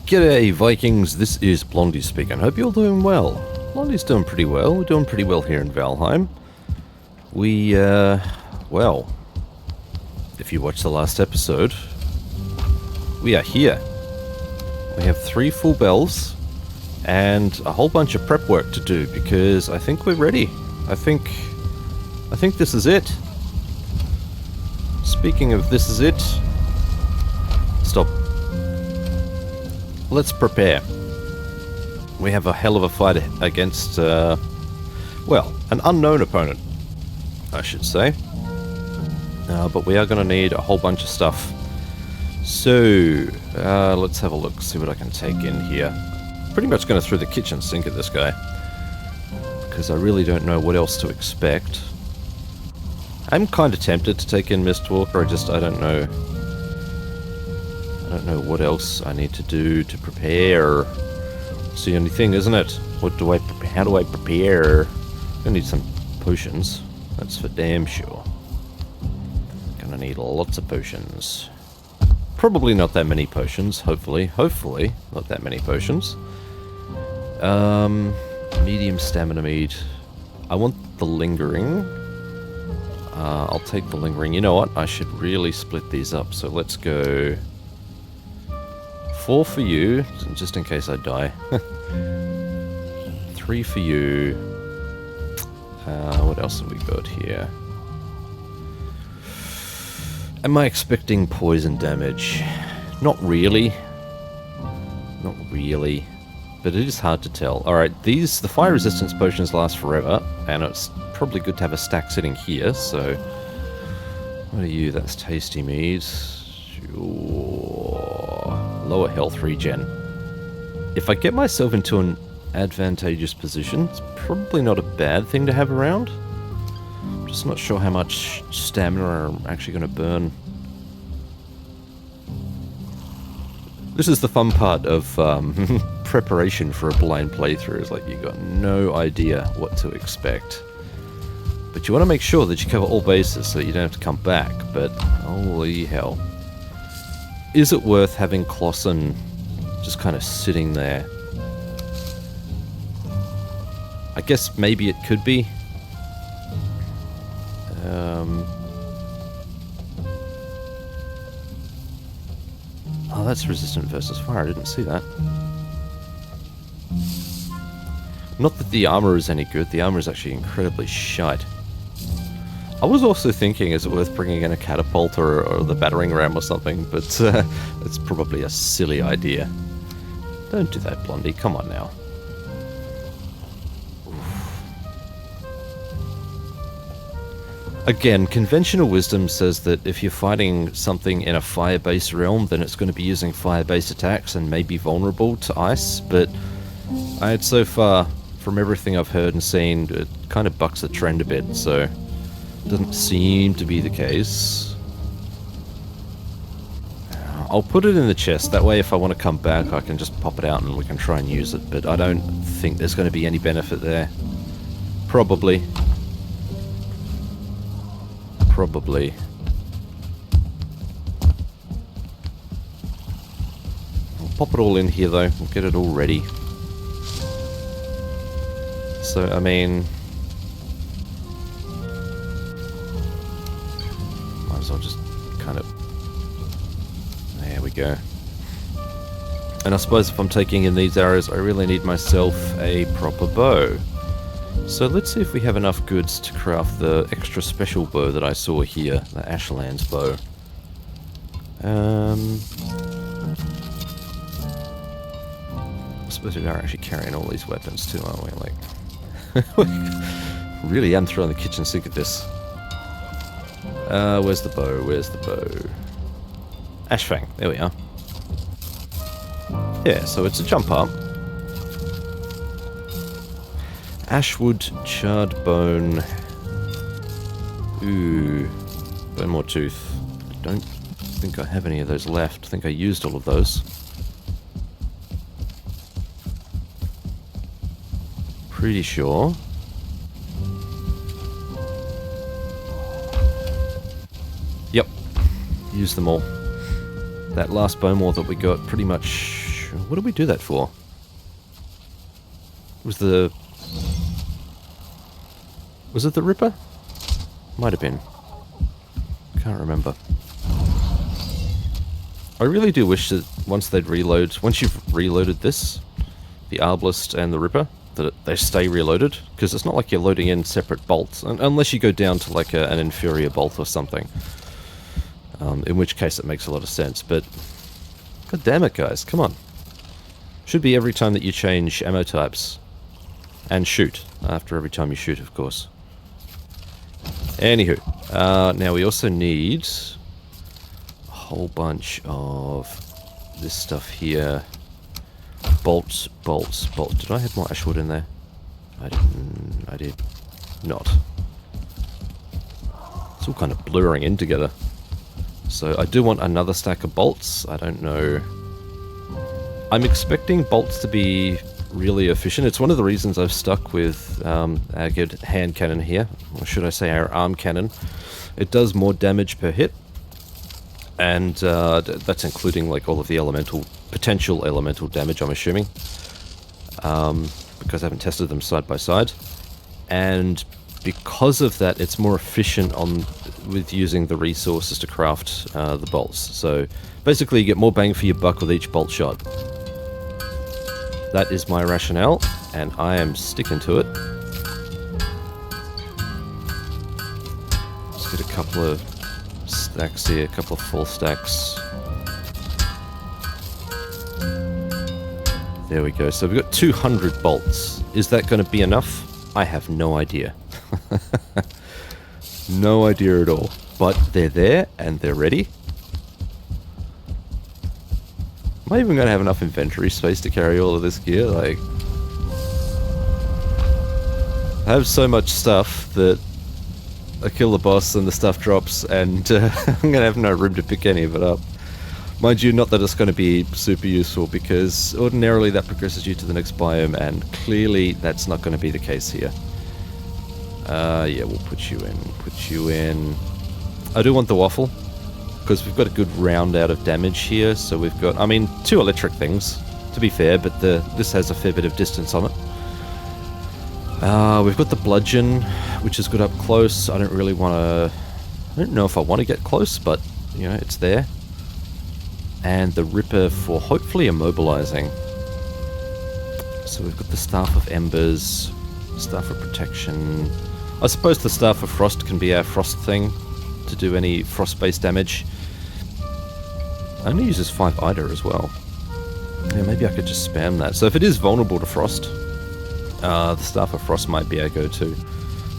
G'day Vikings, this is Blondie speaking. Hope you're doing well. Blondie's doing pretty well. We're doing pretty well here in Valheim. Well, if you watched the last episode, we are here. We have 3 full bells and a whole bunch of prep work to do because I think we're ready. I think this is it. Speaking of this is it, stop. Let's prepare. We have a hell of a fight against, well, an unknown opponent, I should say. But we are going to need a whole bunch of stuff. So, let's have a look, see what I can take in here. Pretty much going to throw the kitchen sink at this guy, because I really don't know what else to expect. I'm kind of tempted to take in Mistwalker, I don't know. I don't know what else I need to do to prepare. It's the only thing, isn't it? What do I prepare? How do I prepare? I need some potions. That's for damn sure. Gonna need lots of potions. Probably not that many potions. Hopefully not that many potions. Medium stamina mead. I want the lingering. I'll take the lingering. You know what? I should really split these up. So let's go 4 for you, just in case I die. 3 for you. What else have we got here? Am I expecting poison damage? Not really. Not really. But it is hard to tell. Alright, the fire resistance potions last forever, and it's probably good to have a stack sitting here, so... What are you? That's tasty mead. Lower health regen. If I get myself into an advantageous position, it's probably not a bad thing to have around. I'm just not sure how much stamina I'm actually going to burn. This is the fun part of preparation for a blind playthrough, is like you got no idea what to expect. But you want to make sure that you cover all bases so that you don't have to come back, but holy hell. Is it worth having Clausen just kind of sitting there? I guess maybe it could be. Oh, that's resistant versus fire. I didn't see that. Not that the armor is any good. The armor is actually incredibly shite. I was also thinking, is it worth bringing in a catapult or the battering ram or something, but it's probably a silly idea. Don't do that, Blondie. Come on now. Again, conventional wisdom says that if you're fighting something in a fire-based realm, then it's going to be using fire-based attacks and may be vulnerable to ice, but so far, from everything I've heard and seen, it kind of bucks the trend a bit, so... Doesn't seem to be the case. I'll put it in the chest, that way if I want to come back I can just pop it out and we can try and use it, but I don't think there's going to be any benefit there. Probably. Probably. I'll pop it all in here though, we'll get it all ready. So, I mean... I'll just kind of... There we go. And I suppose if I'm taking in these arrows, I really need myself a proper bow. So let's see if we have enough goods to craft the extra special bow that I saw here, the Ashlands bow. I suppose we are actually carrying all these weapons too, aren't we? Like, really am throwing the kitchen sink at this. Where's the bow? Where's the bow? Ashfang, there we are. Yeah, so it's a jump up. Ashwood, charred bone. Ooh, bone more tooth. I don't think I have any of those left. I think I used all of those. Pretty sure. Yep, use them all. That last bone wall that we got pretty much What did we do that for? Was it the Ripper? Might have been. Can't remember. I really do wish that once you've reloaded this, the Arbalest and the Ripper, that they stay reloaded, because it's not like you're loading in separate bolts, unless you go down to like an inferior bolt or something. In which case it makes a lot of sense, but god damn it, guys, come on. Should be every time that you change ammo types. And shoot, after every time you shoot, of course. Anywho, now we also need a whole bunch of this stuff here. Bolts. Did I have more ashwood in there? I did not. It's all kind of blurring in together. So I do want another stack of bolts. I don't know. I'm expecting bolts to be really efficient. It's one of the reasons I've stuck with our good hand cannon here, or should I say our arm cannon. It does more damage per hit, and that's including like all of the potential elemental damage, I'm assuming, because I haven't tested them side by side. And because of that, it's more efficient with using the resources to craft the bolts. So basically you get more bang for your buck with each bolt shot. That is my rationale, and I am sticking to it. Let's get a couple of stacks here, a couple of full stacks. There we go. So we've got 200 bolts. Is that going to be enough? I have no idea. No idea at all. But they're there, and they're ready. Am I even going to have enough inventory space to carry all of this gear? Like, I have so much stuff that I kill the boss and the stuff drops, and I'm going to have no room to pick any of it up. Mind you, not that it's going to be super useful, because ordinarily that progresses you to the next biome, and clearly that's not going to be the case here. Yeah, we'll put you in. I do want the waffle, because we've got a good round out of damage here. So we've got, I mean, 2 electric things, to be fair, but this has a fair bit of distance on it. We've got the bludgeon, which is good up close. I don't know if I want to get close, but, you know, it's there. And the Ripper for hopefully immobilizing. So we've got the Staff of Embers, Staff of Protection. I suppose the Staff of Frost can be our frost thing to do any frost-based damage. It only uses 5 Ida as well. Yeah, maybe I could just spam that. So if it is vulnerable to frost, the Staff of Frost might be our go-to.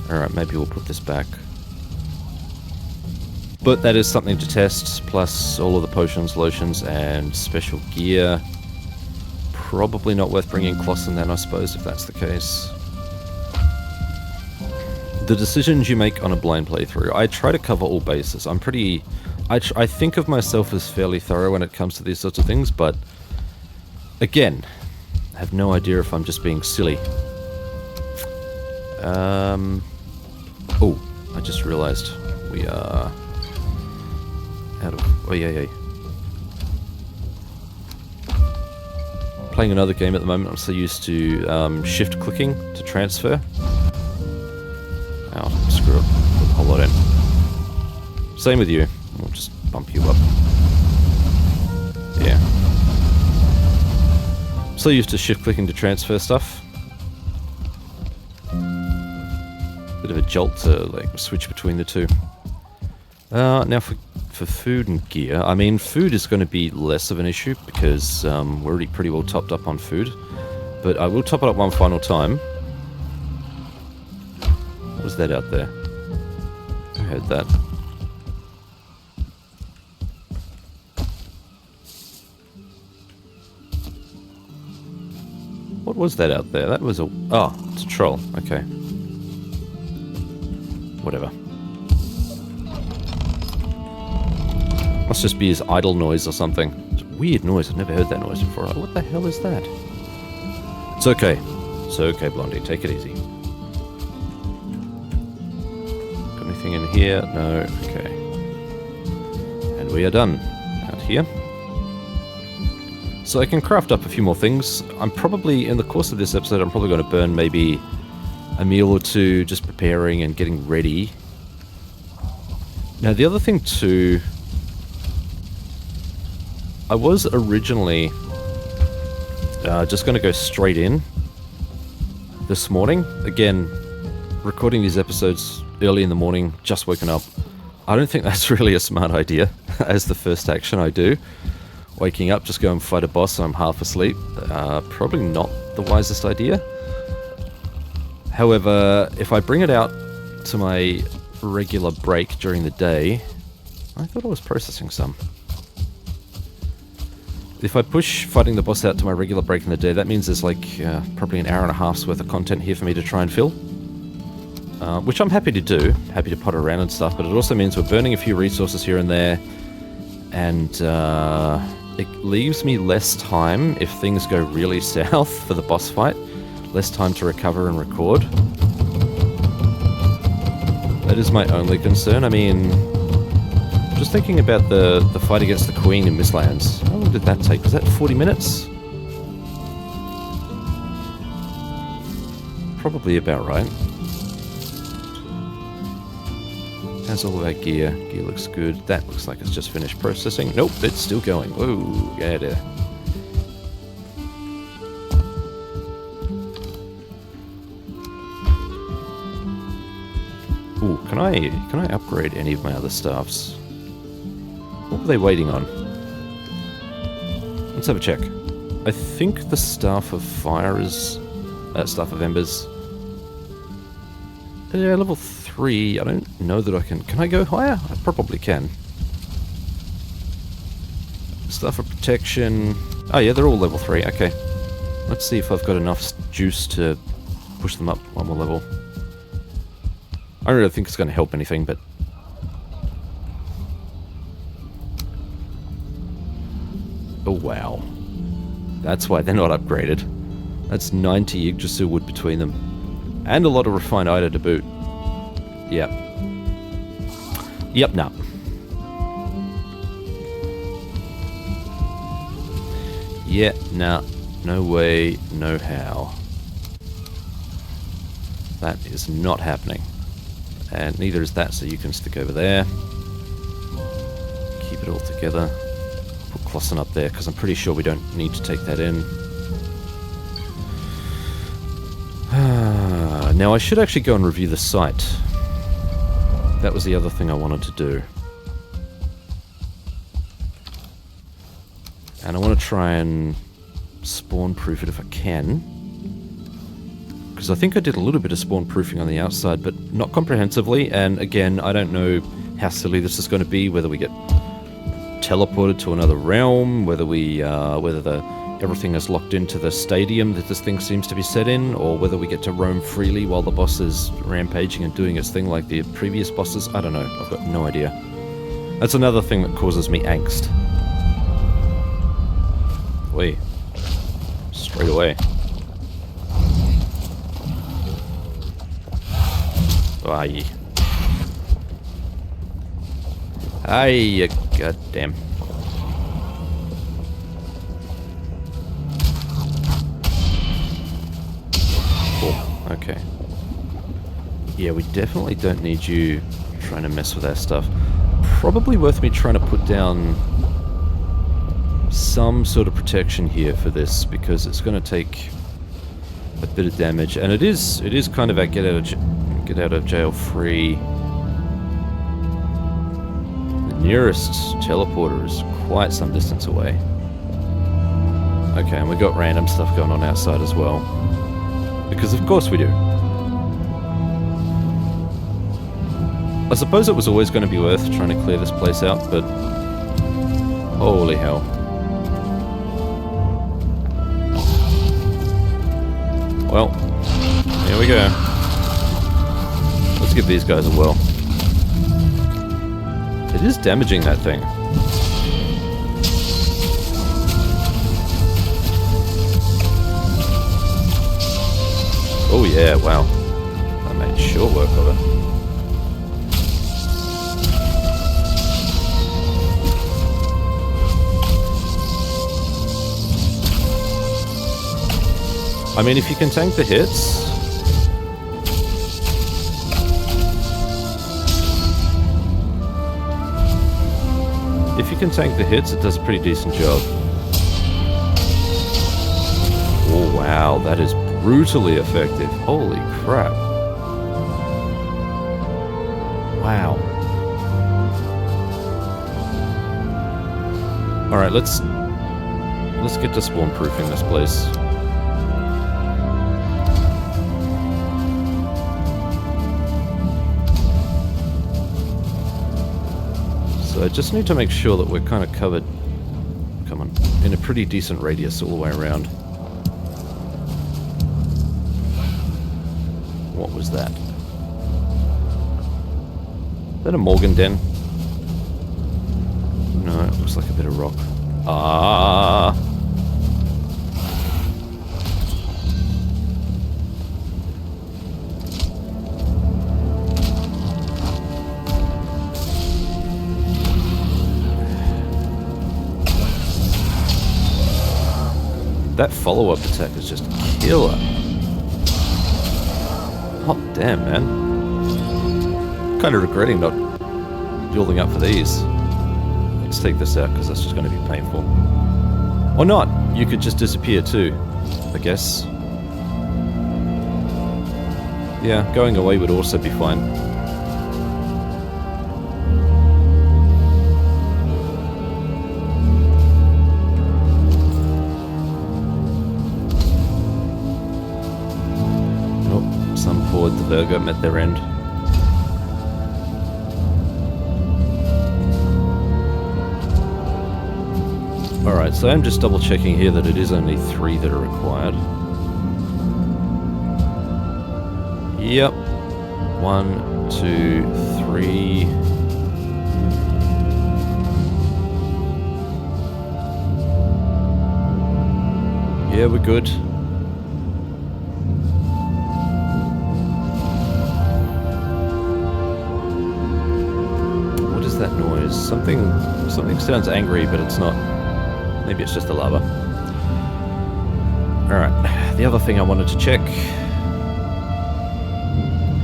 Alright, maybe we'll put this back. But that is something to test, plus all of the potions, lotions, and special gear. Probably not worth bringing Kloss in then, I suppose, if that's the case. The decisions you make on a blind playthrough, I try to cover all bases. I think of myself as fairly thorough when it comes to these sorts of things, but again, I have no idea if I'm just being silly. Oh, I just realized we are out of... Oh, yeah. Playing another game at the moment, I'm so used to shift clicking to transfer. Oh, screw it. Put a whole lot in. Same with you. We'll just bump you up. Yeah. So used to shift clicking to transfer stuff. Bit of a jolt to like switch between the two. Now for food and gear, I mean food is going to be less of an issue because we're already pretty well topped up on food. But I will top it up one final time. What was that out there? I heard that. What was that out there? That was a... Oh, it's a troll. Okay. Whatever. Must just be his idle noise or something. It's a weird noise. I've never heard that noise before. What the hell is that? It's okay. It's okay, Blondie. Take it easy. Got anything in here? No. Okay. And we are done. Out here. So I can craft up a few more things. I'm probably, in the course of this episode, I'm probably going to burn maybe a meal or two just preparing and getting ready. Now, the other thing too, I was originally just going to go straight in this morning. Again, recording these episodes early in the morning, just woken up. I don't think that's really a smart idea as the first action I do. Waking up, just go and fight a boss, I'm half asleep. Probably not the wisest idea. However, if I bring it out to my regular break during the day... I thought I was processing some. If I push fighting the boss out to my regular break in the day, that means there's like probably an hour and a half's worth of content here for me to try and fill. Which I'm happy to do, happy to potter around and stuff, but it also means we're burning a few resources here and there, and it leaves me less time if things go really south for the boss fight, less time to recover and record. That is my only concern. I mean, just thinking about the fight against the Queen in Mistlands. How long did that take? Was that 40 minutes? Probably about right. How's all of our gear? Gear looks good. That looks like it's just finished processing. Nope, it's still going. Whoa, get it. Ooh, can I upgrade any of my other staffs? What were they waiting on? Let's have a check. I think the Staff of Fire is... Staff of Embers. Yeah, level 3. I don't know that I can... Can I go higher? I probably can. Staff of Protection... Oh yeah, they're all level 3. Okay. Let's see if I've got enough juice to push them up one more level. I don't really think it's going to help anything, but... Oh, wow. That's why they're not upgraded. That's 90 Yggdrasil wood between them. And a lot of refined ida to boot. Yep. Yep, no. Yeah, nah. No way, no how. That is not happening. And neither is that, so you can stick over there. Keep it all together. Put Klossen up there, because I'm pretty sure we don't need to take that in. Now I should actually go and review the site. That was the other thing I wanted to do. And I want to try and spawn-proof it if I can. Because I think I did a little bit of spawn-proofing on the outside, but not comprehensively. And again, I don't know how silly this is going to be, whether we get teleported to another realm, whether everything is locked into the stadium that this thing seems to be set in, or whether we get to roam freely while the boss is rampaging and doing its thing like the previous bosses. I don't know. I've got no idea. That's another thing that causes me angst. Wait. Straight away. Aye. Aye, goddamn. Okay. Yeah, we definitely don't need you trying to mess with our stuff. Probably worth me trying to put down some sort of protection here for this, because it's going to take a bit of damage, and it is kind of a get out of jail free. The nearest teleporter is quite some distance away. Okay, and we got random stuff going on outside as well. Because of course we do. I suppose it was always going to be worth trying to clear this place out, but... Holy hell. Well, here we go. Let's give these guys a whirl. It is damaging that thing. Oh yeah, wow. I made short work of it. I mean, if you can tank the hits... If you can tank the hits, it does a pretty decent job. Oh, wow, that is brutally effective. Holy crap. Wow. Alright, let's get to spawn proofing this place. So I just need to make sure that we're kind of covered, come on, in a pretty decent radius all the way around. What was that? Is that a Morgan den? No, it looks like a bit of rock. Ah! That follow-up attack is just killer. Hot damn, man. Kind of regretting not building up for these. Let's take this out, because that's just going to be painful. Or not. You could just disappear too, I guess. Yeah, going away would also be fine. The Virgo met their end. Alright, so I'm just double checking here that it is only 3 that are required. Yep. 1, 2, 3. Yeah, we're good. That noise. Something sounds angry, but it's not. Maybe it's just the lava. Alright, the other thing I wanted to check.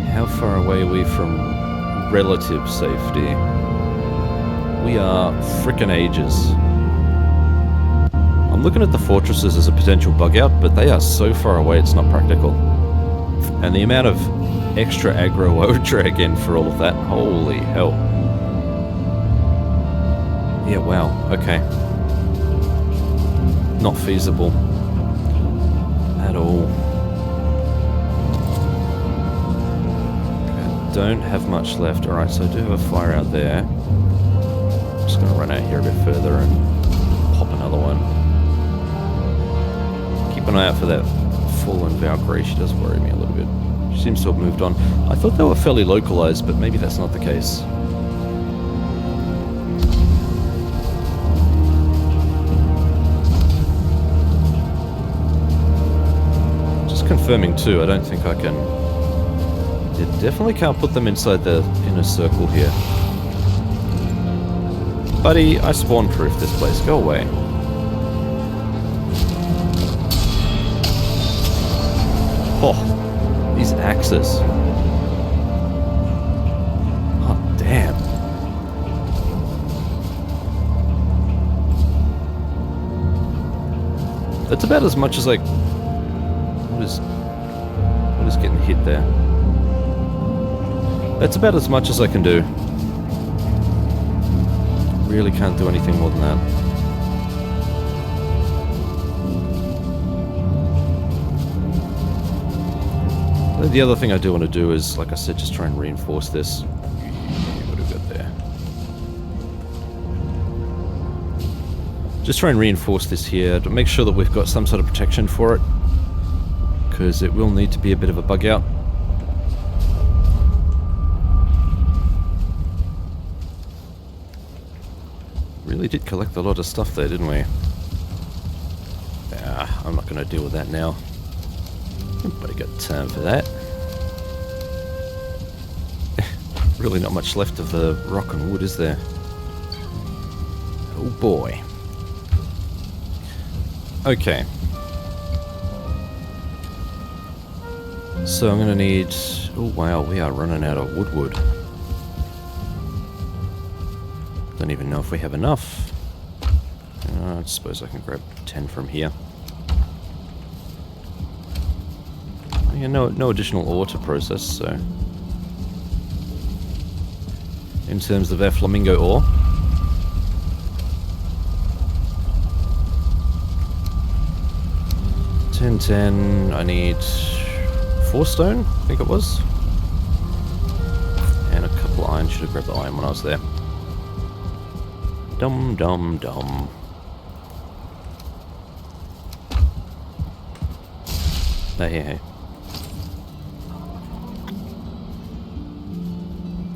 How far away are we from relative safety? We are frickin' ages. I'm looking at the fortresses as a potential bug out, but they are so far away it's not practical. And the amount of extra aggro I would drag in for all of that, holy hell. Yeah, wow, okay. Not feasible. At all. I don't have much left. Alright, so I do have a fire out there. I'm just gonna run out here a bit further and pop another one. Keep an eye out for that fallen Valkyrie. She does worry me a little bit. She seems to have moved on. I thought they were fairly localized, but maybe that's not the case. Confirming too, I don't think I can... You definitely can't put them inside the inner circle here. Buddy, I spawn-proof this place. Go away. Oh, these axes. Oh, damn. That's about as much as I... What is getting hit there? That's about as much as I can do. Really can't do anything more than that. The other thing I do want to do is, like I said, just try and reinforce this. What have we got there? Just try and reinforce this here to make sure that we've got some sort of protection for it. Because it will need to be a bit of a bug out. Really did collect a lot of stuff there, didn't we? Ah, I'm not going to deal with that now. Nobody got time for that. Really not much left of the rock and wood, is there? Oh boy. Okay. So I'm gonna need... Oh wow, we are running out of wood. Don't even know if we have enough. I suppose I can grab 10 from here. Yeah, no additional ore to process, so... In terms of our flamingo ore. 10, I need 4 stone, I think it was. And a couple of iron, should have grabbed the iron when I was there. Dum. Hey.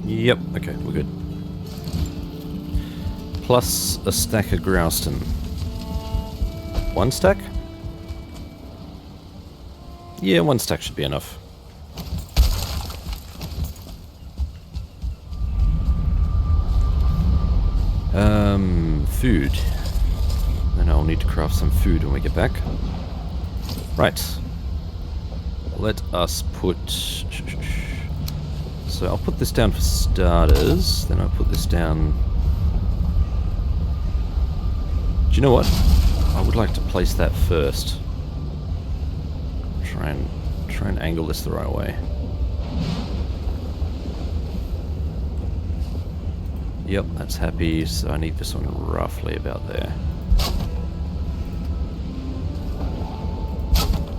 Yep, okay, we're good. Plus a stack of grouston. 1 stack? Yeah, 1 stack should be enough. Food. Then I'll need to craft some food when we get back. Right. Let us put... So I'll put this down for starters, then I'll put this down... Do you know what? I would like to place that first. Try and angle this the right way. Yep, that's happy, so I need this one roughly about there.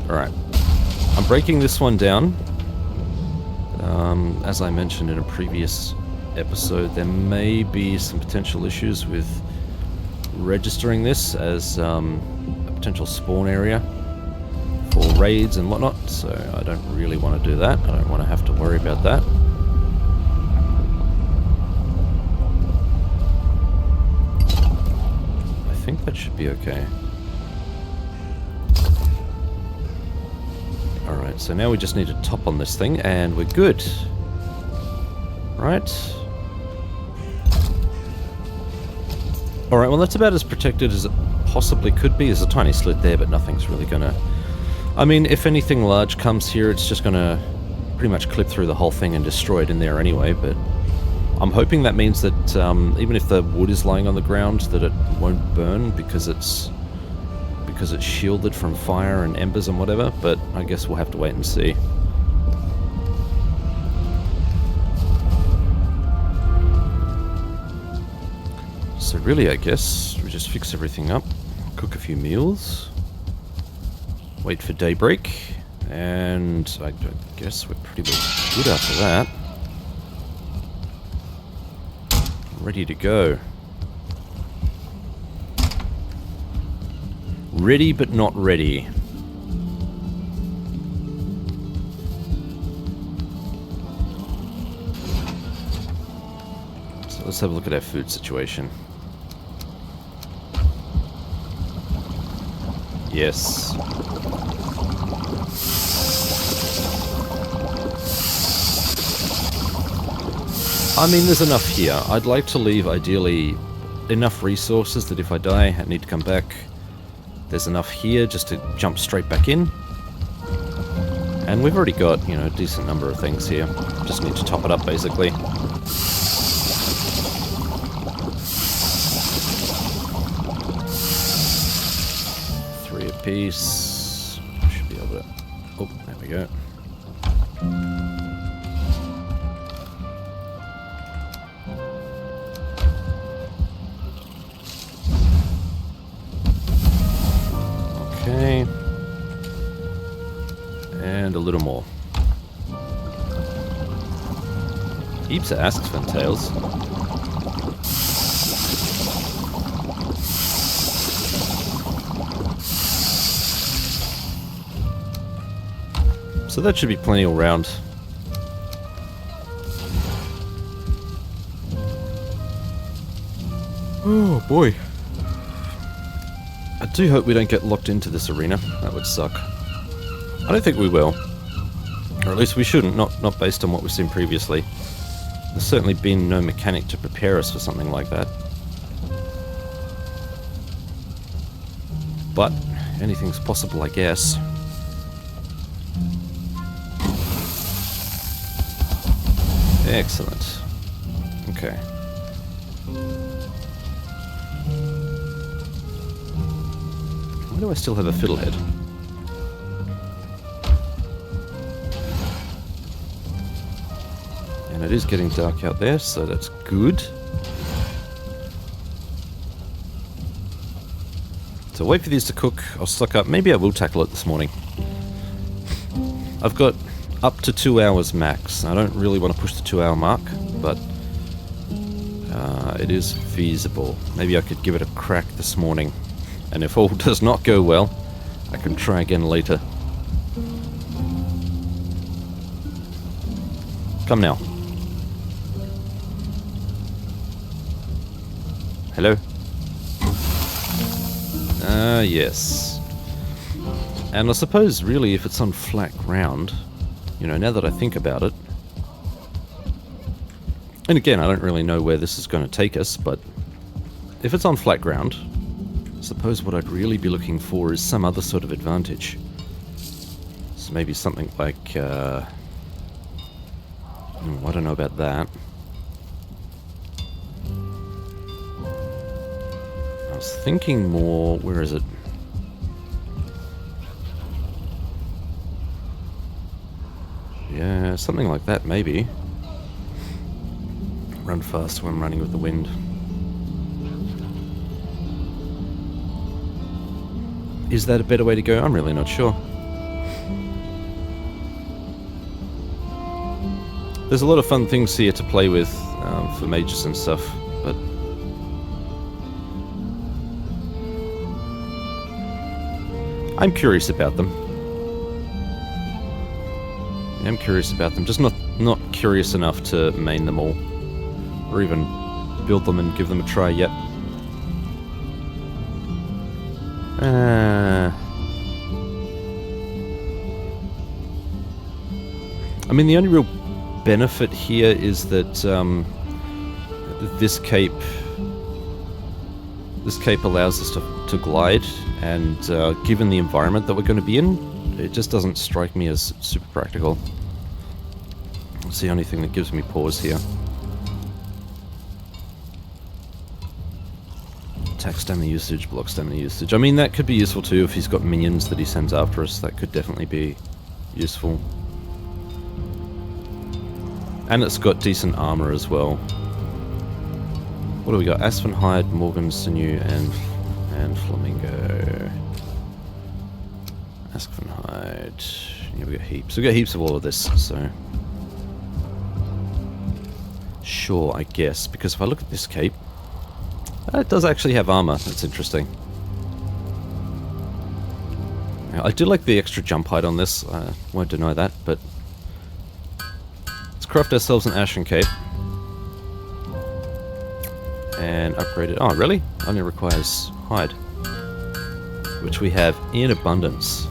Alright. I'm breaking this one down. As I mentioned in a previous episode, there may be some potential issues with registering this as a potential spawn area for raids and whatnot, so I don't really want to do that. I don't want to have to worry about that. I think that should be okay. Alright, so now we just need to top on this thing and we're good. Right. Alright, well that's about as protected as it possibly could be. There's a tiny slit there, but nothing's really gonna... I mean, if anything large comes here, it's just gonna pretty much clip through the whole thing and destroy it in there anyway, but I'm hoping that means that even if the wood is lying on the ground, that it won't burn because it's shielded from fire and embers and whatever, but I guess we'll have to wait and see. So really, I guess we just fix everything up, cook a few meals, wait for daybreak, and I guess we're pretty much good after that. Ready to go. Ready but not ready. So let's have a look at our food situation. Yes. I mean, there's enough here. I'd like to leave, ideally, enough resources that if I die, I need to come back. There's enough here just to jump straight back in. And we've already got, you know, a decent number of things here. Just need to top it up, basically. 3 apiece. Should be able to... Oh, there we go. Okay. And a little more. Heaps of asks, fantails. So that should be plenty all round. Oh boy. I do hope we don't get locked into this arena. That would suck. I don't think we will. Or at least we shouldn't, not based on what we've seen previously. There's certainly been no mechanic to prepare us for something like that. But anything's possible, I guess. Excellent. Okay. Why do I still have a fiddlehead? And it is getting dark out there, so that's good. So wait for these to cook. I'll stock up. Maybe I will tackle it this morning. I've got up to 2 hours max. I don't really want to push the 2-hour mark, but it is feasible. Maybe I could give it a crack this morning. And if all does not go well, I can try again later. Come now. Hello? Yes. And I suppose, really, if it's on flat ground, you know, now that I think about it, and again, I don't really know where this is going to take us, but if it's on flat ground, I suppose what I'd really be looking for is some other sort of advantage. So maybe something like, I don't know about that. I was thinking more, where is it? Yeah, something like that, maybe. Run fast when running with the wind. Is that a better way to go? I'm really not sure. There's a lot of fun things here to play with for mages and stuff, but I'm curious about them. I'm curious about them, just not curious enough to main them all, or even build them and give them a try yet. I mean, the only real benefit here is that this cape allows us to glide, and given the environment that we're going to be in, it just doesn't strike me as super practical. It's the only thing that gives me pause here. Attack stamina usage, block stamina usage. I mean, that could be useful too if he's got minions that he sends after us. That could definitely be useful. And it's got decent armor as well. What do we got? Aspen Hide, Morgan Sinew, and Flamingo. Aspen Hide. Yeah, we got heaps. We got heaps of all of this, so sure, I guess. Because if I look at this cape, it does actually have armor. That's interesting. I do like the extra jump height on this. I won't deny that, but let's craft ourselves an Ashen Cape. And upgrade it. Oh, really? Only requires hide. Which we have in abundance.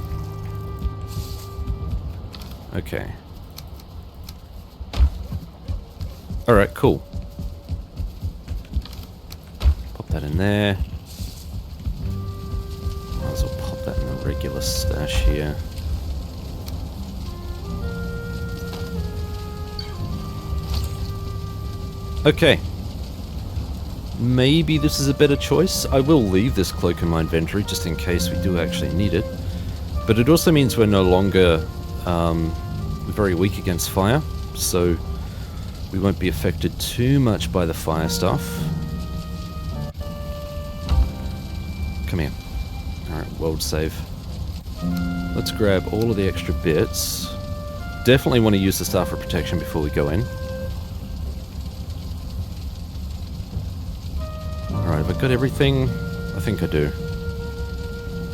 Okay. Alright, cool. Pop that in there. Might as well pop that in the regular stash here. Okay. Maybe this is a better choice. I will leave this cloak in my inventory just in case we do actually need it. But it also means we're no longer very weak against fire, so we won't be affected too much by the fire stuff. Come here. Alright, world save. Let's grab all of the extra bits. Definitely want to use the Staff of Protection before we go in. Alright, have I got everything? I think I do.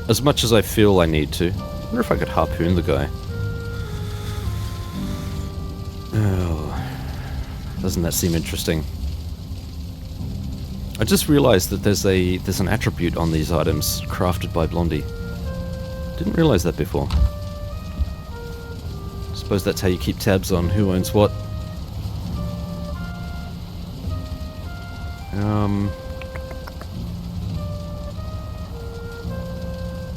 As much as I feel I need to. I wonder if I could harpoon the guy. Oh, doesn't that seem interesting? I just realized that there's an attribute on these items crafted by Blondie. Didn't realize that before. Suppose that's how you keep tabs on who owns what.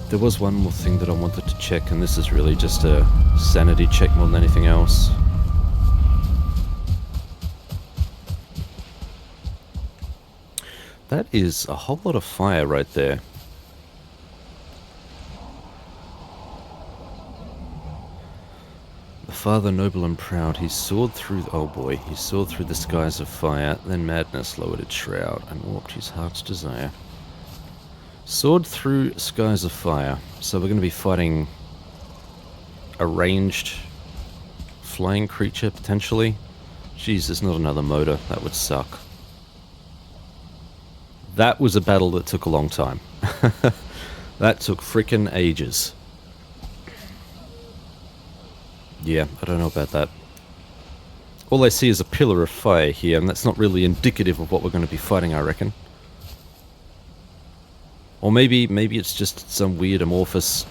There was one more thing that I wanted to check, and this is really just a sanity check more than anything else. That is a whole lot of fire right there. The father noble and proud, he soared through... Oh boy, he soared through the skies of fire, then madness lowered its shroud and warped his heart's desire. Soared through skies of fire. So we're going to be fighting a ranged flying creature, potentially. Jeez, there's not another motor. That would suck. That was a battle that took a long time. That took frickin' ages. Yeah, I don't know about that. All I see is a pillar of fire here, and that's not really indicative of what we're going to be fighting, I reckon. Or maybe it's just some weird amorphous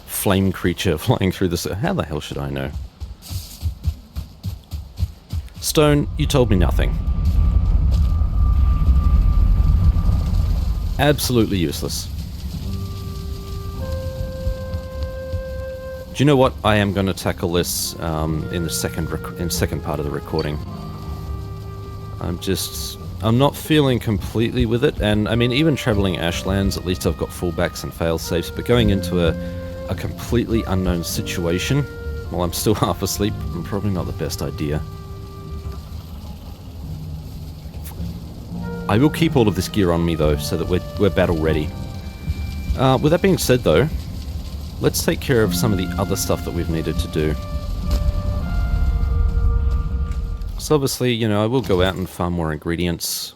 flame creature flying through the... How the hell should I know? Stone, you told me nothing. Absolutely useless. Do you know what? I am going to tackle this in the second part of the recording. I'm not feeling completely with it, and I mean, even traveling Ashlands, at least I've got fallbacks and fail-safes, but going into a completely unknown situation while I'm still half asleep, probably not the best idea. I will keep all of this gear on me, though, so that we're battle ready. With that being said, though, let's take care of some of the other stuff that we've needed to do. So obviously, you know, I will go out and farm more ingredients.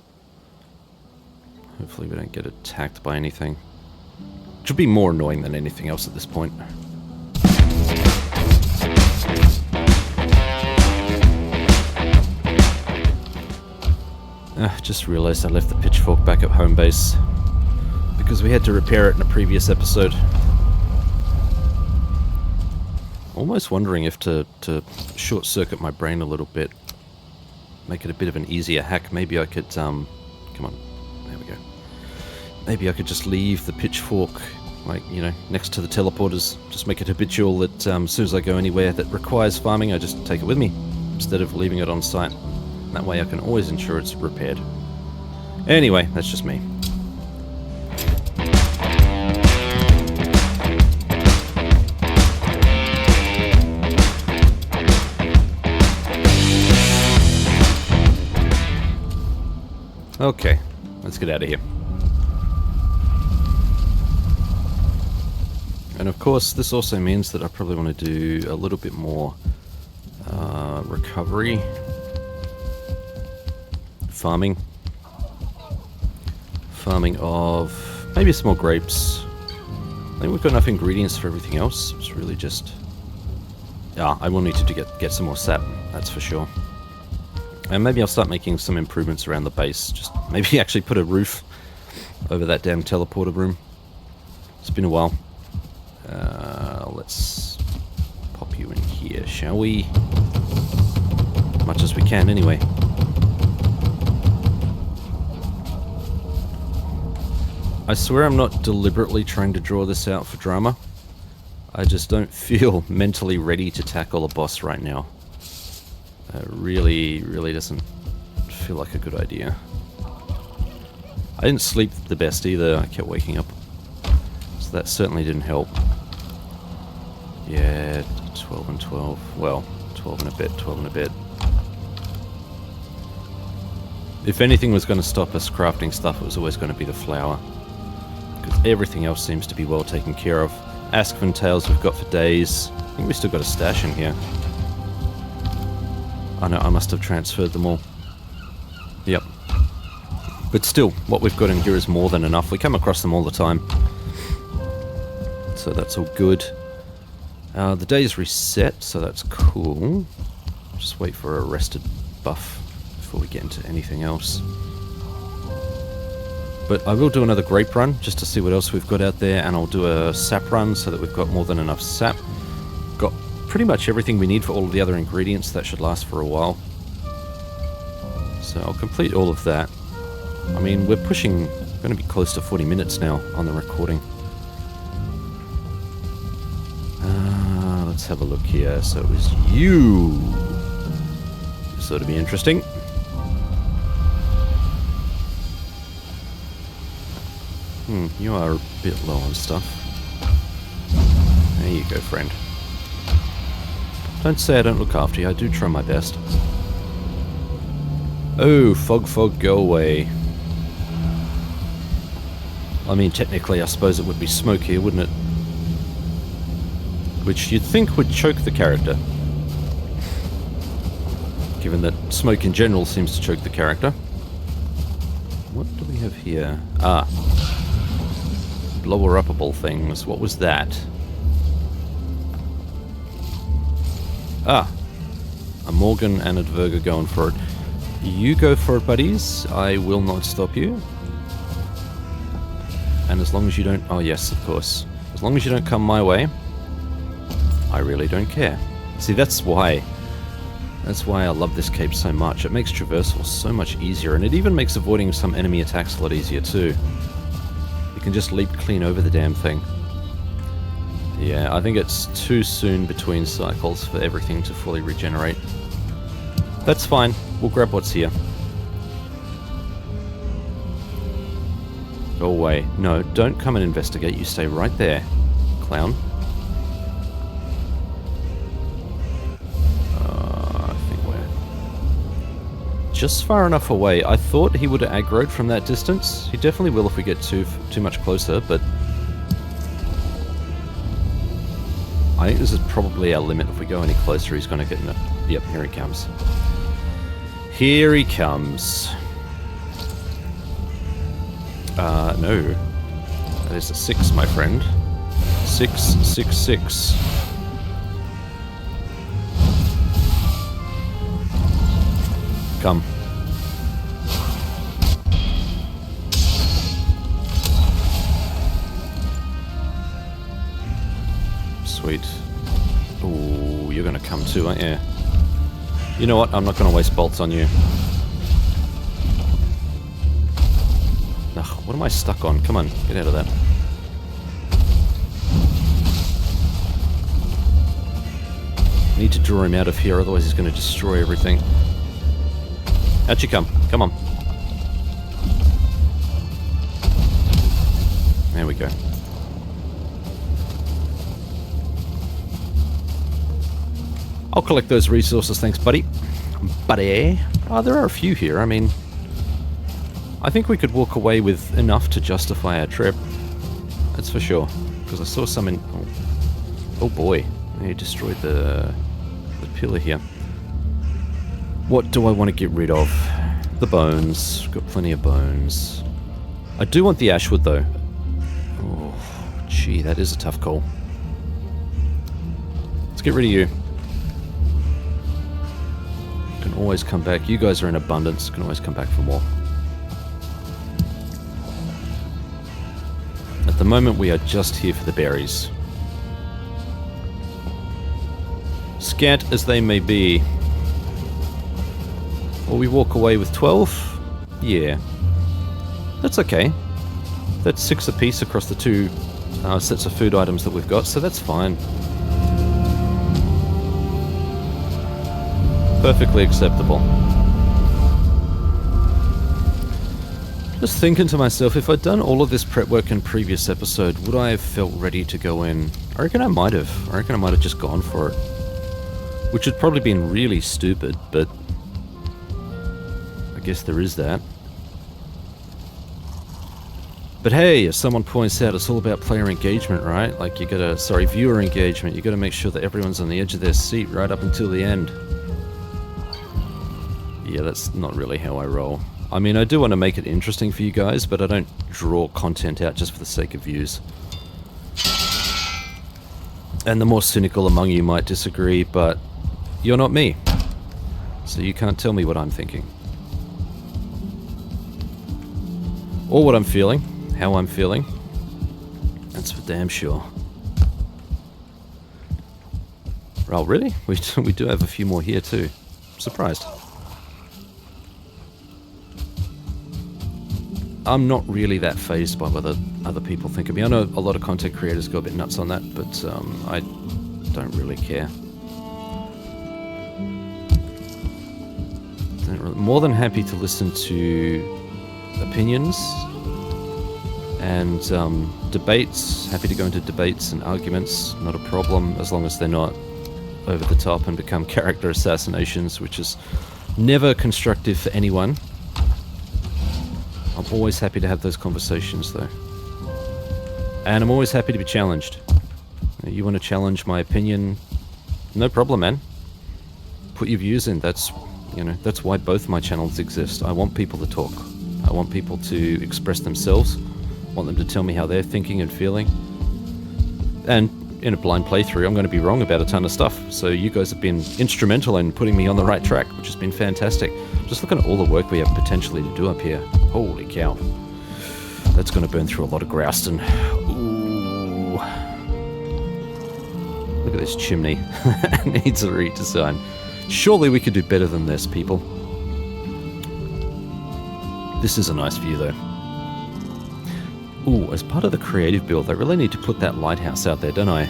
Hopefully we don't get attacked by anything. Which would be more annoying than anything else at this point. Just realised I left the pitchfork back at home base because we had to repair it in a previous episode. Almost wondering if to short-circuit my brain a little bit, make it a bit of an easier hack. Maybe I could, come on, there we go. Maybe I could just leave the pitchfork, like, you know, next to the teleporters. Just make it habitual that as soon as I go anywhere that requires farming, I just take it with me, instead of leaving it on site. That way I can always ensure it's repaired. Anyway, that's just me. Okay, let's get out of here. And of course, this also means that I probably want to do a little bit more recovery. Farming of maybe some more grapes. I think we've got enough ingredients for everything else. It's really just... Yeah, I will need to get some more sap, that's for sure. And maybe I'll start making some improvements around the base. Just maybe actually put a roof over that damn teleporter room. It's been a while. Let's pop you in here, shall we? Much as we can, anyway. I swear I'm not deliberately trying to draw this out for drama. I just don't feel mentally ready to tackle a boss right now. It really doesn't feel like a good idea. I didn't sleep the best either. I kept waking up. So that certainly didn't help. Yeah, 12 and 12. Well, 12 and a bit, 12 and a bit. If anything was going to stop us crafting stuff, it was always going to be the flour. Because everything else seems to be well taken care of. Askven tails we've got for days. I think we still got a stash in here. Oh no, I must have transferred them all. Yep. But still, what we've got in here is more than enough. We come across them all the time. So that's all good. The day's reset, so that's cool. Just wait for a rested buff before we get into anything else. But I will do another grape run, just to see what else we've got out there, and I'll do a sap run so that we've got more than enough sap. Got pretty much everything we need for all of the other ingredients. That should last for a while. So I'll complete all of that. I mean, we're pushing, going to be close to 40 minutes now on the recording. Let's have a look here. So it was you. This ought to be interesting. You are a bit low on stuff. There you go, friend. Don't say I don't look after you, I do try my best. Oh, fog, go away. I mean, technically, I suppose it would be smoke here, wouldn't it? Which you'd think would choke the character. Given that smoke in general seems to choke the character. What do we have here? Ah. Blower-upable things. What was that? Ah. A Morgan and a Dverga going for it. You go for it, buddies. I will not stop you. And as long as you don't... Oh, yes, of course. As long as you don't come my way, I really don't care. See, that's why I love this cape so much. It makes traversal so much easier, and it even makes avoiding some enemy attacks a lot easier, too. You can just leap clean over the damn thing. Yeah, I think it's too soon between cycles for everything to fully regenerate. That's fine. We'll grab what's here. Go away. No, don't come and investigate. You stay right there, clown. I think we're just far enough away. I thought he would have aggroed from that distance. He definitely will if we get too much closer, but I think this is probably our limit. If we go any closer, he's going to get in it. Yep, here he comes. Here he comes. No. That is a 6, my friend. 6, 6, 6. Come. Sweet. Ooh, you're gonna come too, aren't you? You know what? I'm not gonna waste bolts on you. Ugh, what am I stuck on? Come on, get out of that. Need to draw him out of here, otherwise he's gonna destroy everything. Out you come. Come on. There we go. I'll collect those resources, thanks, buddy. Buddy. Oh, there are a few here. I mean, I think we could walk away with enough to justify our trip. That's for sure. Because I saw some in... Oh boy. He destroyed the pillar here. What do I want to get rid of? The bones. Got plenty of bones. I do want the ashwood, though. Oh, gee, that is a tough call. Let's get rid of you. Can always come back. You guys are in abundance. Can always come back for more. At the moment, we are just here for the berries. Scant as they may be. Will we walk away with 12? Yeah. That's okay. That's 6 apiece across the 2 sets of food items that we've got, so that's fine. Perfectly acceptable. Just thinking to myself, if I'd done all of this prep work in previous episode, would I have felt ready to go in? I reckon I might have. I reckon I might have just gone for it. Which would probably been really stupid, but I guess there is that. But hey, as someone points out, it's all about player engagement, right? Like you gotta, viewer engagement. You gotta make sure that everyone's on the edge of their seat right up until the end. Yeah, that's not really how I roll. I mean, I do want to make it interesting for you guys, but I don't draw content out just for the sake of views. And the more cynical among you might disagree, but you're not me. So you can't tell me what I'm thinking. Or what I'm feeling, how I'm feeling. That's for damn sure. Oh, really? We do have a few more here too. I'm surprised. I'm not really that fazed by what other people think of me. I know a lot of content creators go a bit nuts on that, but I don't really care. More than happy to listen to opinions And debates, happy to go into debates and arguments, not a problem, as long as they're not over the top and become character assassinations, which is never constructive for anyone. I'm always happy to have those conversations, though. And I'm always happy to be challenged. You want to challenge my opinion? No problem, man. Put your views in. That's why both my channels exist. I want people to talk. I want people to express themselves. I want them to tell me how they're thinking and feeling. And in a blind playthrough, I'm going to be wrong about a ton of stuff. So you guys have been instrumental in putting me on the right track, which has been fantastic. Just looking at all the work we have potentially to do up here. Holy cow. That's going to burn through a lot of Grouston. Ooh. Look at this chimney. It needs a redesign. Surely we could do better than this, people. This is a nice view, though. Ooh, as part of the creative build, I really need to put that lighthouse out there, don't I?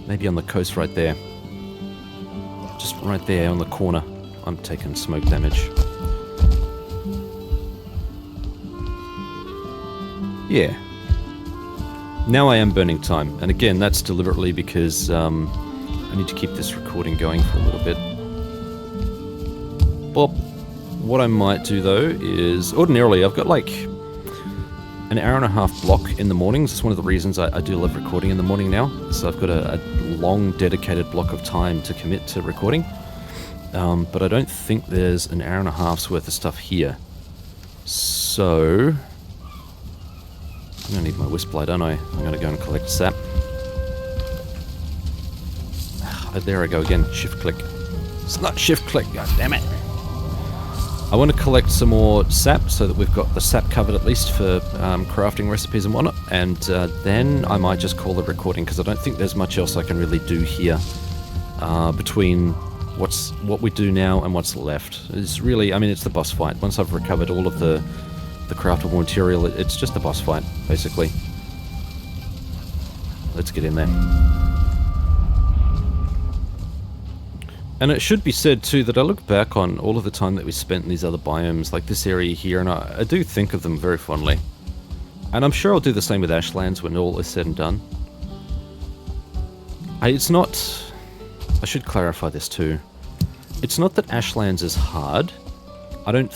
Maybe on the coast right there. Just right there on the corner. I'm taking smoke damage. Yeah. Now I am burning time. And again, that's deliberately because I need to keep this recording going for a little bit. Well, what I might do, though, is... Ordinarily, I've got, like, an hour-and-a-half block in the mornings. It's one of the reasons I do love recording in the morning now. So I've got a long, dedicated block of time to commit to recording. But I don't think there's an hour-and-a-half's worth of stuff here. So... I'm going to need my Wisp-Light, don't I? I'm going to go and collect sap. There I go again. Shift-click. It's not shift-click, god damn it! I want to collect some more sap so that we've got the sap covered at least for crafting recipes and whatnot, and then I might just call it recording because I don't think there's much else I can really do here between what we do now and what's left. It's really, I mean, it's the boss fight. Once I've recovered all of the craftable material, it's just a boss fight, basically. Let's get in there. And it should be said, too, that I look back on all of the time that we spent in these other biomes, like this area here, and I do think of them very fondly. And I'm sure I'll do the same with Ashlands when all is said and done. It's not... I should clarify this, too. It's not that Ashlands is hard. I don't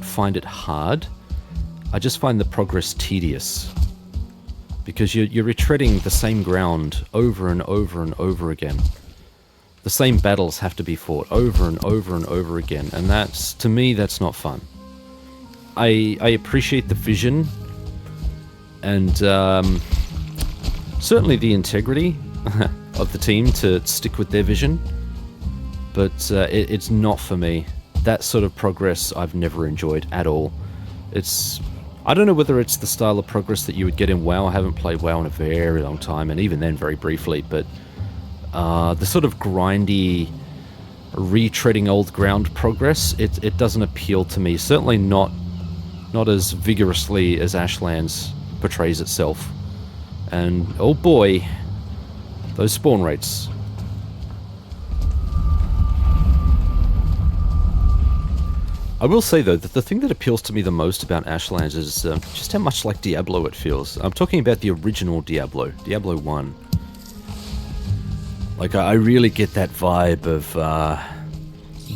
find it hard. I just find the progress tedious. Because you're retreading the same ground over and over and over again. The same battles have to be fought over and over and over again, and that's, to me, that's not fun. I appreciate the vision, and certainly the integrity of the team to stick with their vision, but it's not for me. That sort of progress I've never enjoyed at all. I don't know whether it's the style of progress that you would get in WoW. I haven't played WoW in a very long time, and even then very briefly, but the sort of grindy, retreading old ground progress, it doesn't appeal to me. Certainly not as vigorously as Ashlands portrays itself. And, oh boy, those spawn rates. I will say, though, that the thing that appeals to me the most about Ashlands is just how much like Diablo it feels. I'm talking about the original Diablo, Diablo 1. Like, I really get that vibe of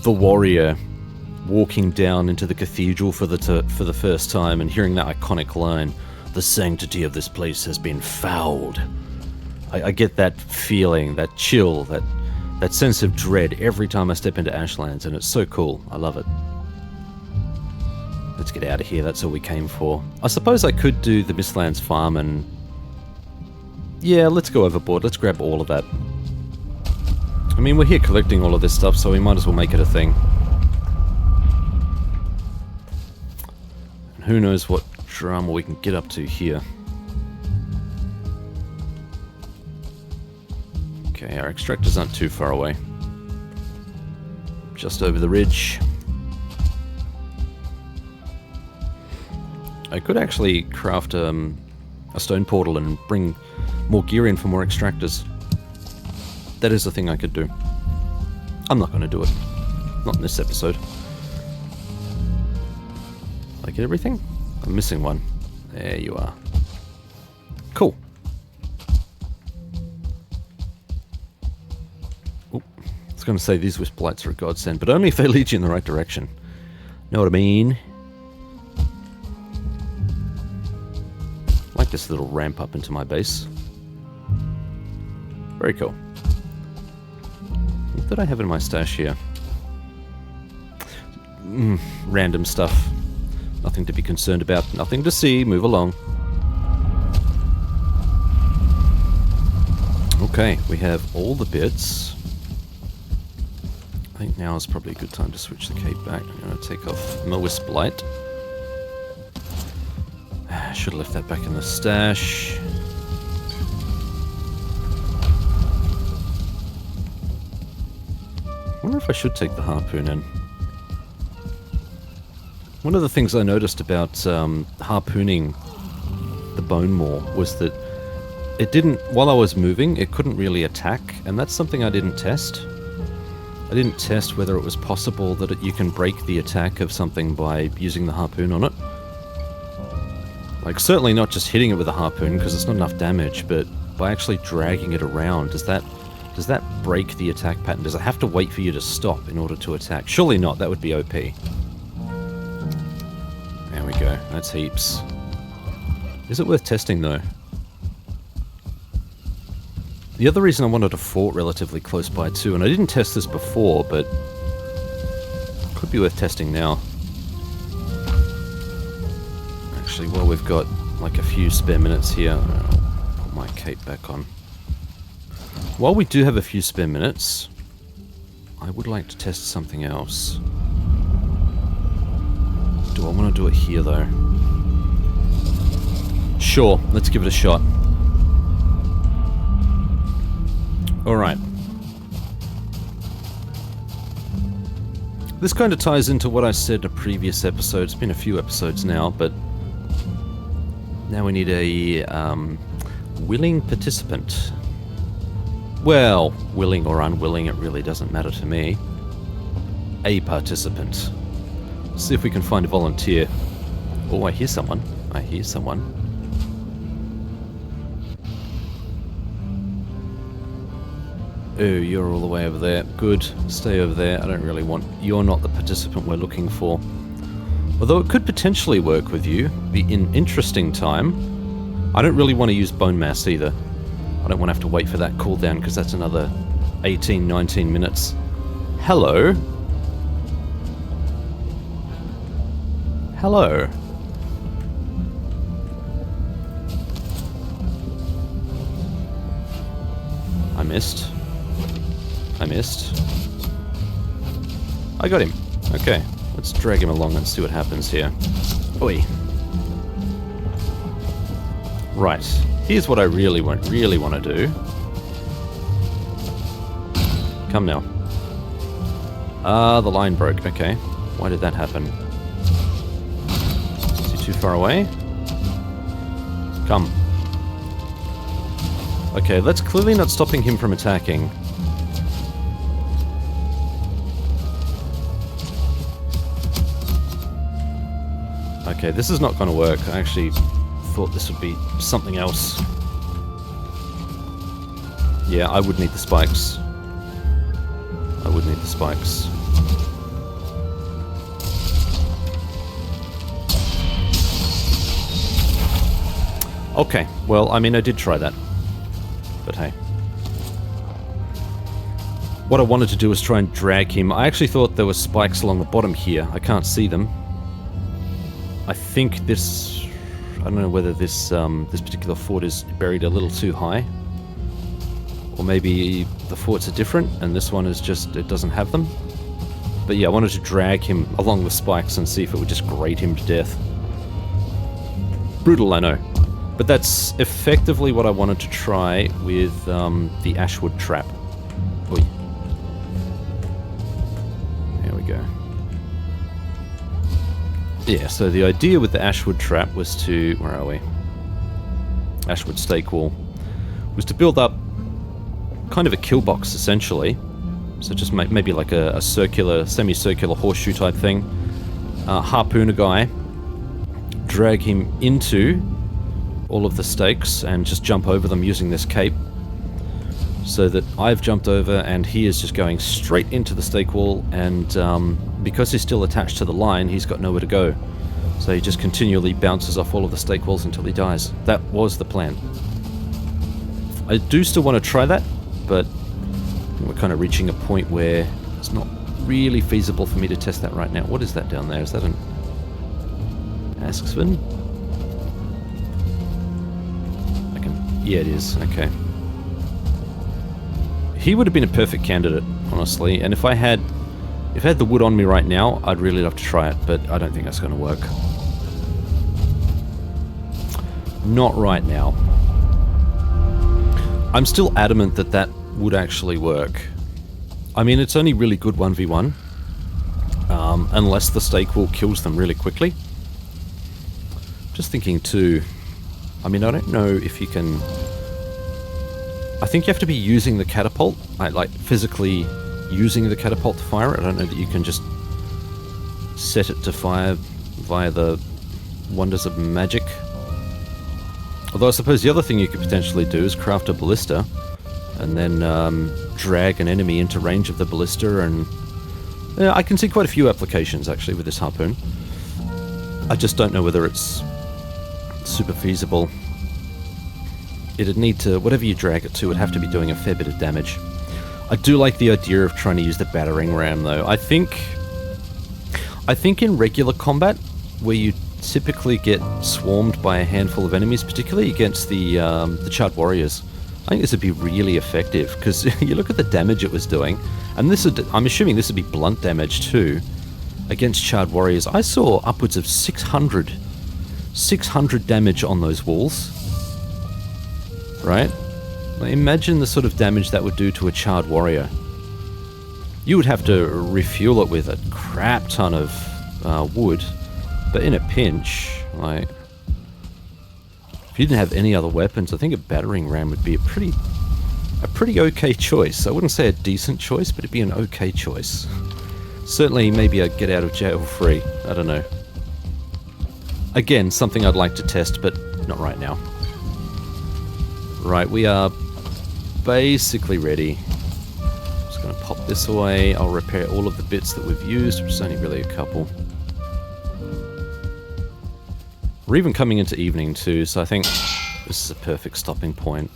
the warrior walking down into the cathedral for the first time and hearing that iconic line, "The sanctity of this place has been fouled." I get that feeling, that chill, that sense of dread every time I step into Ashlands, and it's so cool. I love it. Let's get out of here, that's all we came for. I suppose I could do the Mistlands farm and... yeah, let's go overboard, let's grab all of that. I mean, we're here collecting all of this stuff, so we might as well make it a thing. And who knows what drama we can get up to here. Okay, our extractors aren't too far away. Just over the ridge. I could actually craft a stone portal and bring more gear in for more extractors. That is a thing I could do. I'm not going to do it. Not in this episode. Did I get everything? I'm missing one. There you are. Cool. Oop. I was going to say these wisp lights are a godsend, but only if they lead you in the right direction. Know what I mean? I like this little ramp up into my base. Very cool. What did I have in my stash here? Random stuff. Nothing to be concerned about. Nothing to see. Move along. Okay, we have all the bits. I think now is probably a good time to switch the cape back. I'm going to take off my wisp light. Should have left that back in the stash. I wonder if I should take the harpoon in. One of the things I noticed about harpooning the bone maw was that it didn't, while I was moving, it couldn't really attack, and that's something I didn't test. I didn't test whether it was possible that you can break the attack of something by using the harpoon on it. Like, certainly not just hitting it with a harpoon, because it's not enough damage, but by actually dragging it around, does that break the attack pattern? Does it have to wait for you to stop in order to attack? Surely not, that would be OP. There we go, that's heaps. Is it worth testing, though? The other reason I wanted a fort relatively close by too, and I didn't test this before, but could be worth testing now. Actually, while we've got like a few spare minutes here, I'll put my cape back on. While we do have a few spare minutes, I would like to test something else. Do I want to do it here though? Sure, let's give it a shot. Alright. This kind of ties into what I said in a previous episode. It's been a few episodes now, but now we need a willing participant. Well, willing or unwilling, it really doesn't matter to me. A participant. Let's see if we can find a volunteer. Oh, I hear someone. I hear someone. Oh, you're all the way over there. Good. Stay over there. I don't really want... You're not the participant we're looking for. Although it could potentially work with you. Be an interesting time. I don't really want to use bone mass either. I don't want to have to wait for that cooldown because that's another 18, 19 minutes. Hello? Hello? I missed. I missed. I got him. Okay, let's drag him along and see what happens here. Oi. Right, here's what I really want to do. Come now. Ah, the line broke. Okay, why did that happen? Is he too far away? Come. Okay, that's clearly not stopping him from attacking. Okay, this is not going to work. I actually thought this would be something else. Yeah, I would need the spikes. I would need the spikes. Okay, well, I mean, I did try that. But hey. What I wanted to do was try and drag him. I actually thought there were spikes along the bottom here. I can't see them. I think this... I don't know whether this this particular fort is buried a little too high. Or maybe the forts are different and this one is just... it doesn't have them. But yeah, I wanted to drag him along the spikes and see if it would just grate him to death. Brutal, I know. But that's effectively what I wanted to try with the Ashwood Trap. Oi. There we go. Yeah, so the idea with the Ashwood Trap was to... where are we? Ashwood Stake Wall. Was to build up kind of a kill box, essentially. So just maybe like a circular, semi-circular horseshoe type thing. Harpoon a guy. drag him into all of the stakes and just jump over them using this cape, so that I've jumped over and he is just going straight into the stake wall, and because he's still attached to the line, he's got nowhere to go. So he just continually bounces off all of the stake walls until he dies. That was the plan. I do still want to try that, but we're kind of reaching a point where it's not really feasible for me to test that right now. What is that down there? Is that an Asksvin? Yeah, it is. Okay. He would have been a perfect candidate, honestly, and if I had the wood on me right now, I'd really love to try it, but I don't think that's going to work. Not right now. I'm still adamant that that would actually work. I mean, it's only really good 1v1, unless the stake wall kills them really quickly. Just thinking too, I mean, I don't know if you can... I think you have to be using the catapult, like physically using the catapult to fire it. I don't know that you can just set it to fire via the wonders of magic. Although I suppose the other thing you could potentially do is craft a ballista and then drag an enemy into range of the ballista, and I can see quite a few applications actually with this harpoon. I just don't know whether it's super feasible. It'd need to, whatever you drag it to, would have to be doing a fair bit of damage. I do like the idea of trying to use the battering ram though. I think in regular combat, where you typically get swarmed by a handful of enemies, particularly against the Charred Warriors, I think this would be really effective, because you look at the damage it was doing, and this would, I'm assuming this would be blunt damage too, against Charred Warriors. I saw upwards of 600 damage on those walls. Right? Imagine the sort of damage that would do to a Charred Warrior. You would have to refuel it with a crap ton of wood, but in a pinch, like, if you didn't have any other weapons, I think a battering ram would be a pretty okay choice. I wouldn't say a decent choice, but it'd be an okay choice. Certainly, maybe a get out of jail free. I don't know. Again, something I'd like to test, but not right now. Right, we are basically ready. Just going to pop this away. I'll repair all of the bits that we've used, which is only really a couple. We're even coming into evening too, so I think this is a perfect stopping point.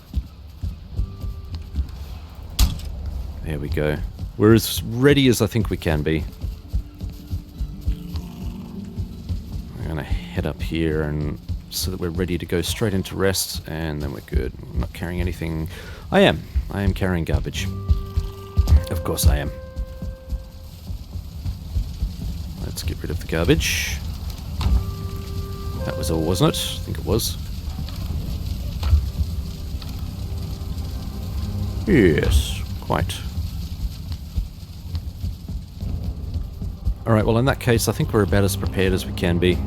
There we go. We're as ready as I think we can be. I'm going to head up here and so that we're ready to go straight into rest, and then we're good. I'm not carrying anything. I am carrying garbage. Of course I am. Let's get rid of the garbage. That was all, wasn't it? I think it was. Yes, quite. Alright, well in that case I think we're about as prepared as we can be.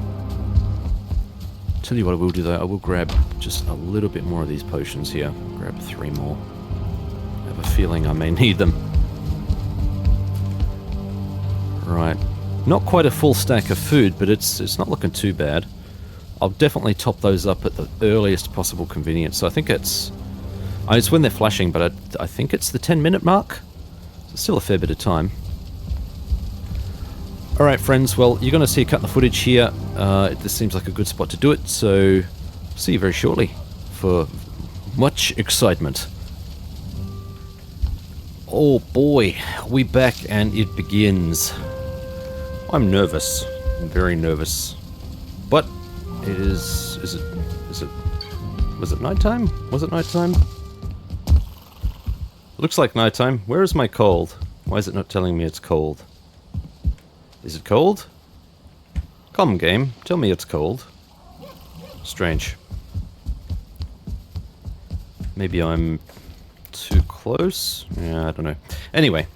Tell you what I will do though, I will grab just a little bit more of these potions here. Grab 3 more. I have a feeling I may need them. Right. Not quite a full stack of food, but it's not looking too bad. I'll definitely top those up at the earliest possible convenience. So I think it's when they're flashing, but I think it's the 10-minute mark. So still a fair bit of time. Alright friends, well, you're going to see a cut in the footage here. This seems like a good spot to do it, so see you very shortly for much excitement. Oh boy, we back and it begins. I'm nervous. I'm very nervous. But it is was it nighttime? Was it nighttime? Looks like nighttime. Where is my cold? Why is it not telling me it's cold? Is it cold? Come game, tell me it's cold. Strange. Maybe I'm too close? Yeah, I don't know. Anyway.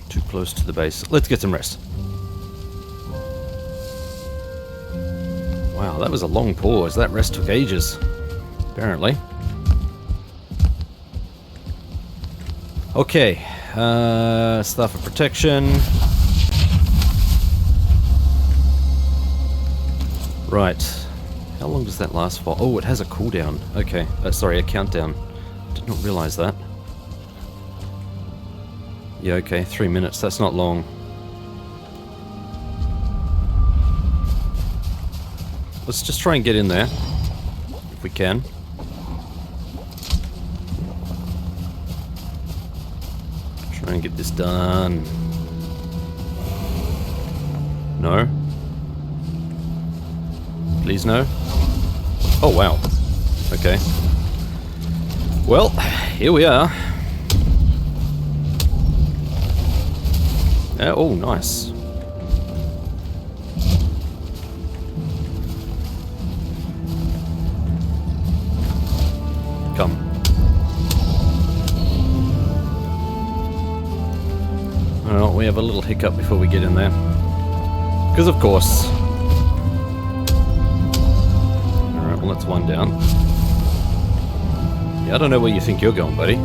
Too close to the base. Let's get some rest. Wow, that was a long pause. That rest took ages. Apparently. Okay. Staff of Protection. Right. How long does that last for? Oh, it has a cooldown. Okay. Sorry, a countdown. Did not realize that. Yeah, okay. 3 minutes. That's not long. Let's just try and get in there. If we can. Try and get this done. No? Please no? Oh, wow. Okay. Well, here we are. Oh, nice. Come. Well, we have a little hiccup before we get in there. Because of course. Alright, well that's one down. Yeah, I don't know where you think you're going, buddy.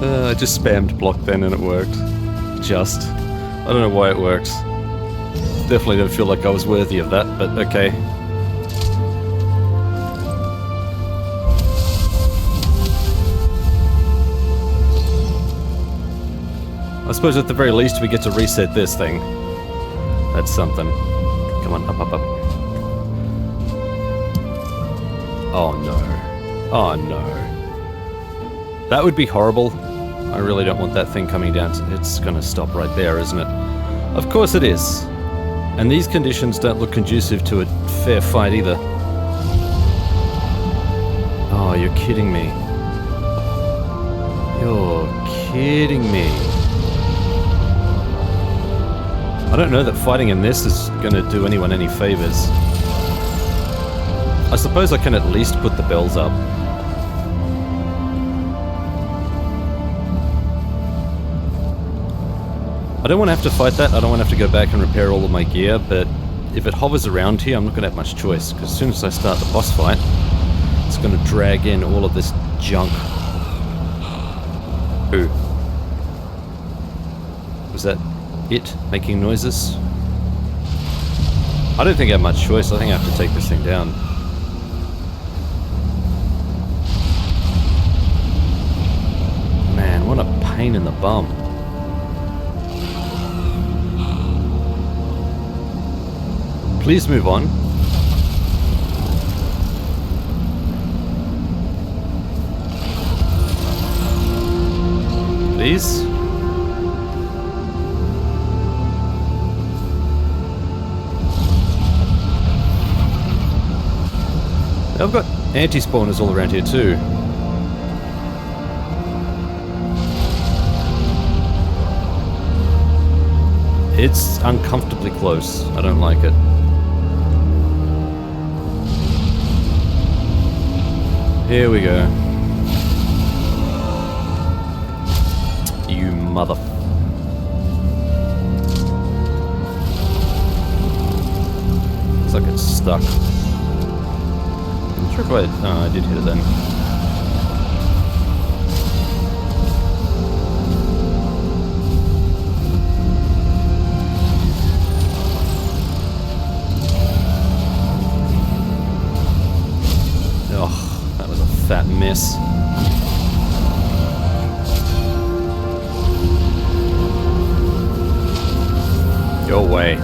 I just spammed block then and it worked. Just. I don't know why it worked. Definitely don't feel like I was worthy of that, but okay. I suppose at the very least we get to reset this thing. That's something. Come on, up, up, up. Oh no. Oh no. That would be horrible. I really don't want that thing coming down. It's gonna stop right there, isn't it? Of course it is. And these conditions don't look conducive to a fair fight either. Oh, you're kidding me. You're kidding me. I don't know that fighting in this is gonna do anyone any favors. I suppose I can at least put the bells up. I don't want to have to fight that, I don't want to have to go back and repair all of my gear, but if it hovers around here, I'm not going to have much choice, because as soon as I start the boss fight, it's going to drag in all of this junk. Ooh. Was that it making noises? I don't think I have much choice, I think I have to take this thing down. Man, what a pain in the bum. Please move on. Please. I've got anti-spawners all around here too. It's uncomfortably close. I don't like it. Here we go. You mother... Looks like it's stuck. I'm not sure if I did hit it then. That miss. Go away.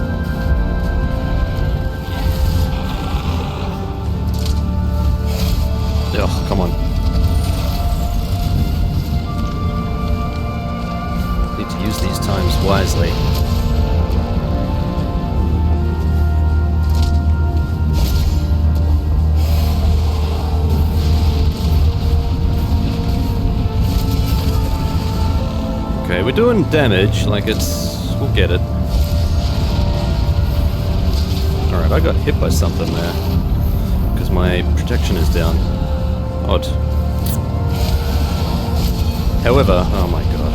Ugh, come on. Need to use these times wisely. Okay, we're doing damage, like it's... we'll get it. Alright, I got hit by something there. Because my protection is down. Odd. However, oh my god.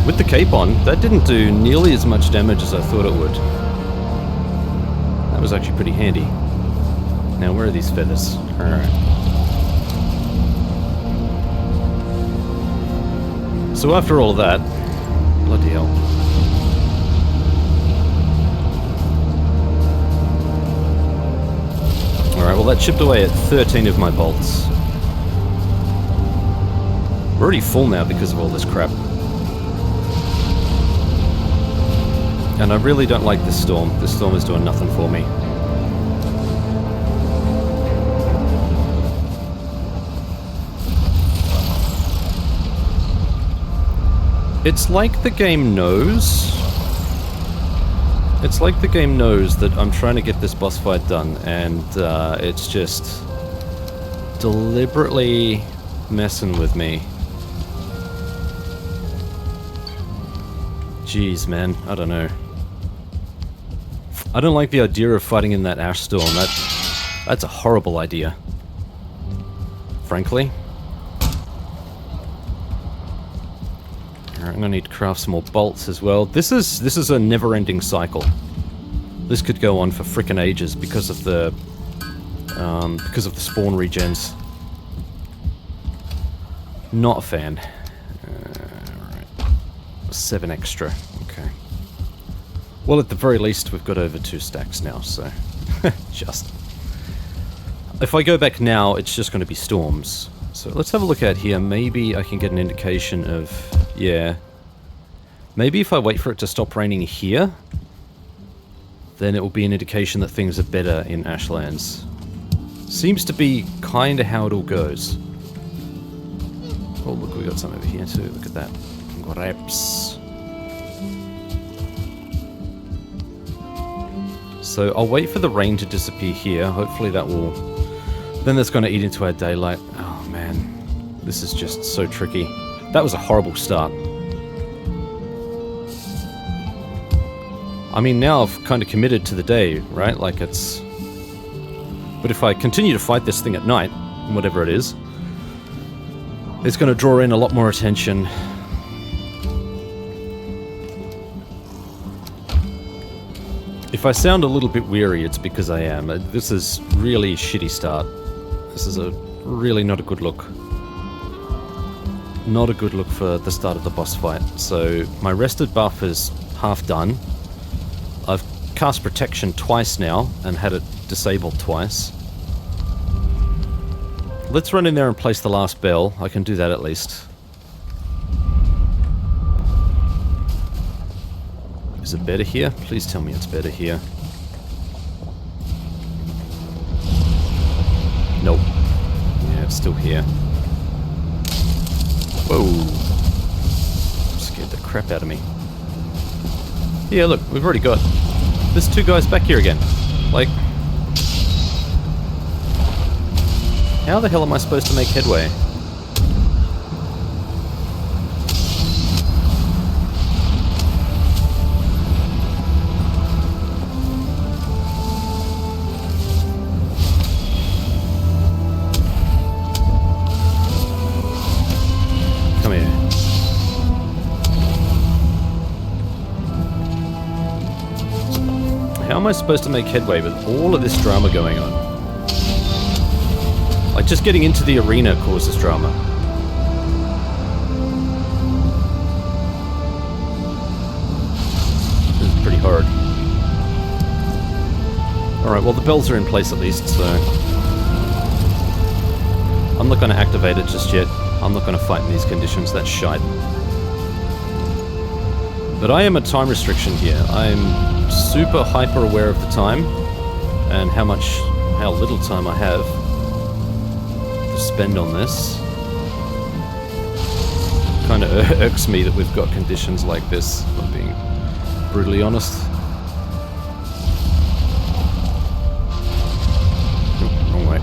With the cape on, that didn't do nearly as much damage as I thought it would. That was actually pretty handy. Now, where are these feathers? Alright. So after all of that... Bloody hell. Alright, well that chipped away at 13 of my bolts. We're already full now because of all this crap. And I really don't like this storm. This storm is doing nothing for me. It's like the game knows... It's like the game knows that I'm trying to get this boss fight done, and it's just deliberately messing with me. Jeez, man, I don't know. I don't like the idea of fighting in that ash storm. That's a horrible idea. Frankly. Alright, I'm gonna need to craft some more bolts as well. This is a never-ending cycle. This could go on for frickin' ages because of the spawn regens. Not a fan. Alright. 7 extra. Okay. Well, at the very least, we've got over 2 stacks now, so... just... If I go back now, it's just going to be storms. So let's have a look out here. Maybe I can get an indication of... Yeah. Maybe if I wait for it to stop raining here, then it will be an indication that things are better in Ashlands. Seems to be kind of how it all goes. Oh, look, we got some over here too. Look at that. Grapes. So I'll wait for the rain to disappear here. Hopefully that will... Then that's going to eat into our daylight. Oh man, this is just so tricky. That was a horrible start. I mean, now I've kind of committed to the day, right? Like it's... But if I continue to fight this thing at night, whatever it is, it's going to draw in a lot more attention. If I sound a little bit weary, it's because I am. This is really shitty start. This is a really not a good look. Not a good look for the start of the boss fight. So my rested buff is half done. I've cast protection twice now and had it disabled twice. Let's run in there and place the last bell. I can do that at least. Is it better here? Please tell me it's better here. Nope. Yeah, it's still here. Whoa. Scared the crap out of me. Yeah, look, we've already got... There's 2 guys back here again. Like... How the hell am I supposed to make headway? Come here. How am I supposed to make headway with all of this drama going on? Like, just getting into the arena causes drama. This is pretty hard. Alright, well the bells are in place at least, so... I'm not going to activate it just yet. I'm not going to fight in these conditions, that's shite. But I am a time restriction here. I'm super hyper aware of the time, and how little time I have spend on this. Kind of irks me that we've got conditions like this, if I'm being brutally honest. Oh, wrong way.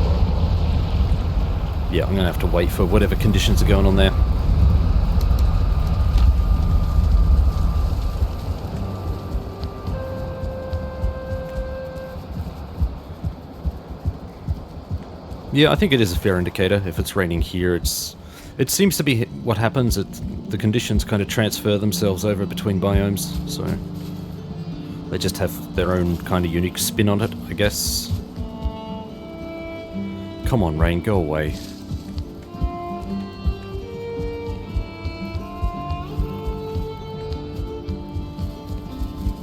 Yeah, I'm gonna have to wait for whatever conditions are going on there. Yeah, I think it is a fair indicator. If it's raining here, it seems to be what happens. The conditions kind of transfer themselves over between biomes, so they just have their own kind of unique spin on it, I guess. Come on, rain, go away.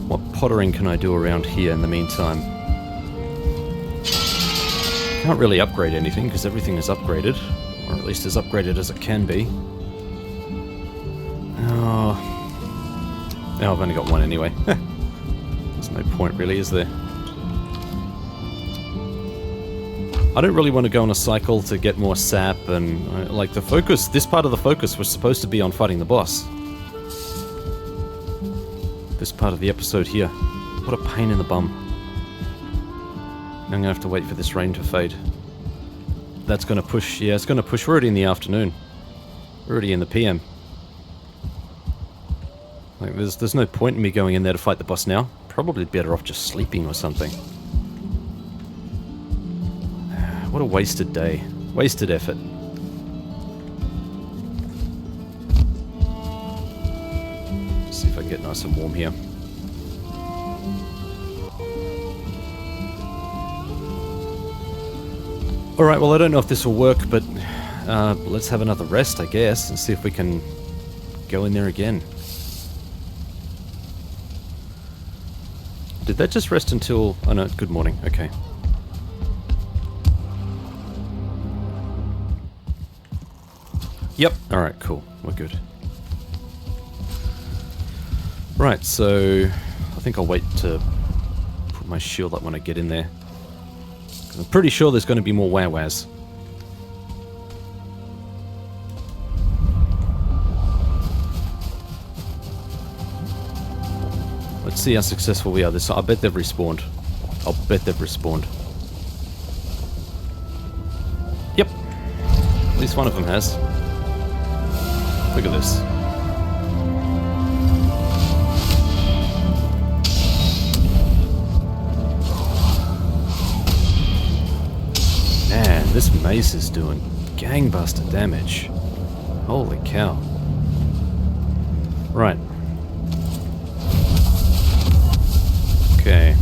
What pottering can I do around here in the meantime? Can't really upgrade anything because everything is upgraded. Or at least as upgraded as it can be. Oh, I've only got one anyway. There's no point really, is there? I don't really want to go on a cycle to get more sap and... like the focus, this part of the focus was supposed to be on fighting the boss. This part of the episode here. What a pain in the bum. I'm gonna have to wait for this rain to fade. That's gonna push, yeah, it's gonna push. We're already in the afternoon. We're already in the PM. Like, there's no point in me going in there to fight the boss now. Probably better off just sleeping or something. What a wasted day. Wasted effort. See if I can get nice and warm here. Alright, well I don't know if this will work, but let's have another rest, I guess, and see if we can go in there again. Did that just rest until... oh no, good morning, okay. Yep, alright, cool, we're good. Right, so I think I'll wait to put my shield up when I get in there. I'm pretty sure there's going to be more wow-wows. Let's see how successful we are this time. I bet they've respawned. I'll bet they've respawned. Yep. At least one of them has. Look at this. Man, this mace is doing gangbuster damage. Holy cow. Right. Okay.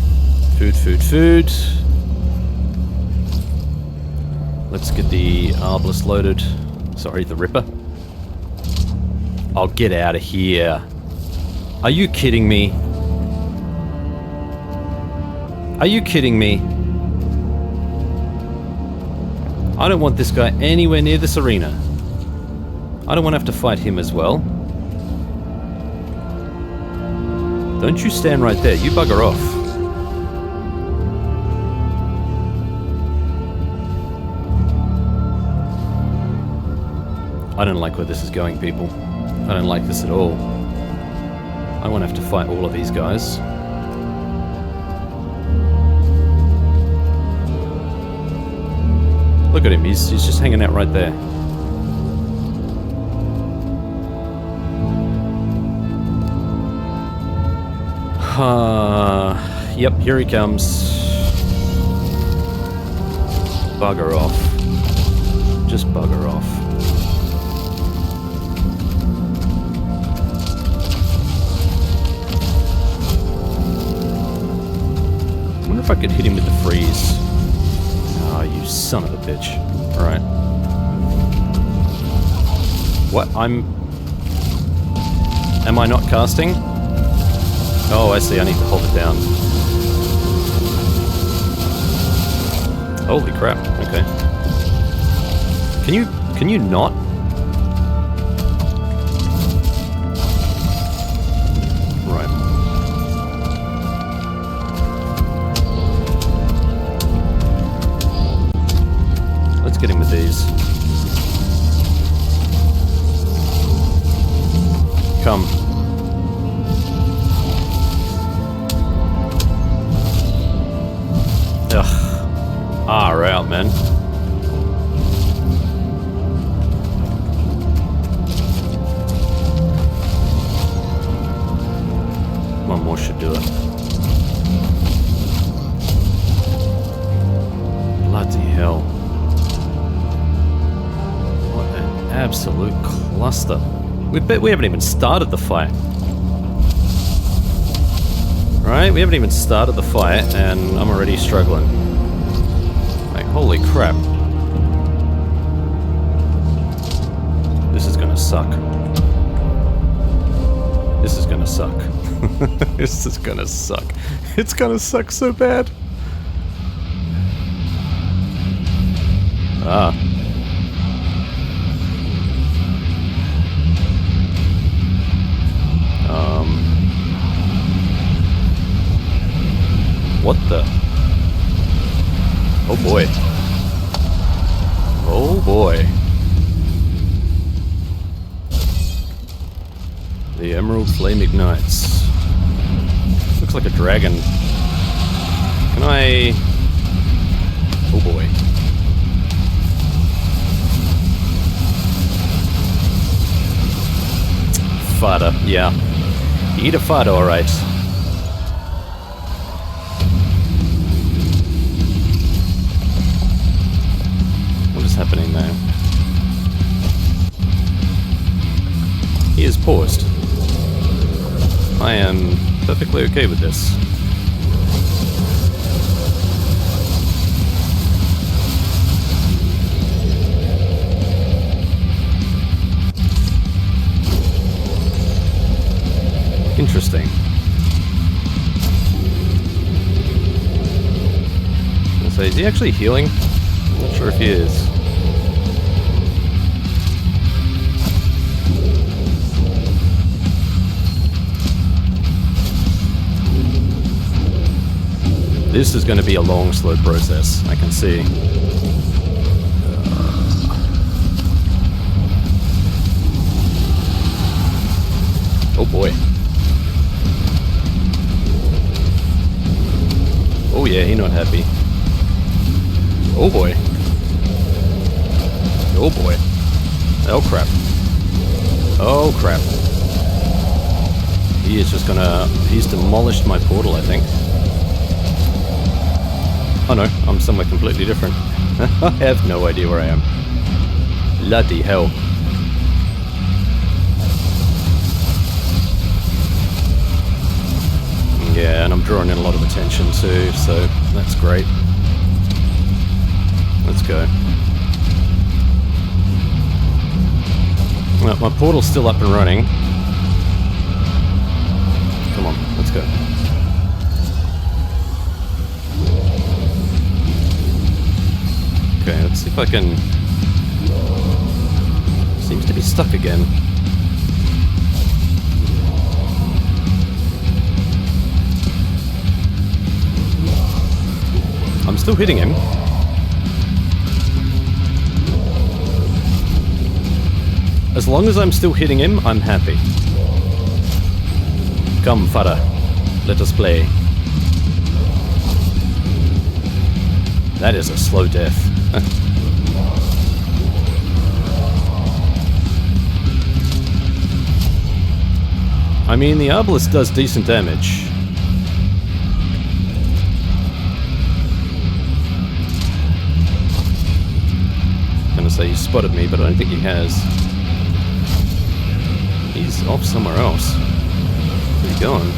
Food, food, food. Let's get the Arbalest loaded. Sorry, the Ripper. I'll get out of here. Are you kidding me? Are you kidding me? I don't want this guy anywhere near this arena. I don't want to have to fight him as well. Don't you stand right there. You bugger off. I don't like where this is going, people. I don't like this at all. I don't want to have to fight all of these guys. Look at him, he's just hanging out right there. Yep, here he comes. Bugger off. Just bugger off. I wonder if I could hit him with the freeze. Oh, you son of a bitch. Alright. What? Am I not casting? Oh, I see. I need to hold it down. Holy crap. Okay. Can you not? Right. Let's get him with these. Come. Ugh. We're out, man. One more should do it. Bloody hell. What an absolute cluster. We haven't even started the fight. Right? We haven't even started the fight, and I'm already struggling. Like, holy crap. suck. This is gonna suck. This is gonna suck. It's gonna suck so bad. Ah. What the? Oh boy. Oh boy. The Emerald Flame ignites. Looks like a dragon. Can I... Oh boy. Fada, yeah. Eat a fada, alright. What is happening now? He is paused. I am perfectly okay with this. Interesting. So is he actually healing? I'm not sure if he is. This is going to be a long, slow process, I can see. Oh boy. Oh yeah, he not happy. Oh boy. Oh boy. Oh crap. Oh crap. He is just gonna... He's demolished my portal, I think. Oh no, I'm somewhere completely different. I have no idea where I am. Bloody hell. Yeah, and I'm drawing in a lot of attention too, so that's great. Let's go. Well, my portal's still up and running. Come on, let's go. Okay, let's see if I can... Seems to be stuck again. I'm still hitting him. As long as I'm still hitting him, I'm happy. Come, Fada. Let us play. That is a slow death. I mean, the Arbalest does decent damage. I'm gonna say he spotted me, but I don't think he has. He's off somewhere else. Where's he going?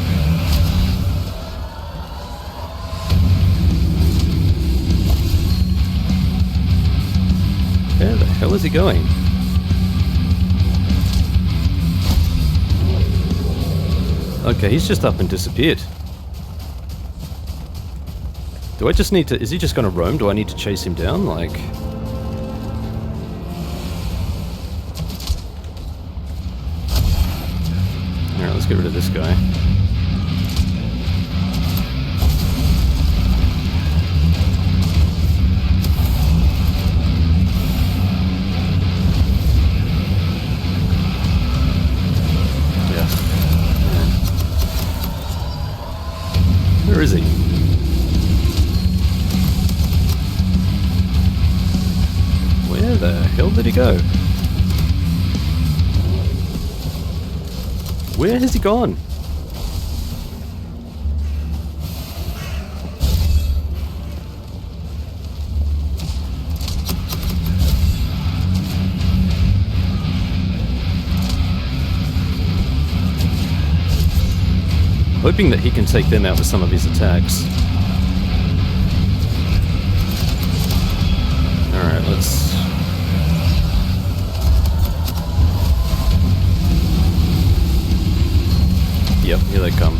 Where the hell is he going? Okay, he's just up and disappeared. Do I just need to... Is he just gonna roam? Do I need to chase him down? Like... Alright, let's get rid of this guy. Where is he? Where the hell did he go? Where has he gone? Hoping that he can take them out with some of his attacks. Alright, let's... Here they come.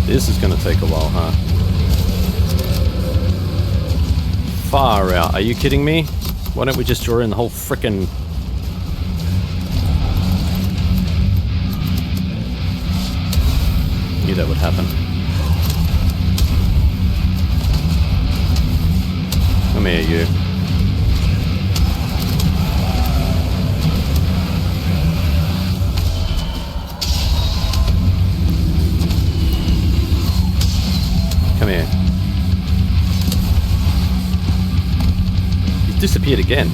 This is gonna take a while, huh? Far out. Are you kidding me? Why don't we just draw in the whole frickin'... Knew that would happen. Come here, you. Come here. He's disappeared again.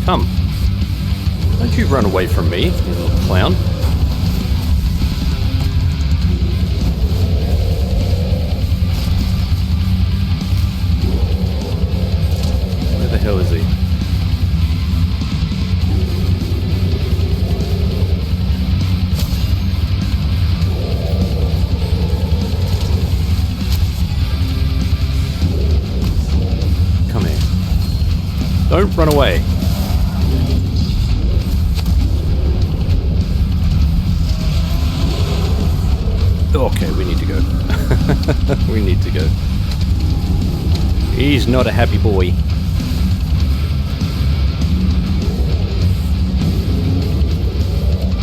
Come. Don't you run away from me, you little clown. Where the hell is he? Come here. Don't run away. Okay, we need to go. We need to go. He's not a happy boy.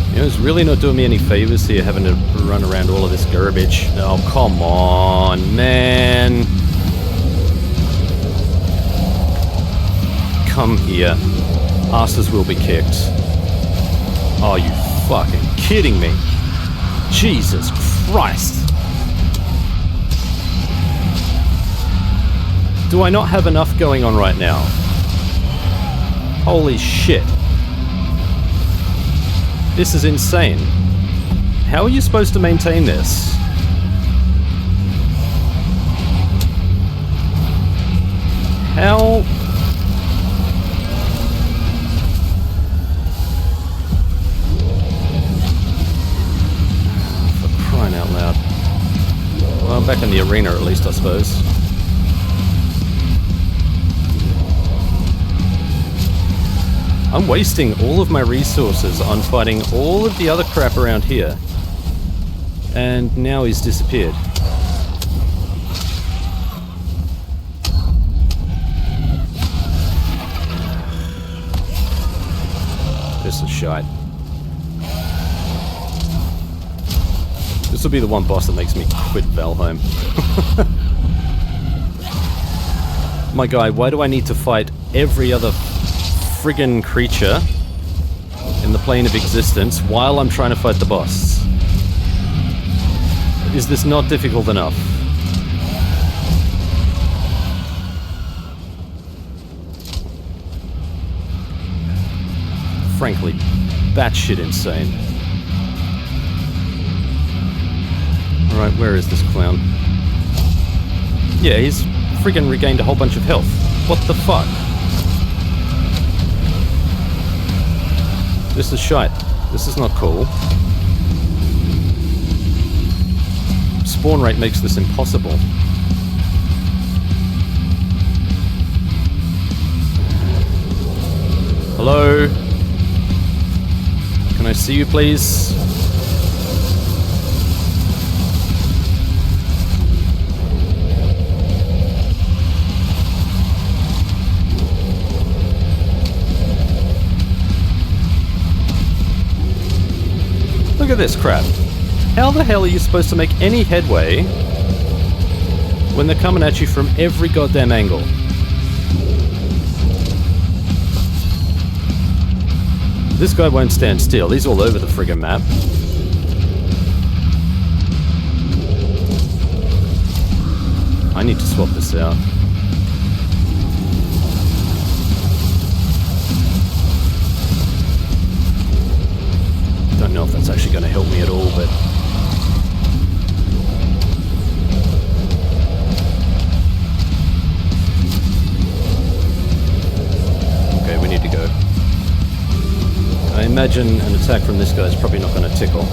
You know, it's really not doing me any favors here having to run around all of this garbage. Oh, come on, man. Come here. Asses will be kicked. Are you fucking kidding me? Jesus Christ. Do I not have enough going on right now? Holy shit. This is insane. How are you supposed to maintain this? How... out loud. Well, I'm back in the arena at least, I suppose. I'm wasting all of my resources on fighting all of the other crap around here. And now he's disappeared. This is shite. This will be the one boss that makes me quit Valheim. My guy, why do I need to fight every other friggin' creature in the plane of existence while I'm trying to fight the boss? Is this not difficult enough? Frankly, batshit insane. Alright, where is this clown? Yeah, he's friggin' regained a whole bunch of health. What the fuck? This is shite. This is not cool. Spawn rate makes this impossible. Hello? Can I see you, please? Look at this crap. How the hell are you supposed to make any headway when they're coming at you from every goddamn angle? This guy won't stand still. He's all over the friggin' map. I need to swap this out. Don't know if that's actually going to help me at all, but... Okay, we need to go. I imagine an attack from this guy is probably not going to tickle.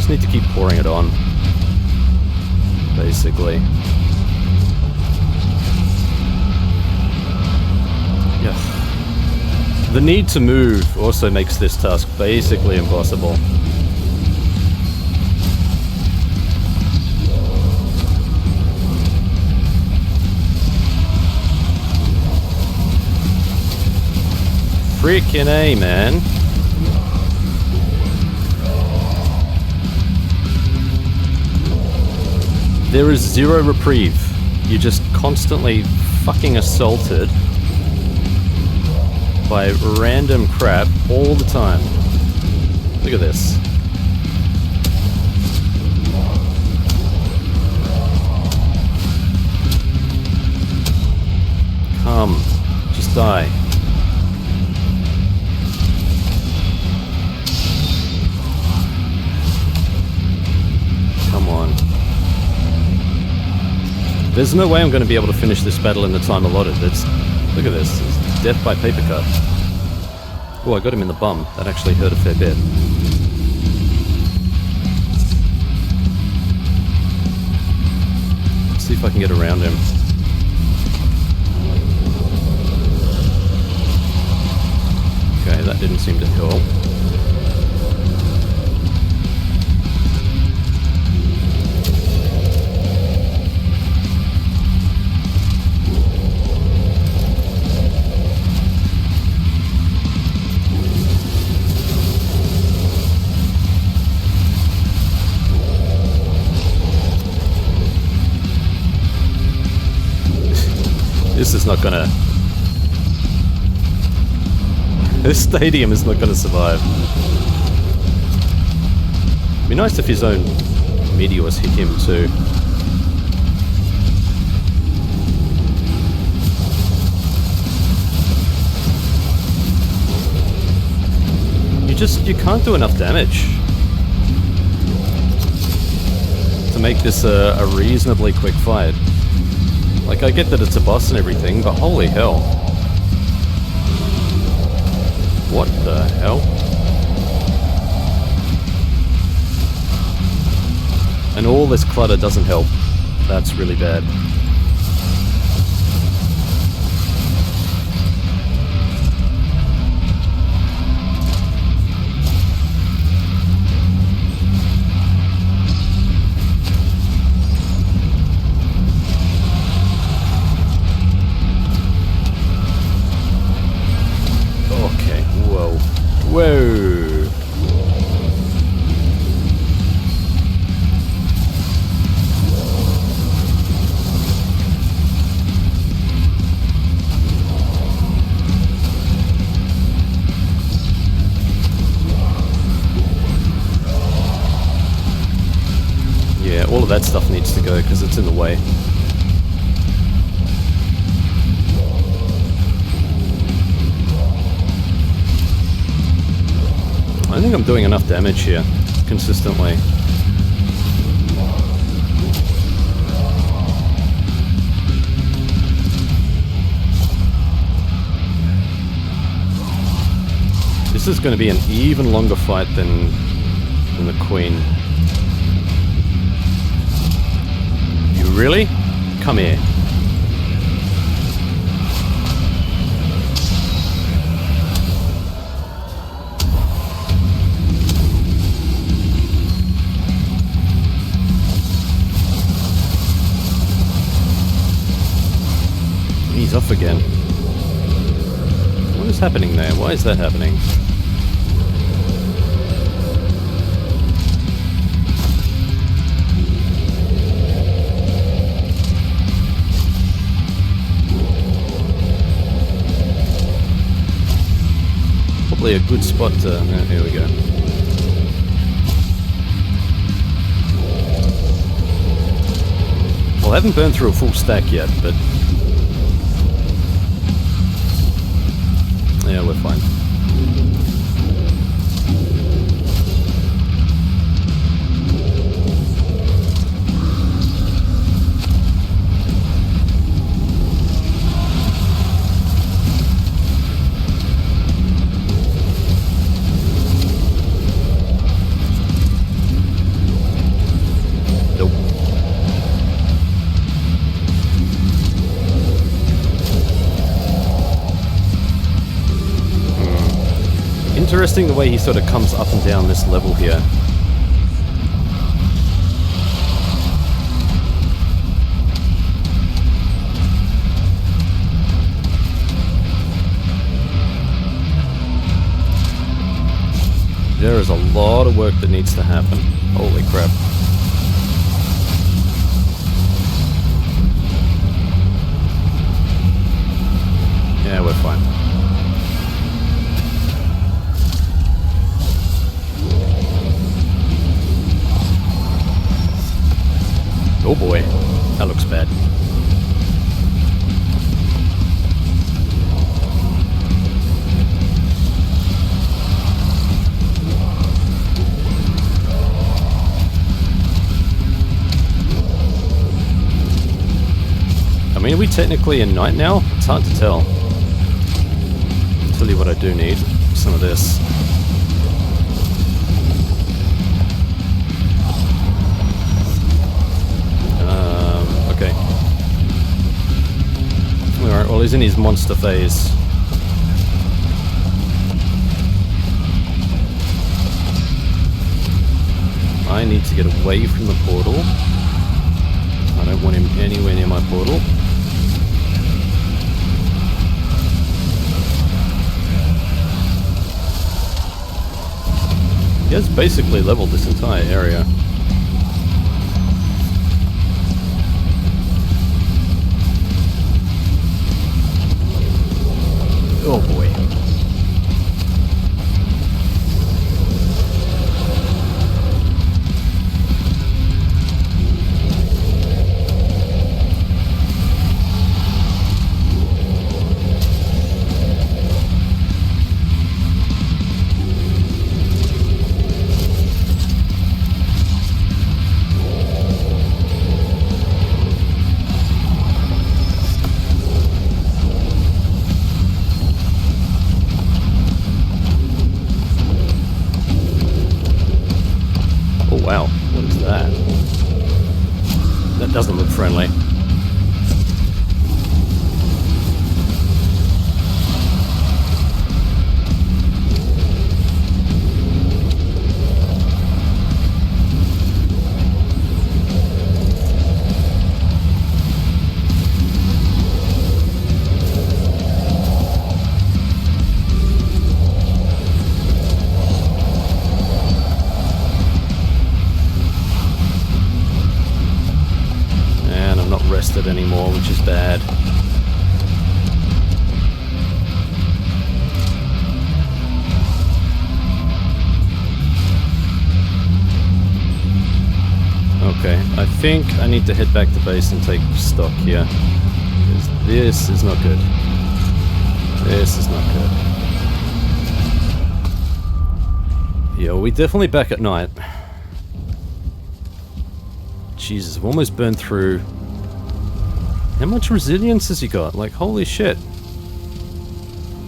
Just need to keep pouring it on, basically. Yeah. The need to move also makes this task basically impossible. Freaking A, man. There is zero reprieve. You're just constantly fucking assaulted by random crap all the time. Look at this. Come. Just die. Come on. There's no way I'm going to be able to finish this battle in the time allotted. Look at this. It's death by paper cut. Oh, I got him in the bum. That actually hurt a fair bit. Let's see if I can get around him. Okay, that didn't seem to help. This is not gonna... This stadium is not gonna survive. It'd be nice if his own meteors hit him too. You can't do enough damage to make this a reasonably quick fight. Like, I get that it's a boss and everything, but holy hell. What the hell? And all this clutter doesn't help. That's really bad. Whoa. Yeah, all of that stuff needs to go because it's in the way. I think I'm doing enough damage here, consistently. This is going to be an even longer fight than the Queen. You really? Come here. He's off again. What is happening there? Why is that happening? Probably a good spot to... here we go. Well, I haven't burned through a full stack yet, but... yeah, we're fine. interesting the way he sort of comes up and down this level here. There is a lot of work that needs to happen. Holy crap. Yeah, we're fine. Oh boy, that looks bad. I mean, are we technically in night now? It's hard to tell. I'll tell you what I do need. Some of this. Okay. Alright, well he's in his monster phase. I need to get away from the portal. I don't want him anywhere near my portal. He has basically leveled this entire area. Oh boy. Wow, what is that? That doesn't look friendly. Rested anymore, which is bad. Okay, I think I need to head back to base and take stock here. Because this is not good. This is not good. Yeah, we definitely back at night. Jesus, I've almost burned through. How much resilience has he got? Like, holy shit.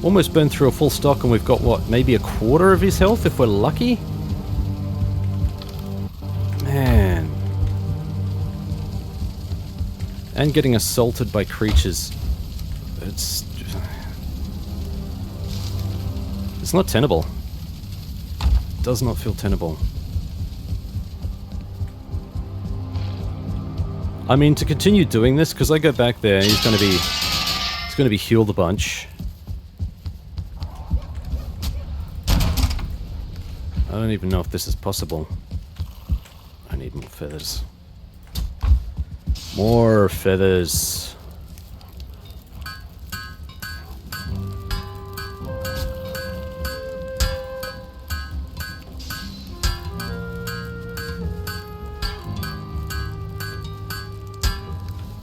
Almost burned through a full stock and we've got, what, maybe a quarter of his health if we're lucky? Man. And getting assaulted by creatures. It's not tenable. It does not feel tenable. I mean, to continue doing this, because I go back there, he's going to be healed a bunch. I don't even know if this is possible. I need more feathers. More feathers.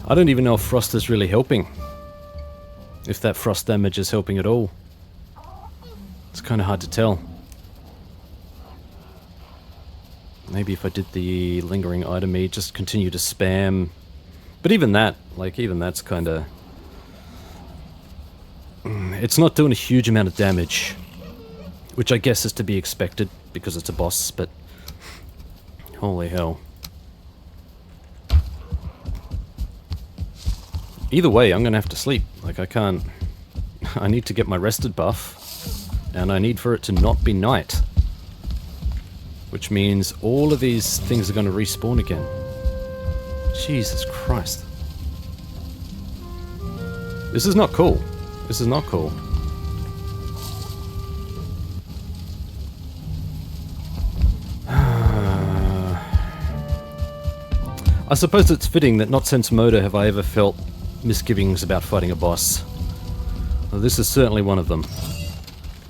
I don't even know if frost is really helping. If that frost damage is helping at all. It's kind of hard to tell. Maybe if I did the lingering item, just continue to spam. But even that, like, even that's kind of... It's not doing a huge amount of damage. Which I guess is to be expected, because it's a boss, but... Holy hell. Either way, I'm gonna have to sleep. Like, I can't... I need to get my rested buff. and I need for it to not be night. Which means all of these things are going to respawn again. Jesus Christ. This is not cool. This is not cool. I suppose it's fitting that not since Moda have I ever felt misgivings about fighting a boss. Well, this is certainly one of them.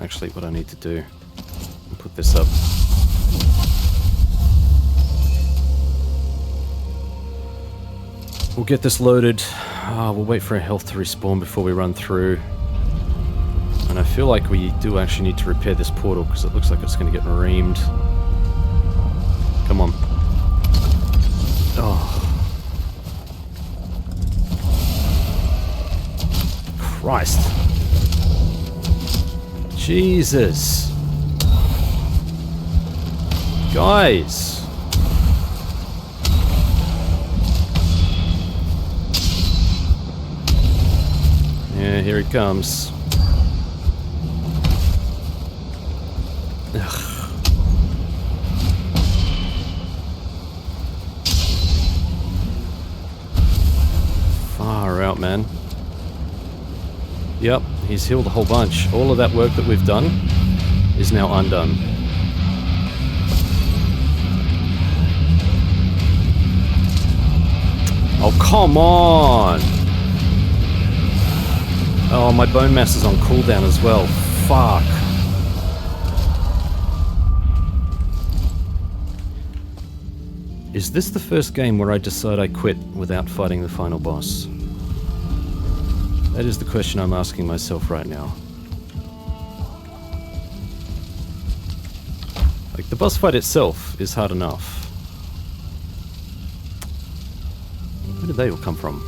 Actually, what I need to do, I'll put this up. We'll get this loaded. We'll wait for our health to respawn before we run through. And I feel like we do actually need to repair this portal because it looks like it's going to get reamed. Come on. Oh. Christ. Jesus. Guys. Yeah, here it comes. Ugh. Far out, man. Yep, he's healed a whole bunch. All of that work that we've done is now undone. Oh, come on! Oh, my bone mass is on cooldown as well. Fuck. Is this the first game where I decide I quit without fighting the final boss? That is the question I'm asking myself right now. Like, the boss fight itself is hard enough. Where did they all come from?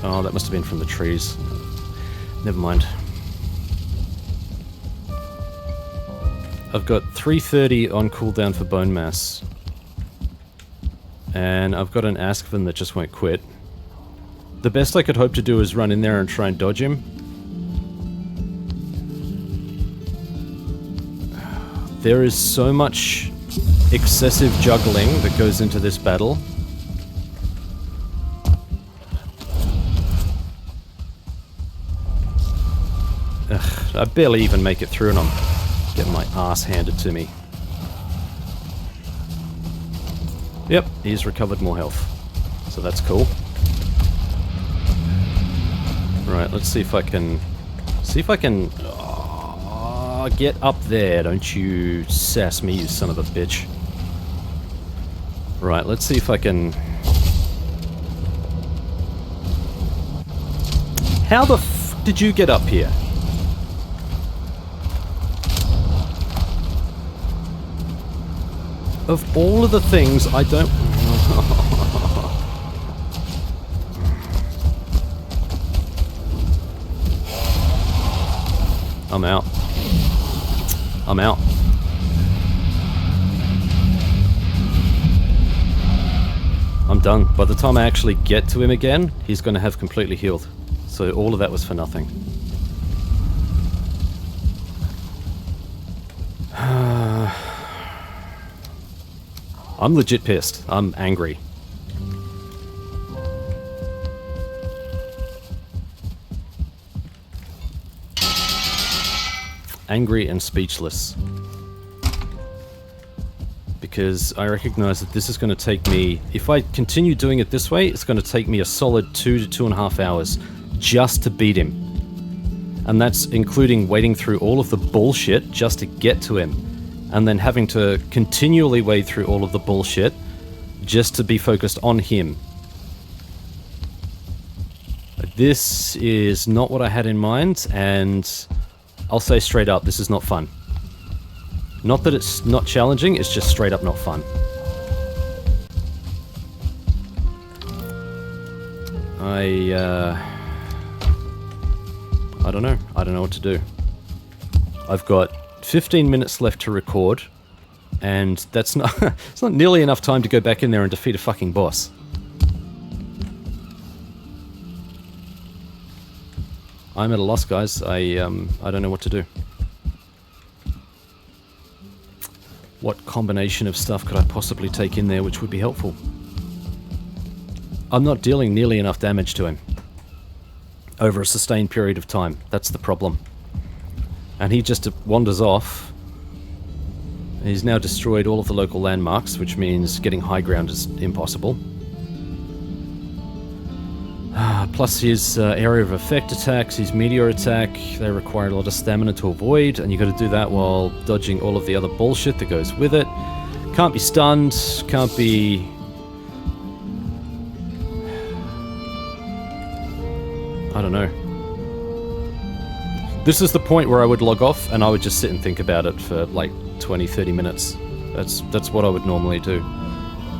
Oh, that must have been from the trees. Never mind. I've got 330 on cooldown for bone mass. And I've got an Askven that just won't quit. The best I could hope to do is run in there and try and dodge him. There is so much excessive juggling that goes into this battle. Ugh, I barely even make it through and I'm getting my ass handed to me. Yep, he's recovered more health. So that's cool. Right, let's see if I can... get up there, don't you sass me, you son of a bitch. Right, let's see if I can... How the f did you get up here? Of all of the things, I don't... I'm out. I'm out. I'm done. By the time I actually get to him again, he's going to have completely healed. So all of that was for nothing. I'm legit pissed. I'm angry. Angry and speechless. Because I recognize that this is going to take me... If I continue doing it this way, it's going to take me a solid 2 to 2.5 hours just to beat him. And that's including wading through all of the bullshit just to get to him. And then having to continually wade through all of the bullshit just to be focused on him. This is not what I had in mind, and I'll say straight up, this is not fun. Not that it's not challenging, it's just straight up not fun. I don't know. I don't know what to do. I've got 15 minutes left to record, and that's not it's not nearly enough time to go back in there and defeat a fucking boss. I'm at a loss, guys. I don't know what to do. What combination of stuff could I possibly take in there which would be helpful? I'm not dealing nearly enough damage to him over a sustained period of time. That's the problem. And he just wanders off. He's now destroyed all of the local landmarks, which means getting high ground is impossible. Plus his area of effect attacks, his meteor attack, they require a lot of stamina to avoid, and you got to do that while dodging all of the other bullshit that goes with it. Can't be stunned, can't be... I don't know. This is the point where I would log off and I would just sit and think about it for like 20-30 minutes. That's what I would normally do.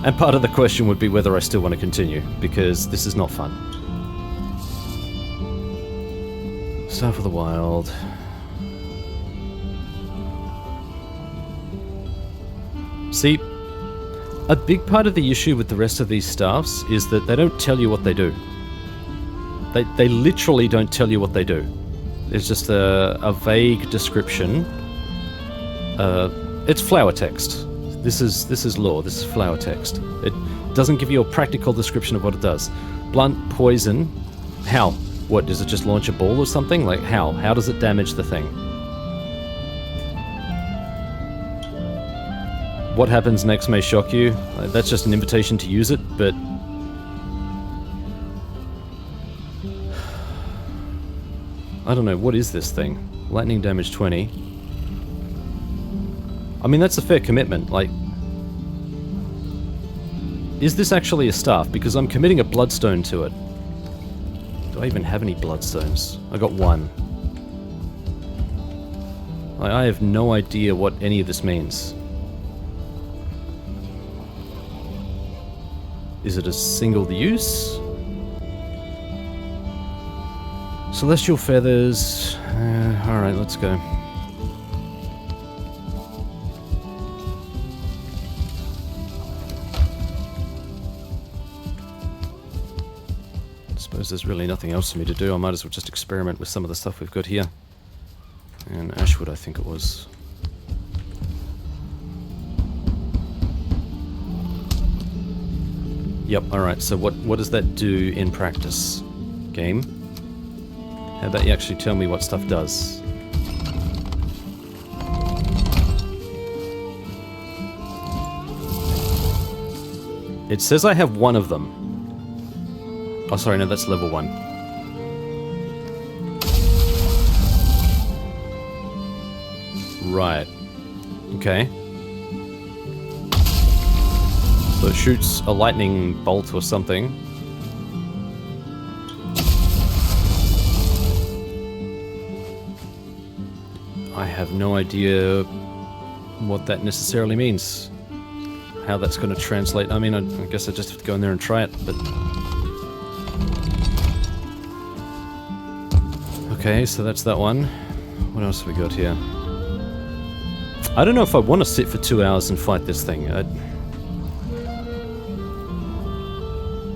And part of the question would be whether I still want to continue, because this is not fun. Staff of the Wild. See, a big part of the issue with the rest of these staffs is that they don't tell you what they do. They literally don't tell you what they do. There's just a vague description. It's flower text. This is lore. This is flower text. It doesn't give you a practical description of what it does. Blunt poison. How? What, does it just launch a ball or something? Like, how? How does it damage the thing? What happens next may shock you. That's just an invitation to use it, but... I don't know, what is this thing? Lightning damage 20. I mean, that's a fair commitment, like... Is this actually a staff? Because I'm committing a bloodstone to it. Do I even have any bloodstones? I got one. I have no idea what any of this means. Is it a single use? Celestial feathers. Alright, let's go. Suppose there's really nothing else for me to do. I might as well just experiment with some of the stuff we've got here. And Ashwood, I think it was. Yep, alright, so what does that do in practice? Game? How about you actually tell me what stuff does? It says I have one of them. Oh, sorry, no, that's level 1. Right. Okay. So it shoots a lightning bolt or something. I have no idea what that necessarily means. How that's going to translate. I mean, I guess I just have to go in there and try it, but... Okay, so that's that one. What else have we got here? I don't know if I want to sit for 2 hours and fight this thing.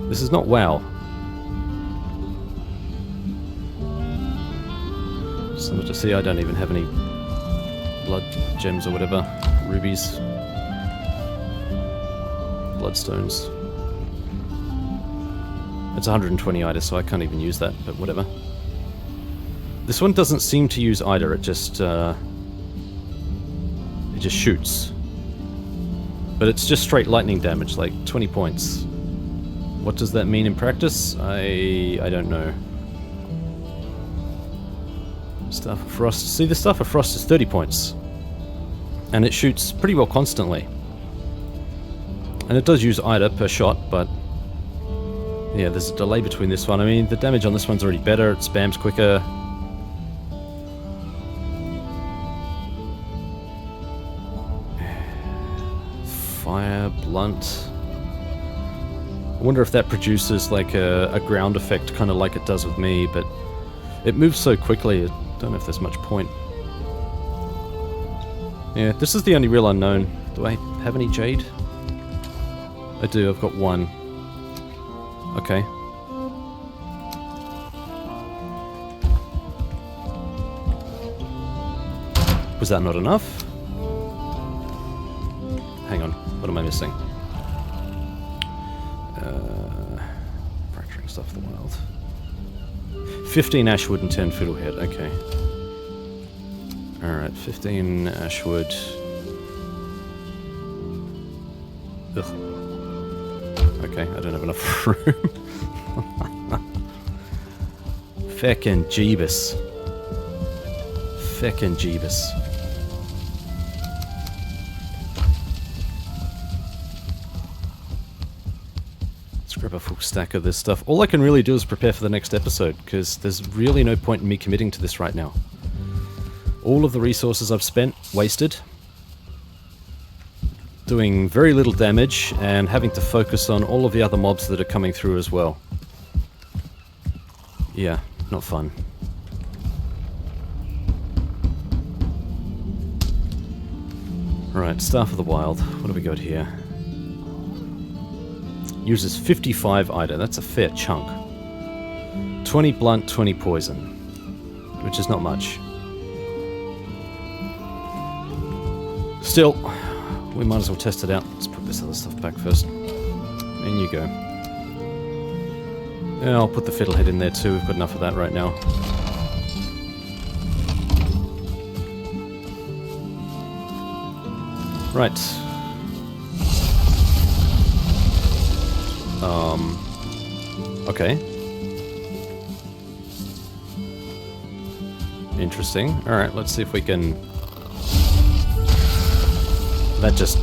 This is not WoW. So to see, I don't even have any blood gems or whatever. Rubies. Bloodstones. It's 120 IDA, so I can't even use that, but whatever. This one doesn't seem to use either, it just shoots. But it's just straight lightning damage, like 20 points. What does that mean in practice? I don't know. Staff of Frost. See, the Staff of Frost is 30 points. And it shoots pretty well constantly. And it does use IDA per shot, but... yeah, there's a delay between this one. I mean, the damage on this one's already better, it spams quicker. Fire, blunt. I wonder if that produces like a ground effect, kind of like it does with me, but it moves so quickly, I don't know if there's much point. Yeah, this is the only real unknown. Do I have any jade? I do, I've got one. Okay. Was that not enough? Hang on, what am I missing? Fracturing stuff of the wild. 15 ashwood and 10 fiddlehead, okay. Alright, 15 ashwood. Ugh. Okay, I don't have enough room. Feckin' Jeebus. Feckin' Jeebus. Let's grab a full stack of this stuff. All I can really do is prepare for the next episode, because there's really no point in me committing to this right now. All of the resources I've spent, wasted. Doing very little damage, and having to focus on all of the other mobs that are coming through as well. Yeah, not fun. Right, Staff of the Wild. What do we got here? Uses 55 Ida. That's a fair chunk. 20 blunt, 20 poison. Which is not much. Still, we might as well test it out. Let's put this other stuff back first. In you go. Yeah, I'll put the fiddlehead in there too. We've got enough of that right now. Right. Okay. Interesting. Alright, let's see if we can... That just...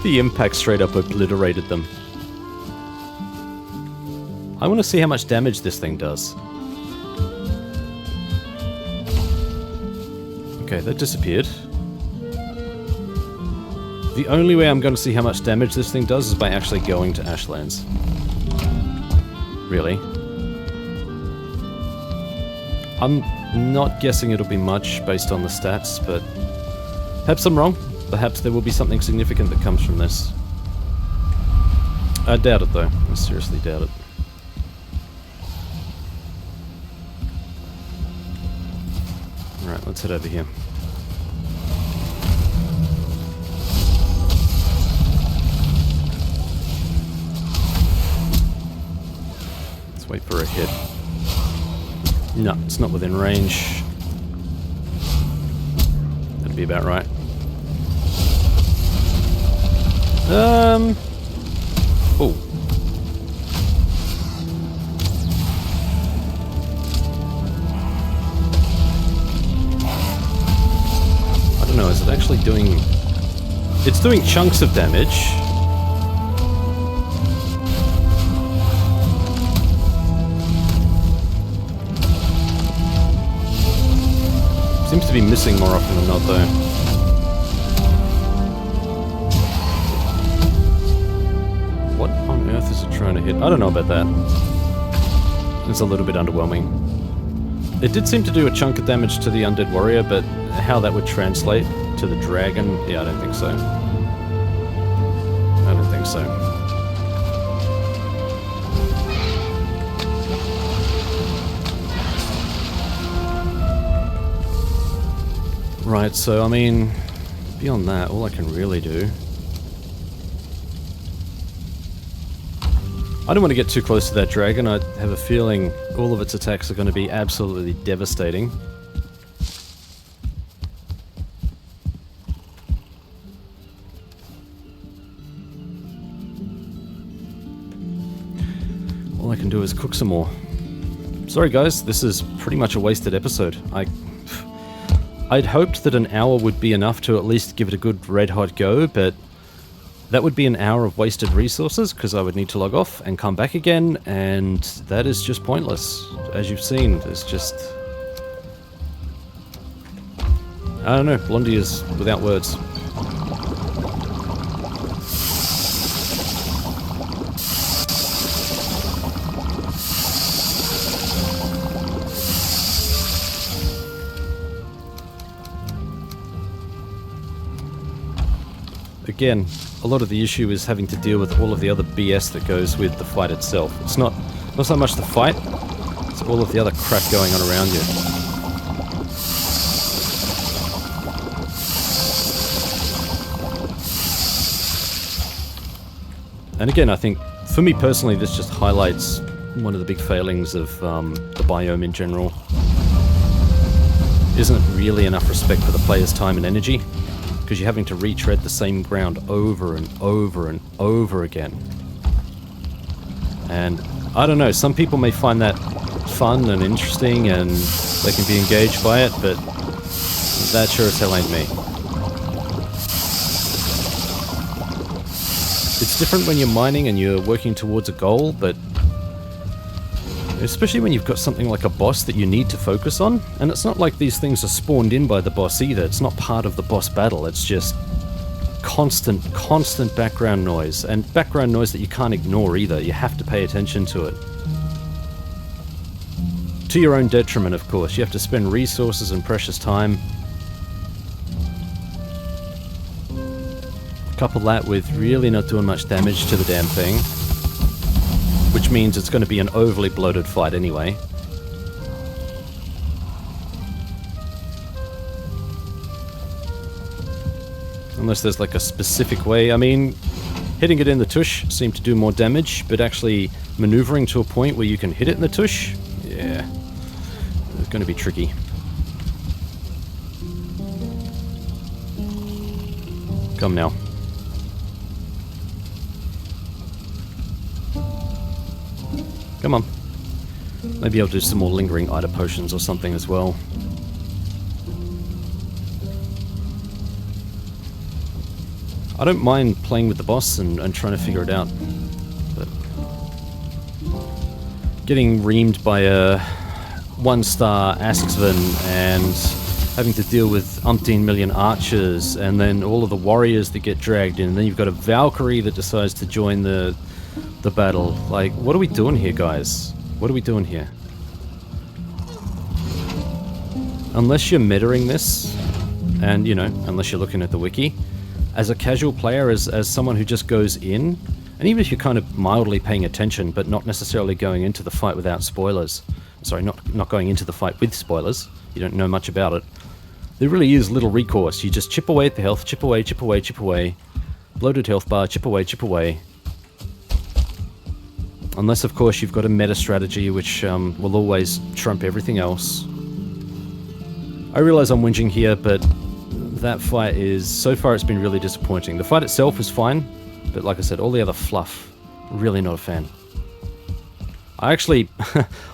the impact straight up obliterated them. I want to see how much damage this thing does. Okay, that disappeared. The only way I'm going to see how much damage this thing does is by actually going to Ashlands. Really. I'm not guessing it'll be much based on the stats, but perhaps I'm wrong. Perhaps there will be something significant that comes from this. I doubt it though. I seriously doubt it. Alright, let's head over here. Let's wait for a hit. No, it's not within range. That'd be about right. Oh. I don't know, is it actually doing... It's doing chunks of damage. Seems to be missing more often than not, though. What on earth is it trying to hit? I don't know about that. It's a little bit underwhelming. It did seem to do a chunk of damage to the undead warrior, but how that would translate to the dragon, yeah, I don't think so. I don't think so. Right, so I mean, beyond that, all I can really do... I don't want to get too close to that dragon. I have a feeling all of its attacks are going to be absolutely devastating. All I can do is cook some more. Sorry guys, this is pretty much a wasted episode. I'd hoped that an hour would be enough to at least give it a good red-hot go, but that would be an hour of wasted resources, because I would need to log off and come back again, and that is just pointless. As you've seen, there's just... I don't know, Blondie is without words. Again, a lot of the issue is having to deal with all of the other BS that goes with the fight itself. It's not so much the fight, it's all of the other crap going on around you. And again, I think, for me personally, this just highlights one of the big failings of the biome in general. Isn't really enough respect for the player's time and energy, because you're having to retread the same ground over and over and over again. And I don't know, some people may find that fun and interesting and they can be engaged by it, but that sure as hell ain't me. It's different when you're mining and you're working towards a goal, but especially when you've got something like a boss that you need to focus on, and it's not like these things are spawned in by the boss either. It's not part of the boss battle. It's just constant background noise, and background noise that you can't ignore either. You have to pay attention to it. To your own detriment, of course. You have to spend resources and precious time. Couple that with really not doing much damage to the damn thing, which means it's going to be an overly bloated fight anyway. Unless there's like a specific way. I mean, hitting it in the tush seemed to do more damage, but actually maneuvering to a point where you can hit it in the tush, yeah, it's going to be tricky. Come now. Come on. Maybe I'll do some more lingering Ida potions or something as well. I don't mind playing with the boss and trying to figure it out, but getting reamed by a 1-star Asksvan and having to deal with umpteen million archers, and then all of the warriors that get dragged in, and then you've got a Valkyrie that decides to join the battle. Like, what are we doing here, guys? What are we doing here? Unless you're metaing this, and, you know, unless you're looking at the wiki, as a casual player, as someone who just goes in, and even if you're kind of mildly paying attention, but not necessarily going into the fight without spoilers, sorry, not going into the fight with spoilers, you don't know much about it, there really is little recourse. You just chip away at the health, chip away, chip away, chip away, bloated health bar, chip away, chip away. Unless, of course, you've got a meta strategy which will always trump everything else. I realize I'm whinging here, but that fight is, so far it's been really disappointing. The fight itself is fine, but like I said, all the other fluff, really not a fan. I actually,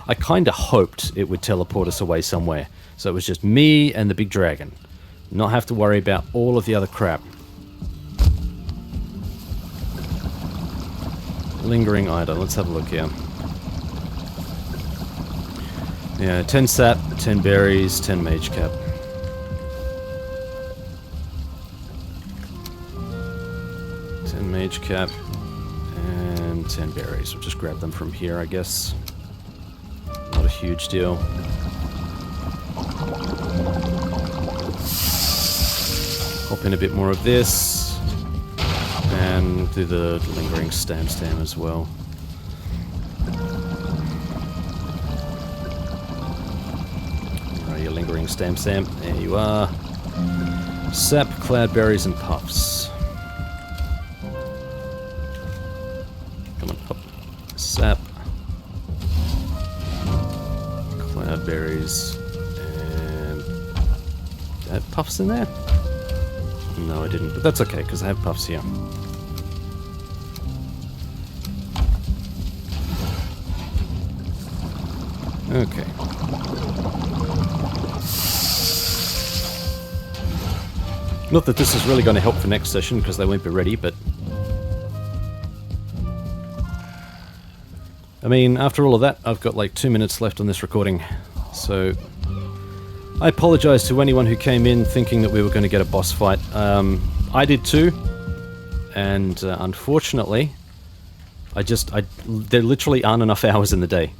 I kind of hoped it would teleport us away somewhere, so it was just me and the big dragon. Not have to worry about all of the other crap. Lingering Ida, let's have a look here. Yeah, 10 sap, 10 berries, 10 mage cap. 10 mage cap, and 10 berries. We'll just grab them from here, I guess. Not a huge deal. Hop in a bit more of this. And do the lingering stam as well. Where are you, lingering stam? There you are. Sap, cloudberries, and puffs. Come on, up. Sap, cloudberries, and did I have puffs in there? No, I didn't, but that's okay, because I have puffs here. Okay. Not that this is really going to help for next session, because they won't be ready, but... I mean, after all of that, I've got like 2 minutes left on this recording, so... I apologize to anyone who came in thinking that we were going to get a boss fight. I did too, and unfortunately, there literally aren't enough hours in the day.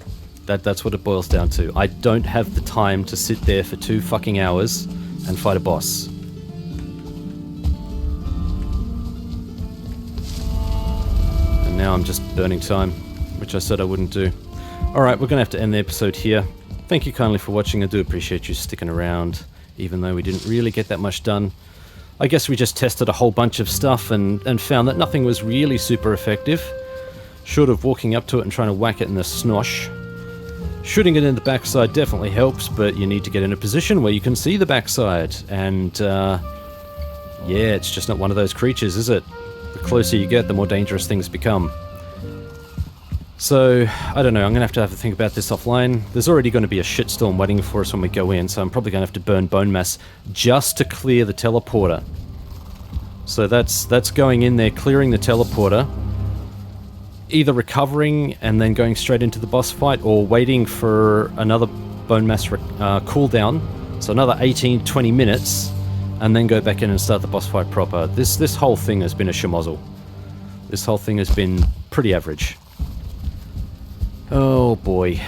That's what it boils down to. I don't have the time to sit there for 2 fucking hours and fight a boss. And now I'm just burning time, which I said I wouldn't do. Alright, we're going to have to end the episode here. Thank you kindly for watching. I do appreciate you sticking around, even though we didn't really get that much done. I guess we just tested a whole bunch of stuff and found that nothing was really super effective, short of walking up to it and trying to whack it in the snosh. Shooting it in the backside definitely helps, but you need to get in a position where you can see the backside, and yeah, it's just not one of those creatures, is it? The closer you get, the more dangerous things become. So, I don't know, I'm going to have a think about this offline. There's already going to be a shitstorm waiting for us when we go in, so I'm probably going to have to burn bone mass just to clear the teleporter. So that's going in there, clearing the teleporter, either recovering and then going straight into the boss fight, or waiting for another bone mass cooldown, so another 18-20 minutes, and then go back in and start the boss fight proper. This whole thing has been a schmozzle. This whole thing has been pretty average. Oh boy.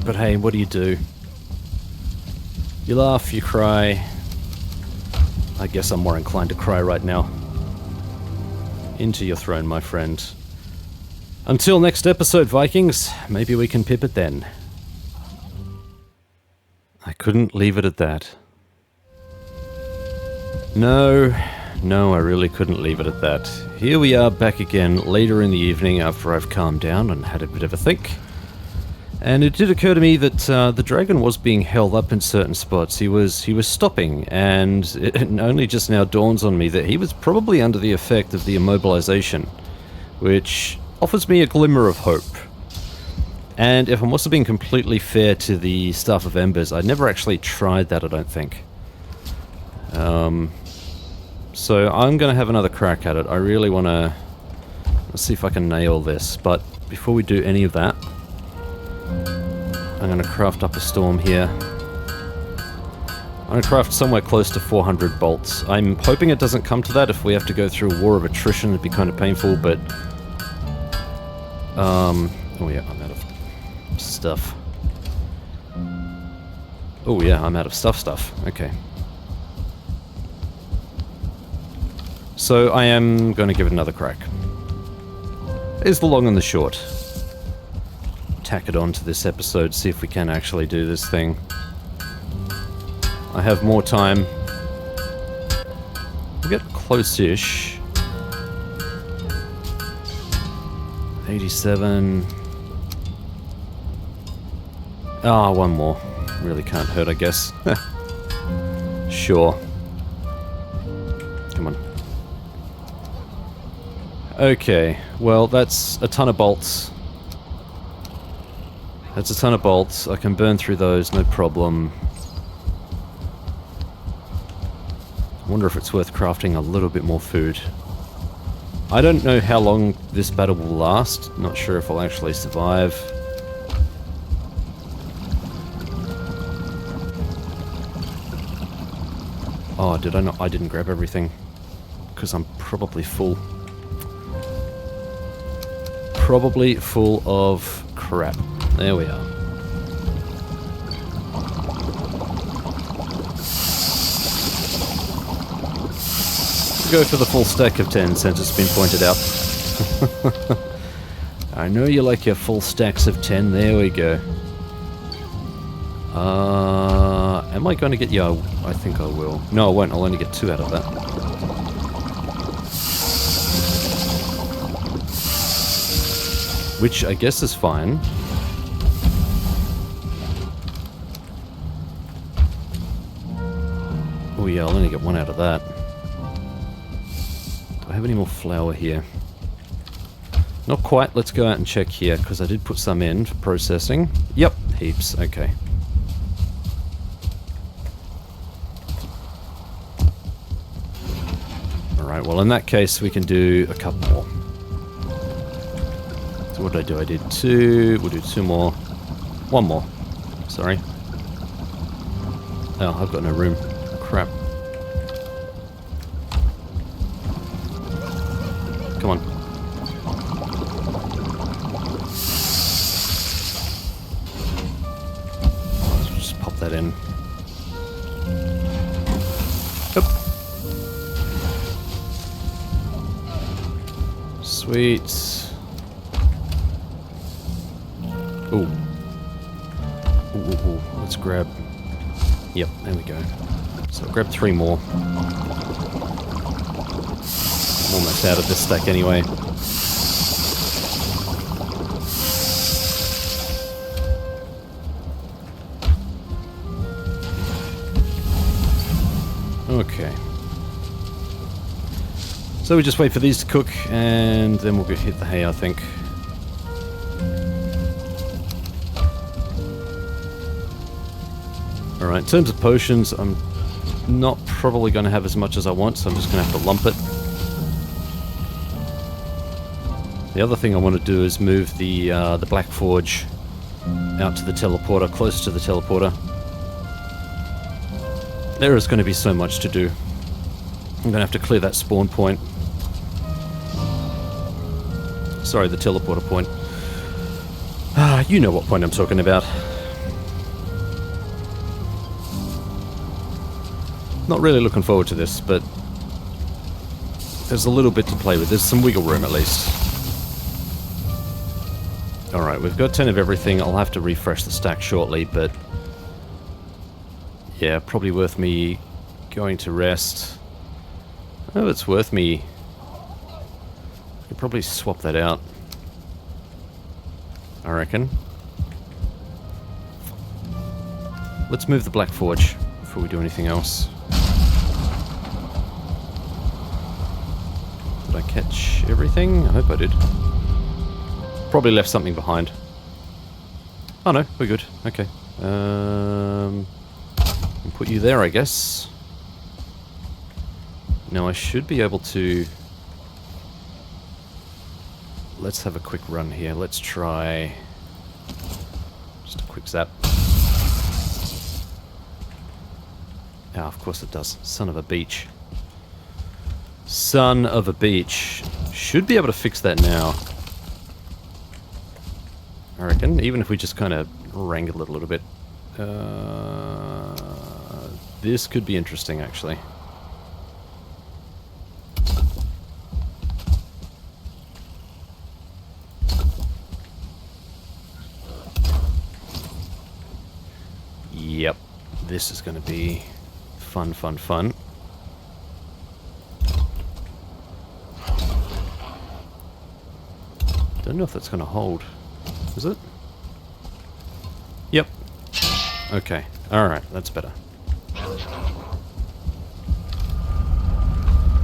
But hey, what do? You laugh, you cry. I guess I'm more inclined to cry right now. Into your throne, my friend. Until next episode, Vikings, maybe we can pip it then. I couldn't leave it at that. No, I really couldn't leave it at that. Here we are back again later in the evening after I've calmed down and had a bit of a think. And it did occur to me that the dragon was being held up in certain spots. He was stopping, and it only just now dawns on me that he was probably under the effect of the immobilization, which offers me a glimmer of hope. And if I'm also being completely fair to the Staff of Embers, I never actually tried that, I don't think. So I'm going to have another crack at it. I really want to... Let's see if I can nail this, but before we do any of that, I'm going to craft up a storm here. I'm going to craft somewhere close to 400 bolts. I'm hoping it doesn't come to that. If we have to go through a war of attrition, it'd be kind of painful, but... oh yeah, I'm out of stuff. Oh yeah, I'm out of stuff. Okay. So I am going to give it another crack. Is the long and the short. Tack it on to this episode, see if we can actually do this thing. I have more time. We'll get close-ish. 87. Ah, one more. Really can't hurt, I guess. Sure. Come on. Okay, well, that's a ton of bolts. That's a ton of bolts. I can burn through those, no problem. I wonder if it's worth crafting a little bit more food. I don't know how long this battle will last. Not sure if I'll actually survive. Oh, did I not? I didn't grab everything. Because I'm probably full. Probably full of crap. There we are. Go for the full stack of 10 since it's been pointed out. I know you like your full stacks of 10. There we go. Am I going to get... Yeah, I think I will. No, I won't. I'll only get 2 out of that. Which I guess is fine. Oh yeah, I'll only get 1 out of that. Do I have any more flour here? Not quite. Let's go out and check here, because I did put some in for processing. Yep, heaps. Okay. Alright, well in that case we can do a couple more. So what did I do? I did 2. We'll do 2 more. 1 more. Sorry. Oh, I've got no room. Crap. Come on. Let's just pop that in. Yep. Sweet. Ooh. Ooh. Let's grab... Yep, there we go. So I'll grab 3 more. I'm almost out of this stack anyway. Okay. So we just wait for these to cook, and then we'll go hit the hay, I think. Alright, in terms of potions, I'm not probably going to have as much as I want, so I'm just going to have to lump it. The other thing I want to do is move the Black Forge out to the teleporter, close to the teleporter. There is going to be so much to do. I'm going to have to clear that spawn point. Sorry, the teleporter point. You know what point I'm talking about. Not really looking forward to this, but there's a little bit to play with. There's some wiggle room at least. Alright, we've got 10 of everything. I'll have to refresh the stack shortly, but yeah, probably worth me going to rest. Oh, it's worth me. I could probably swap that out, I reckon. Let's move the Black Forge before we do anything else. Did I catch everything? I hope I did. Probably left something behind. Oh no, we're good. Okay. I'll put you there, I guess. Now I should be able to... Let's have a quick run here. Let's try... Just a quick zap. Ah, of course it does. Son of a beach. Son of a beach. Should be able to fix that now. I reckon, even if we just kind of wrangle it a little bit. This could be interesting, actually. Yep, this is going to be fun, fun, fun. Don't know if that's going to hold. Is it? Yep. Okay. Alright, that's better.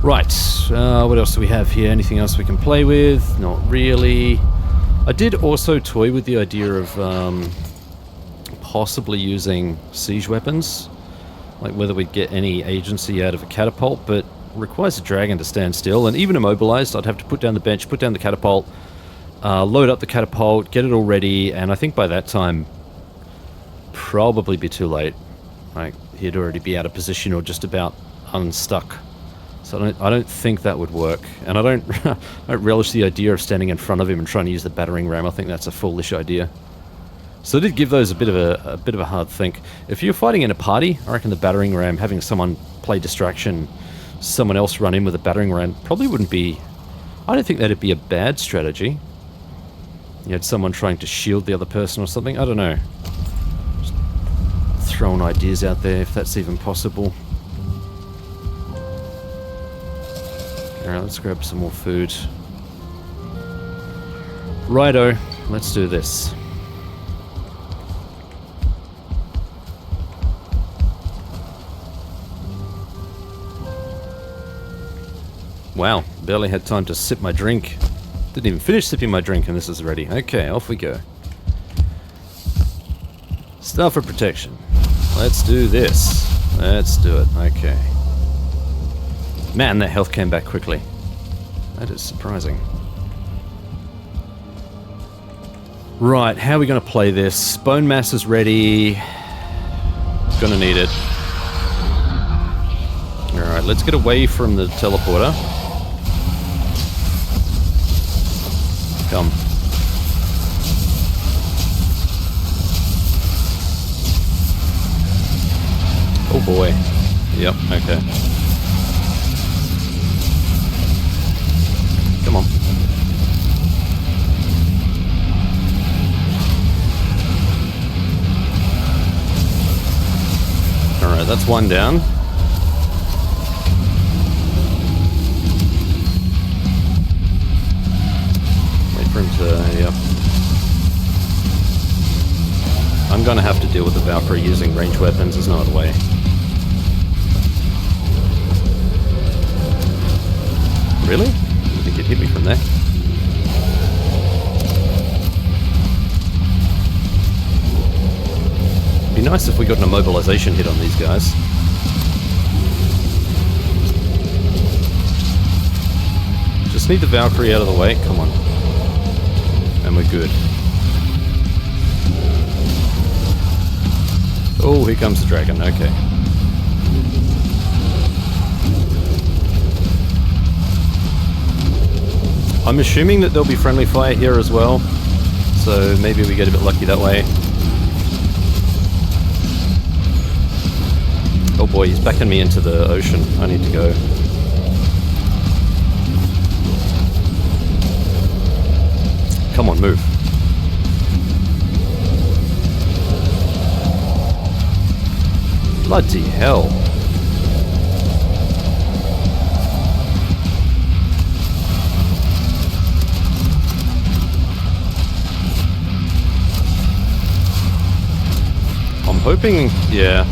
Right. What else do we have here? Anything else we can play with? Not really. I did also toy with the idea of possibly using siege weapons. Like whether we'd get any agency out of a catapult, but requires a dragon to stand still. And even immobilized, I'd have to put down the bench, put down the catapult, load up the catapult, get it all ready, and I think by that time, probably be too late. Like, he'd already be out of position or just about unstuck. So I don't think that would work. And I don't relish the idea of standing in front of him and trying to use the battering ram. I think that's a foolish idea. So I did give those a bit of a hard think. If you're fighting in a party, I reckon the battering ram, having someone play distraction, someone else run in with a battering ram, probably wouldn't be... I don't think that'd be a bad strategy. You had someone trying to shield the other person or something. I don't know. Just throwing ideas out there, if that's even possible. Alright, let's grab some more food. Righto, let's do this. Wow, barely had time to sip my drink. Didn't even finish sipping my drink and this is ready. Okay, off we go. Stuff for protection. Let's do this. Let's do it. Okay. Man, that health came back quickly. That is surprising. Right, how are we going to play this? Bone mass is ready. Gonna need it. Alright, let's get away from the teleporter. Come. Oh boy. Yep, okay. Come on. Alright, that's one down. for him to... Yep. I'm gonna have to deal with the Valkyrie using ranged weapons. There's no other way. Really? I think it hit me from there. It'd be nice if we got an immobilization hit on these guys. Just need the Valkyrie out of the way. Come on. And we're good. Oh, here comes the dragon. Okay. I'm assuming that there'll be friendly fire here as well, so maybe we get a bit lucky that way. Oh boy, he's backing me into the ocean. I need to go. Come on, move. Bloody hell. I'm hoping, yeah.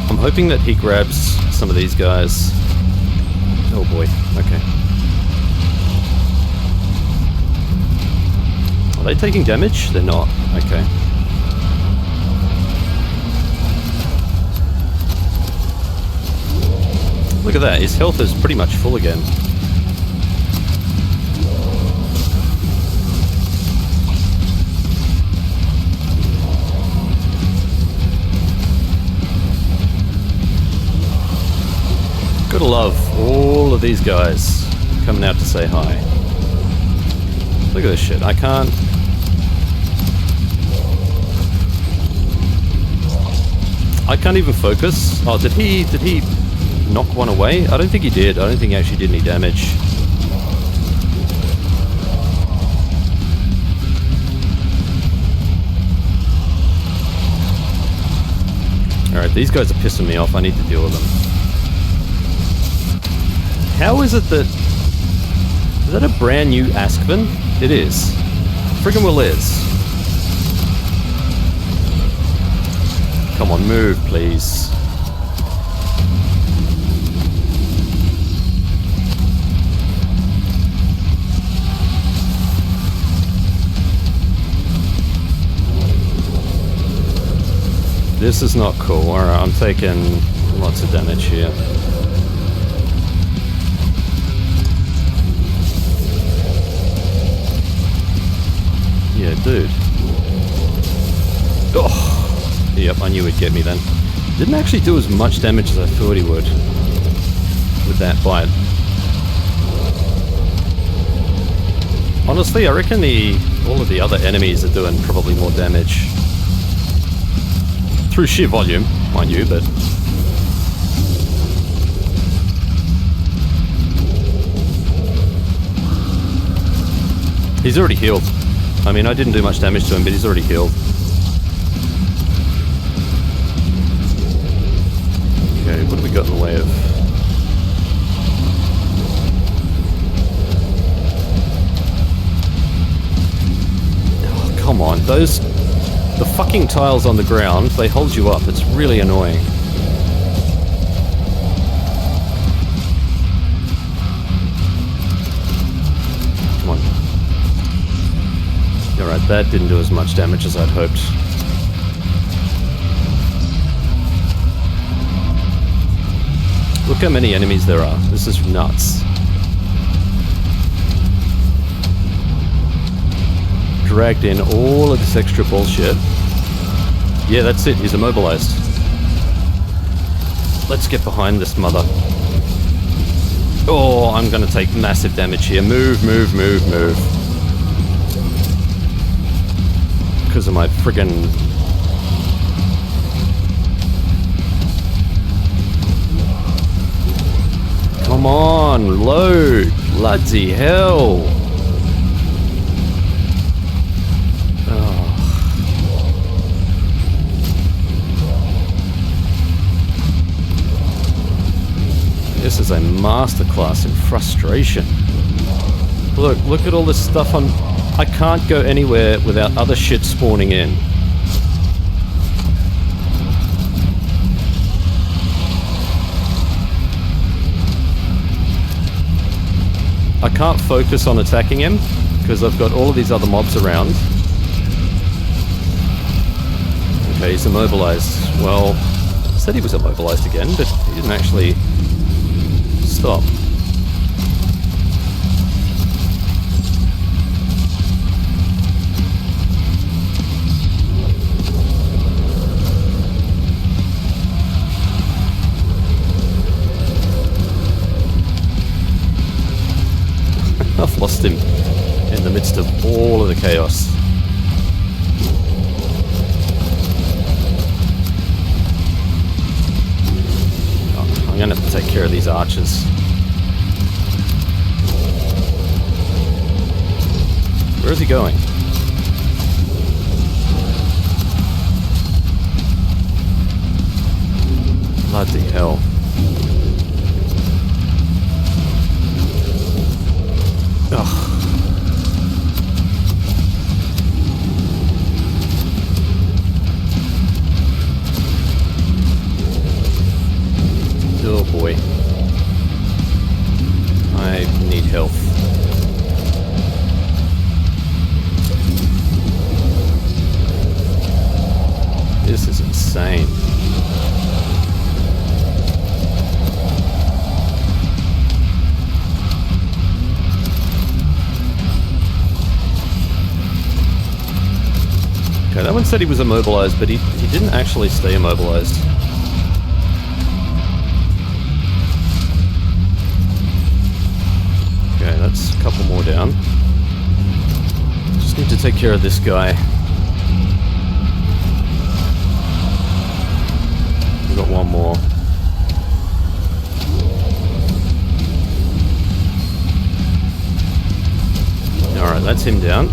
I'm hoping that he grabs some of these guys. Oh boy, okay. Are they taking damage? They're not. Okay. Look at that, his health is pretty much full again. Gotta love all of these guys coming out to say hi. Look at this shit, I can't... I can't even focus. Oh, did he knock one away? I don't think he did. I don't think he actually did any damage. Alright, these guys are pissing me off. I need to deal with them. How is it that... Is that a brand new Askven? It is. Friggin' well is. Come on, move, please. This is not cool. Alright, I'm taking lots of damage here. Yeah, dude. Oh! Yep, I knew he'd get me then. Didn't actually do as much damage as I thought he would with that bite. Honestly, I reckon all of the other enemies are doing probably more damage. Through sheer volume, mind you, but... He's already healed. I mean, I didn't do much damage to him, but he's already healed. Okay, what have we got in the way of? Oh, come on, those... The fucking tiles on the ground, they hold you up. It's really annoying. Come on. Alright, that didn't do as much damage as I'd hoped. Look how many enemies there are. This is nuts. Dragged in all of this extra bullshit. Yeah, that's it. He's immobilized. Let's get behind this mother. Oh, I'm gonna take massive damage here. Move, move, move, move. Because of my friggin... Come on, load. Bloody hell. This is a masterclass in frustration. Look at all this stuff on... I can't go anywhere without other shit spawning in. I can't focus on attacking him because I've got all of these other mobs around. Okay, he's immobilized. Well, I said he was immobilized again, but he didn't actually stop. I've lost him in the midst of all of the chaos. Oh, I'm gonna have to take care of these archers. Where is he going? Bloody hell. Ugh. Oh boy. I need health. This is insane. Okay, that one said he was immobilized, but he didn't actually stay immobilized. Okay, that's a couple more down. Just need to take care of this guy. We've got one more. Alright, that's him down.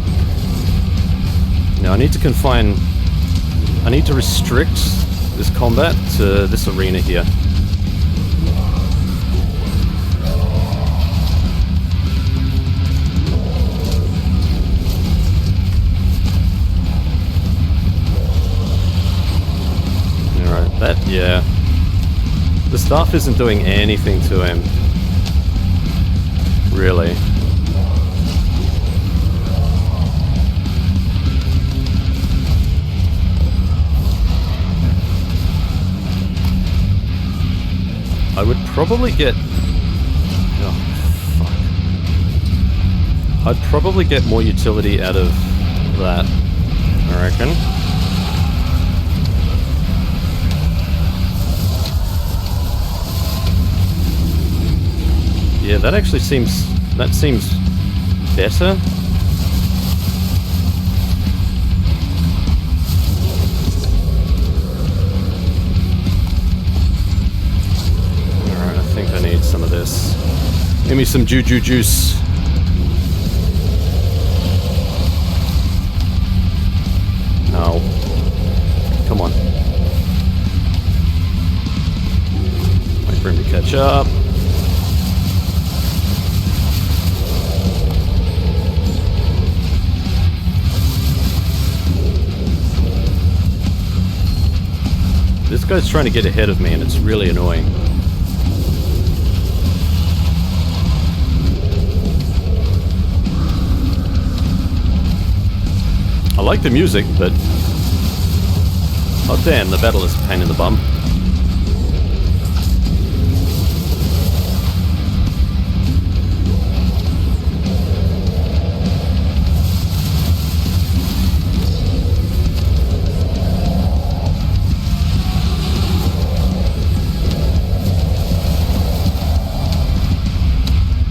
Now I need to I need to restrict this combat to this arena here. Alright, yeah. The staff isn't doing anything to him. Really. I would probably get... Oh, fuck. I'd probably get more utility out of that, I reckon. Yeah, that actually seems... that seems better. Some of this. Give me some juju juice. No. Come on. Wait for him to catch up. This guy's trying to get ahead of me and it's really annoying. I like the music, but... oh damn, the battle is a pain in the bum.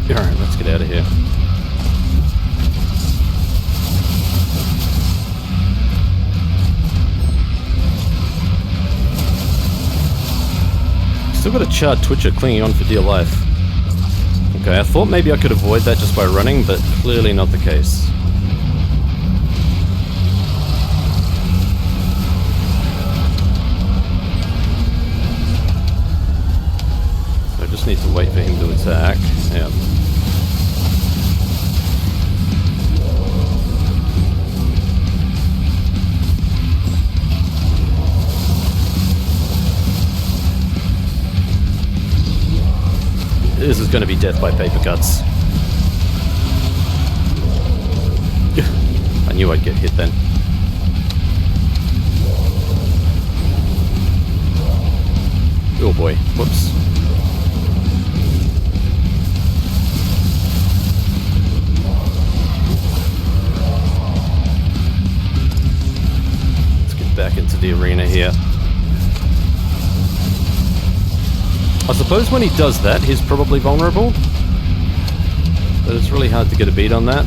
Alright, let's get out of here. Still got a charred Twitcher clinging on for dear life. Okay, I thought maybe I could avoid that just by running, but clearly not the case. So I just need to wait for him to attack. Yeah. this is going to be death by paper cuts. I knew I'd get hit then. Oh boy, whoops. Let's get back into the arena here. I suppose when he does that, he's probably vulnerable. But it's really hard to get a beat on that.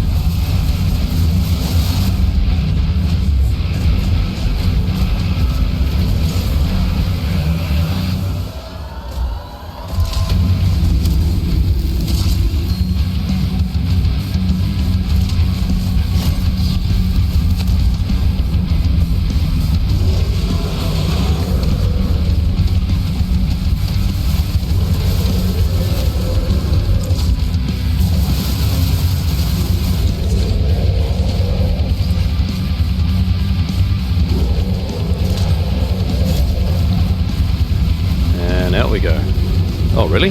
Out we go. Oh, really?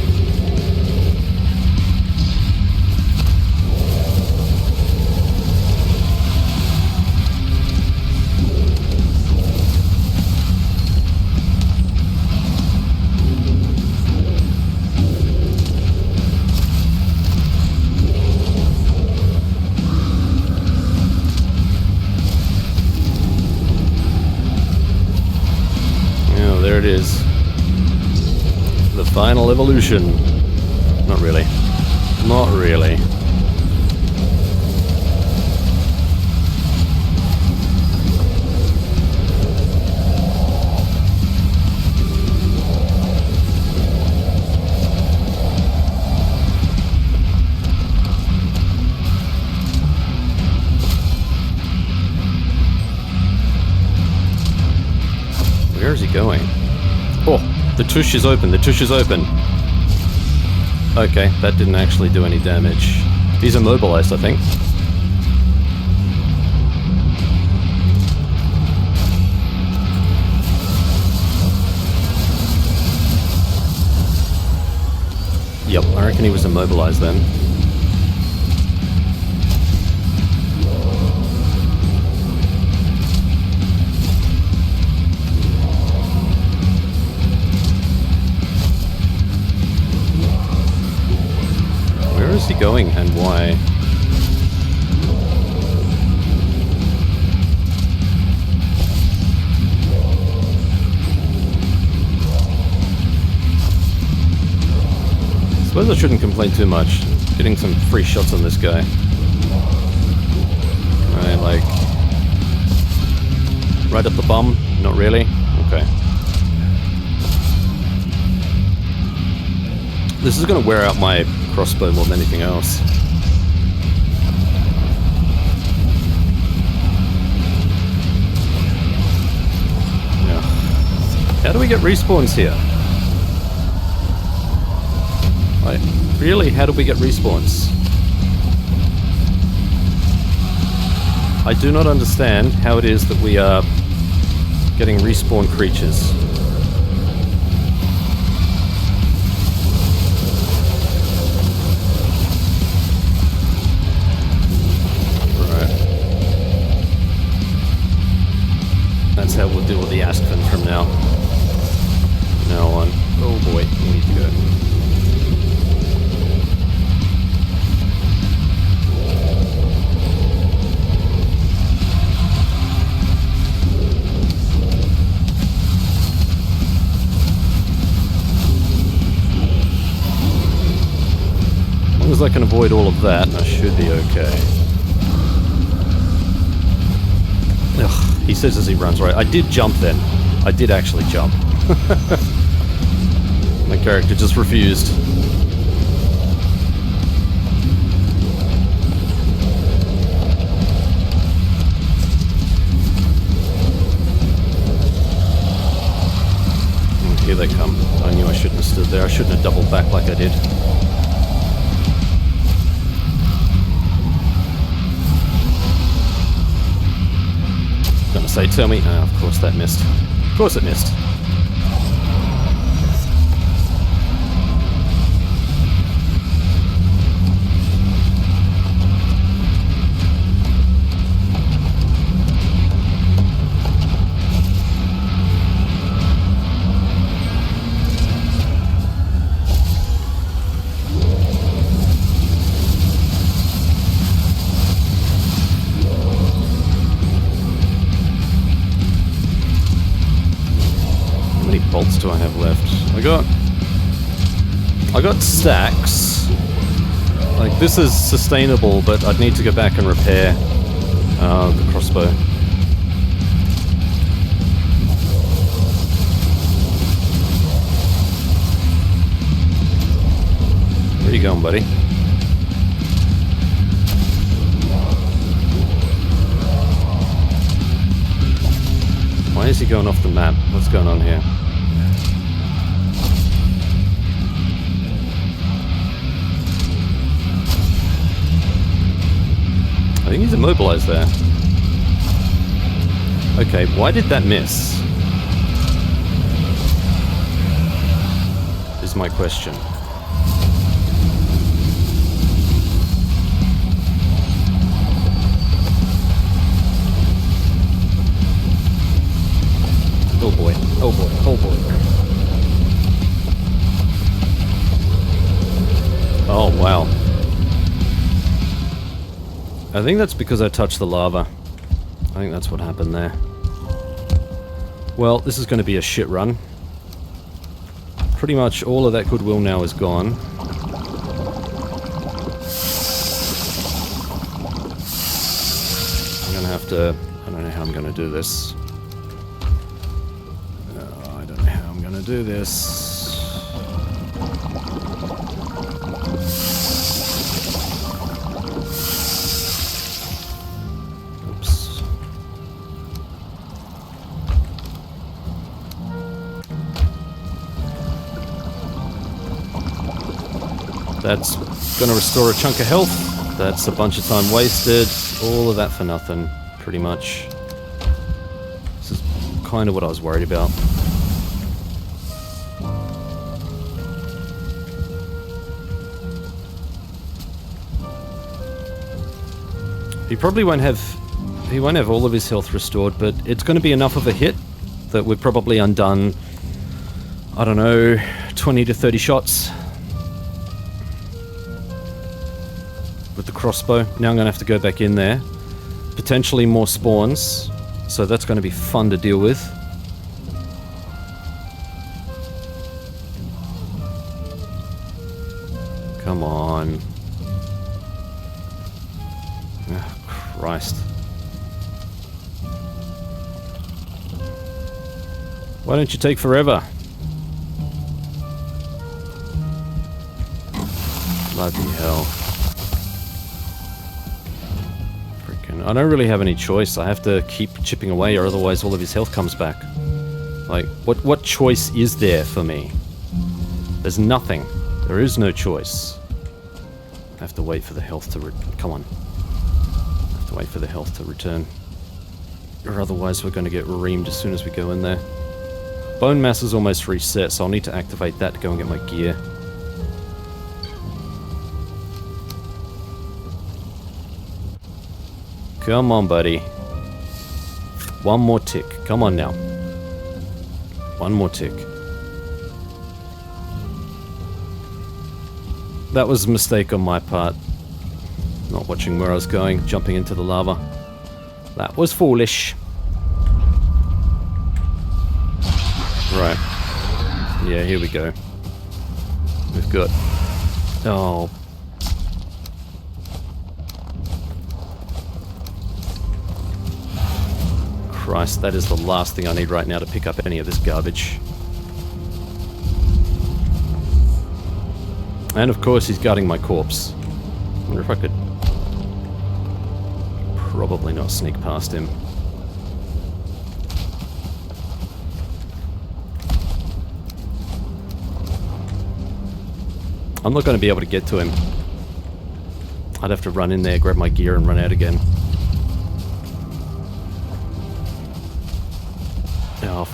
Oh, there it is. The final evolution. Not really. Not really. Where is he going? Oh! The tush is open, the tush is open. Okay, that didn't actually do any damage. He's immobilized, I think. Yep, I reckon he was immobilized then. Where is he going and why? I suppose I shouldn't complain too much. Getting some free shots on this guy. Right, like... right up the bum? Not really? Okay. This is going to wear out my crossbow more than anything else. Yeah. How do we get respawns here? Like, really, how do we get respawns? I do not understand how it is that we are getting respawn creatures. That's how we'll deal with the Askven from now on. Oh boy, we need to go. As long as I can avoid all of that, I should be okay. Ugh. He says as he runs, right? I did jump then. I did actually jump. My character just refused. Here they come. I knew I shouldn't have stood there. I shouldn't have doubled back like I did. Gonna say, tell me. Oh, of course that missed. Of course it missed. bolts do I have left? I got stacks. Like, this is sustainable, but I'd need to go back and repair the crossbow. Where you going, buddy? Why is he going off the map? What's going on here? I think he's immobilized there. Okay, why did that miss? Is my question. Oh boy, oh boy, oh boy. Oh wow. I think that's because I touched the lava. I think that's what happened there. Well, this is going to be a shit run. Pretty much all of that goodwill now is gone. I'm going to have to... I don't know how I'm going to do this. I don't know how I'm going to do this. That's gonna restore a chunk of health. That's a bunch of time wasted. All of that for nothing, pretty much. This is kind of what I was worried about. He probably won't have... He won't have all of his health restored, but it's going to be enough of a hit that we've probably undone, I don't know, 20 to 30 shots. With the crossbow. Now I'm going to have to go back in there. Potentially more spawns. So that's going to be fun to deal with. Come on. Oh, Christ. Why don't you take forever? Bloody hell. I don't really have any choice. I have to keep chipping away or otherwise all of his health comes back. Like, what choice is there for me? There's nothing. There is no choice. I have to wait for the health to come on. I have to wait for the health to return. Or otherwise we're going to get reamed as soon as we go in there. Bone mass is almost reset, so I'll need to activate that to go and get my gear. Come on, buddy. One more tick. Come on now. One more tick. That was a mistake on my part. Not watching where I was going, jumping into the lava. That was foolish. Right. Yeah, here we go. We've got... Oh... Christ, that is the last thing I need right now to pick up any of this garbage. And of course he's guarding my corpse. I wonder if I could... Probably not sneak past him. I'm not going to be able to get to him. I'd have to run in there, grab my gear and run out again. Oh,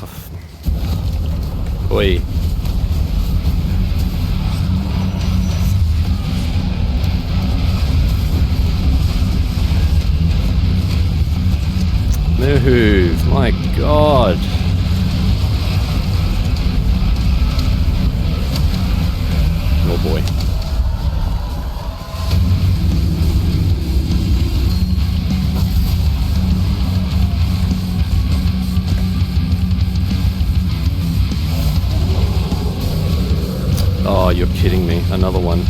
Oi. Move! My God! Oh boy. another one.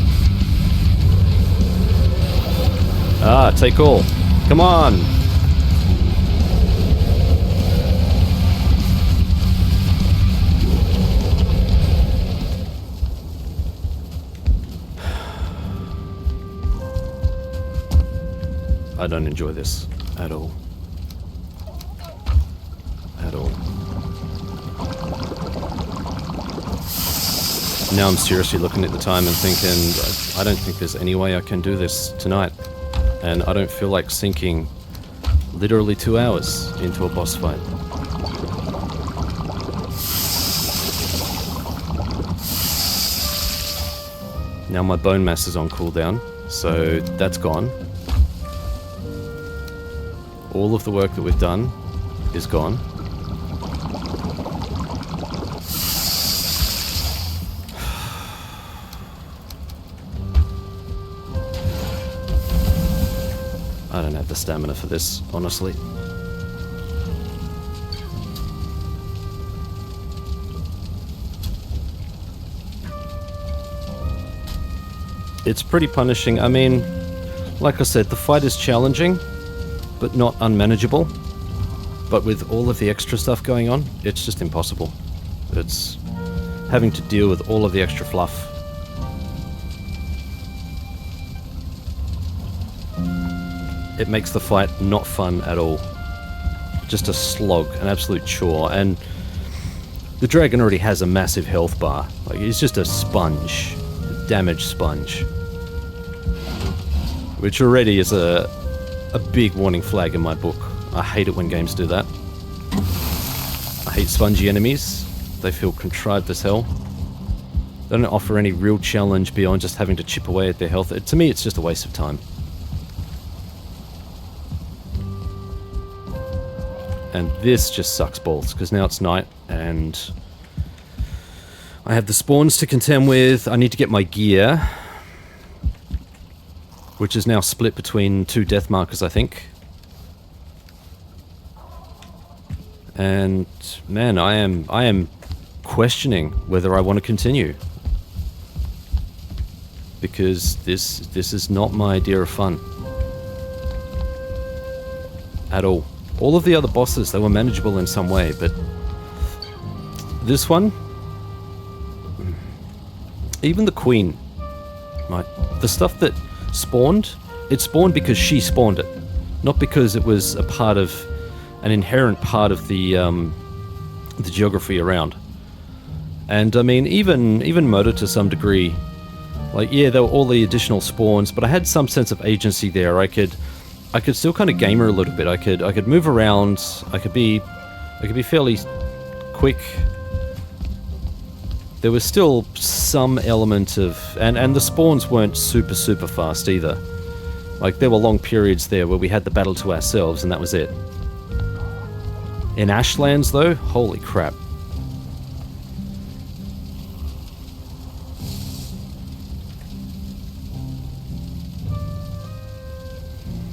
Ah, take all. Come on! I don't enjoy this at all. At all. Now I'm seriously looking at the time and thinking, I don't think there's any way I can do this tonight. And I don't feel like sinking literally 2 hours into a boss fight. Now my bone mass is on cooldown, so that's gone. All of the work that we've done is gone. I don't have the stamina for this, honestly. It's pretty punishing. I mean, like I said, the fight is challenging, but not unmanageable. But with all of the extra stuff going on, it's just impossible. It's having to deal with all of the extra fluff. It makes the fight not fun at all. Just a slog, an absolute chore. And the dragon already has a massive health bar. Like, he's just a sponge. A damage sponge. Which already is a big warning flag in my book. I hate it when games do that. I hate spongy enemies. They feel contrived as hell. They don't offer any real challenge beyond just having to chip away at their health. To me, it's just a waste of time. And this just sucks balls, because now it's night, and I have the spawns to contend with. I need to get my gear, which is now split between 2 death markers, I think. And man, I am questioning whether I want to continue, because this is not my idea of fun at all. All of the other bosses, they were manageable in some way, but this one, even the queen, right? The stuff that spawned, it spawned because she spawned it, not because it was a part of, an inherent part of the geography around. And I mean, even Motor to some degree, like, yeah, there were all the additional spawns, but I had some sense of agency there. I could still kind of gamer a little bit. I could move around. I could be fairly quick. There was still some element of, and the spawns weren't super fast either. Like, there were long periods there where we had the battle to ourselves, and that was it. In Ashlands, though, holy crap.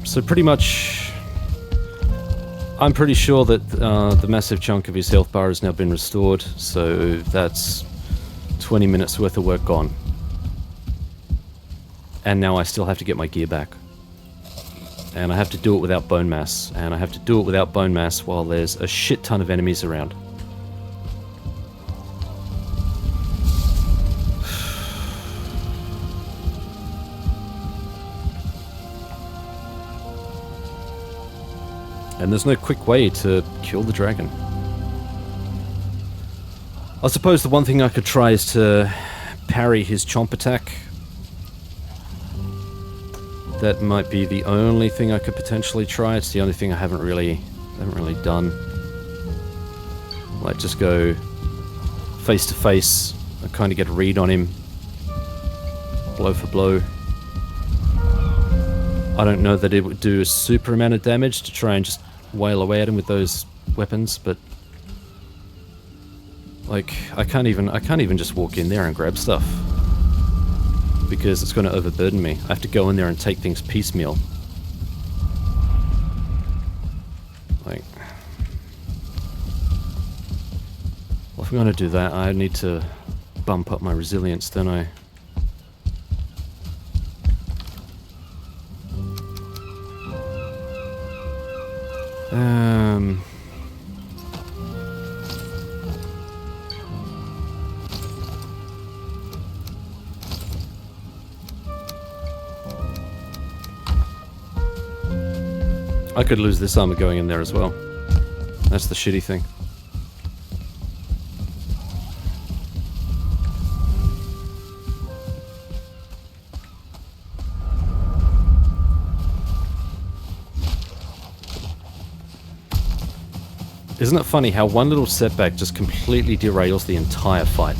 So pretty much, I'm pretty sure that the massive chunk of his health bar has now been restored, so that's 20 minutes worth of work gone. And now I still have to get my gear back. And I have to do it without bone mass, and I have to do it without bone mass while there's a shit ton of enemies around. And there's no quick way to kill the dragon. I suppose the one thing I could try is to parry his chomp attack. That might be the only thing I could potentially try. It's the only thing I haven't really done. Like, just go face to face and kind of get a read on him, blow for blow. I don't know that it would do a super amount of damage to try and just wail away at him with those weapons, but like, I can't even just walk in there and grab stuff, because it's going to overburden me. I have to go in there and take things piecemeal. Like, well, if I'm going to do that, I need to bump up my resilience, don't I? I could lose this armor going in there as well. That's the shitty thing. Isn't it funny how one little setback just completely derails the entire fight?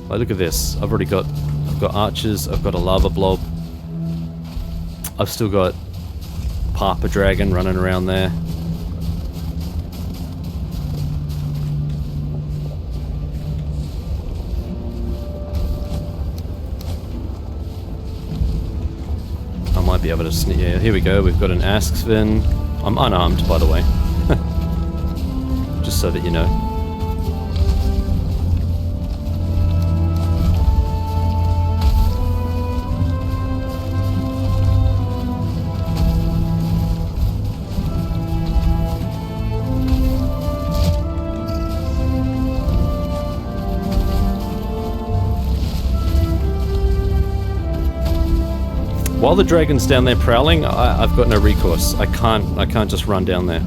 Like, look at this. I've got archers, I've got a lava blob. I've still got Papa Dragon running around there. I might be able to sneak. Yeah, here we go. We've got an Asksvin. I'm unarmed, by the way. Just so that you know. While the dragon's down there prowling, I've got no recourse. I can't just run down there.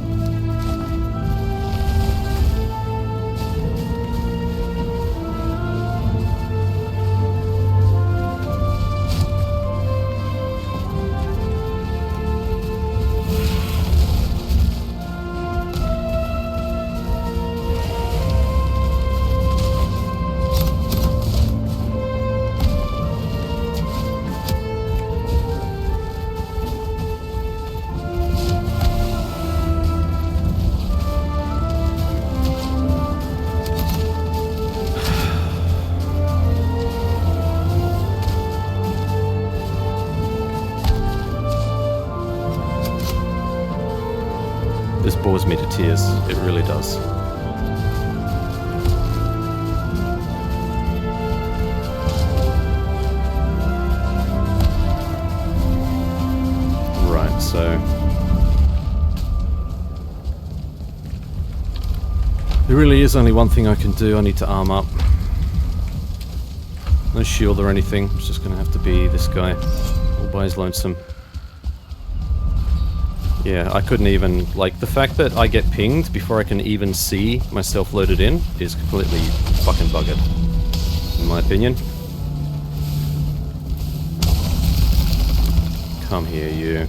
This bores me to tears. It really does. Right, so... there really is only one thing I can do. I need to arm up. No shield or anything. It's just gonna have to be this guy. All by his lonesome. Yeah, I couldn't even, like, the fact that I get pinged before I can even see myself loaded in is completely fucking buggered, in my opinion. Come here, you.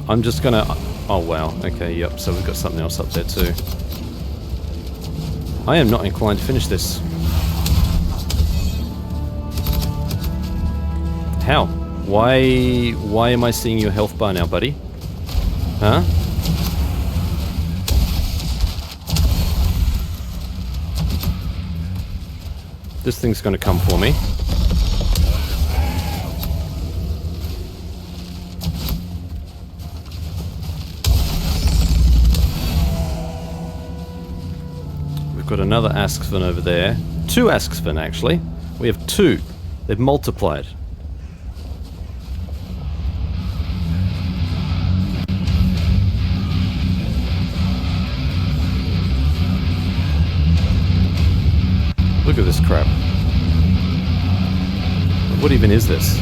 I'm just gonna... oh, wow. Okay, yep, so we've got something else up there, too. I am not inclined to finish this. How? Why am I seeing your health bar now, buddy? Huh? This thing's gonna come for me. We've got another Asksvin over there. Two Asksvin, actually. We have two. They've multiplied. Look at this crap. What even is this?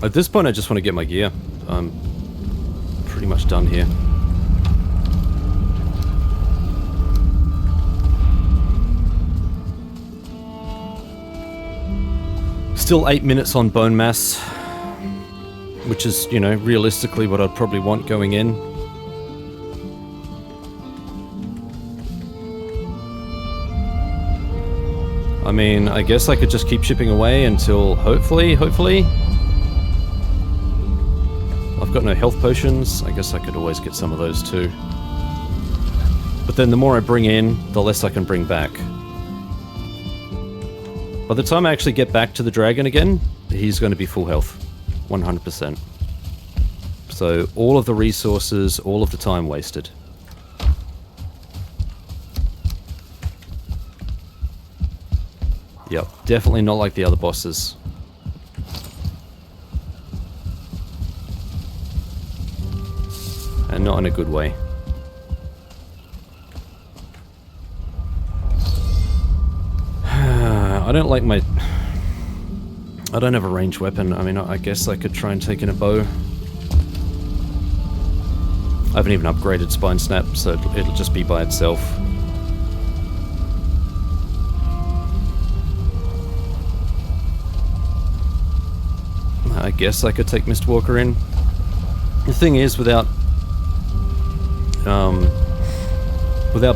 At this point I just want to get my gear. I'm pretty much done here. Still 8 minutes on bone mass, which is, you know, realistically what I'd probably want going in. I mean, I guess I could just keep chipping away until hopefully... I've got no health potions. I guess I could always get some of those too. But then the more I bring in, the less I can bring back. By the time I actually get back to the dragon again, he's going to be full health. 100%. So all of the resources, all of the time wasted. Yep, definitely not like the other bosses. and not in a good way. I don't like my... I don't have a ranged weapon. I mean, I guess I could try and take in a bow. I haven't even upgraded Spine Snap, so it'll just be by itself. I guess I could take Mistwalker in. The thing is, without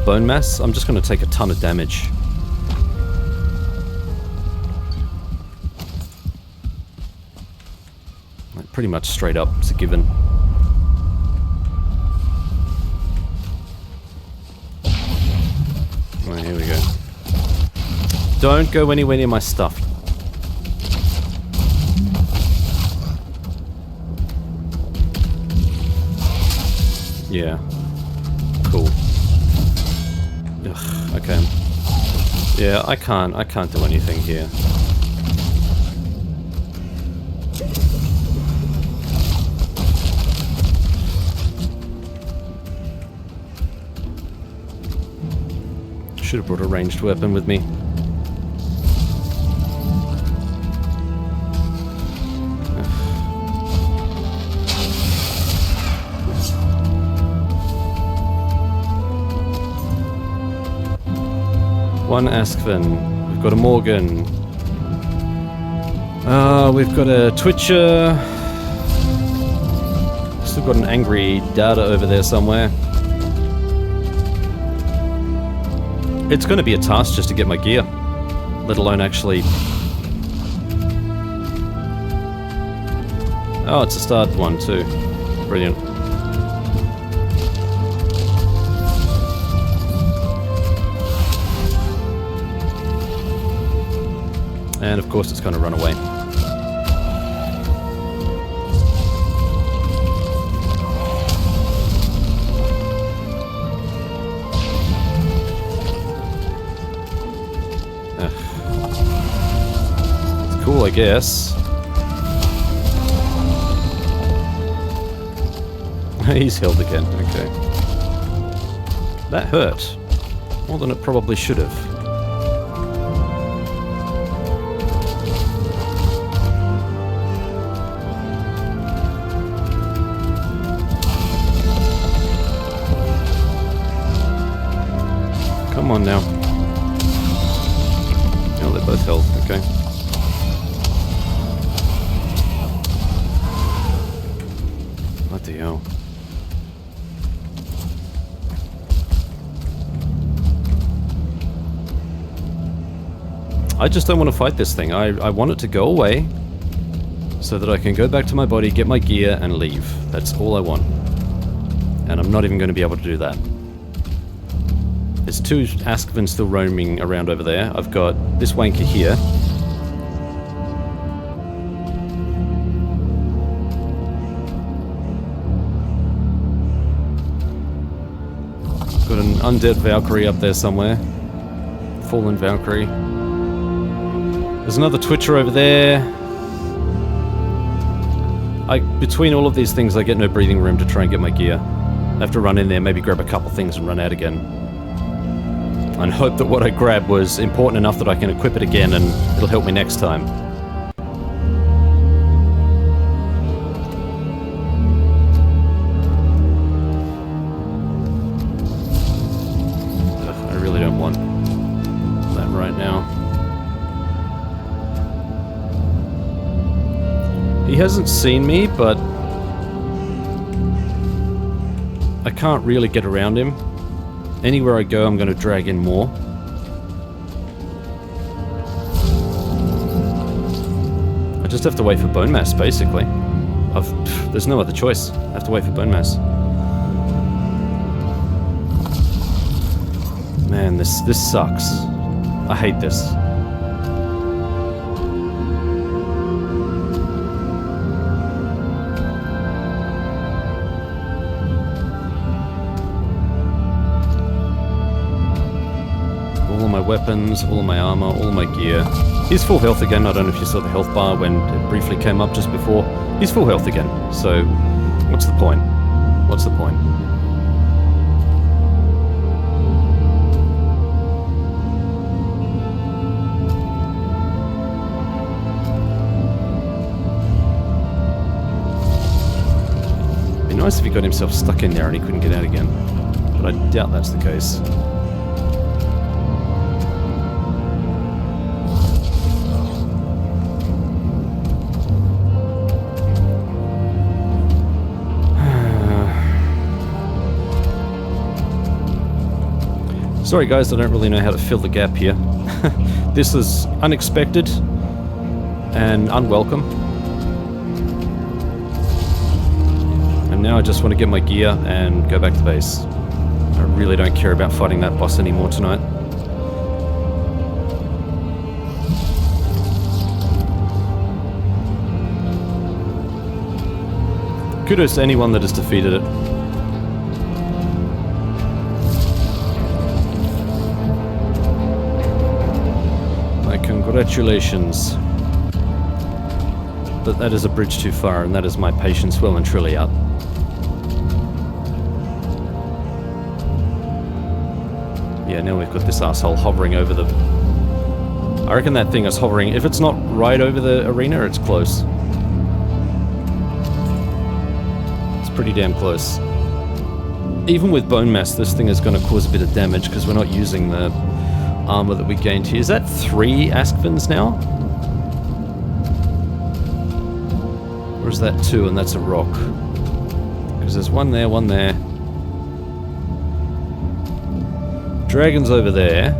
bone mass, I'm just going to take a ton of damage. Like, pretty much straight up, it's a given. Right, here we go. Don't go anywhere near my stuff. Yeah. Cool. Ugh, okay. Yeah, I can't do anything here. Should have brought a ranged weapon with me. One Askven. We've got a Morgan. We've got a Twitcher. Still got an angry Data over there somewhere. It's going to be a task just to get my gear, let alone actually... Oh, it's a start one too. Brilliant. And of course it's going to run away. It's cool, I guess. He's healed again, okay. That hurt. More than it probably should have. Come on now. Oh, they're both health, okay. What the hell? I just don't want to fight this thing. I want it to go away so that I can go back to my body, get my gear, and leave. That's all I want. And I'm not even going to be able to do that. There's two Askven still roaming around over there. I've got this wanker here. Got an undead Valkyrie up there somewhere. Fallen Valkyrie. There's another Twitcher over there. Between all of these things, I get no breathing room to try and get my gear. I have to run in there, maybe grab a couple things and run out again. And hope that what I grabbed was important enough that I can equip it again and it'll help me next time. Ugh, I really don't want that right now. He hasn't seen me, but I can't really get around him. Anywhere I go, I'm going to drag in more. I just have to wait for bone mass, basically. There's no other choice. I have to wait for bone mass. Man, this sucks. I hate this. Weapons, all of my armor, all of my gear. He's full health again. I don't know if you saw the health bar when it briefly came up just before. He's full health again, so what's the point? What's the point? It'd be nice if he got himself stuck in there and he couldn't get out again. But I doubt that's the case. Sorry guys, I don't really know how to fill the gap here. This is unexpected and unwelcome. And now I just want to get my gear and go back to base. I really don't care about fighting that boss anymore tonight. Kudos to anyone that has defeated it. Congratulations. But that is a bridge too far, and that is my patience well and truly up. Yeah, now we've got this asshole hovering over the... I reckon that thing is hovering. If it's not right over the arena, it's close. It's pretty damn close. Even with bone mass, this thing is going to cause a bit of damage because we're not using the armor that we gained here. Is that 3 Askvins now? Or is that 2 and that's a rock? Because there's one there, one there. Dragon's over there.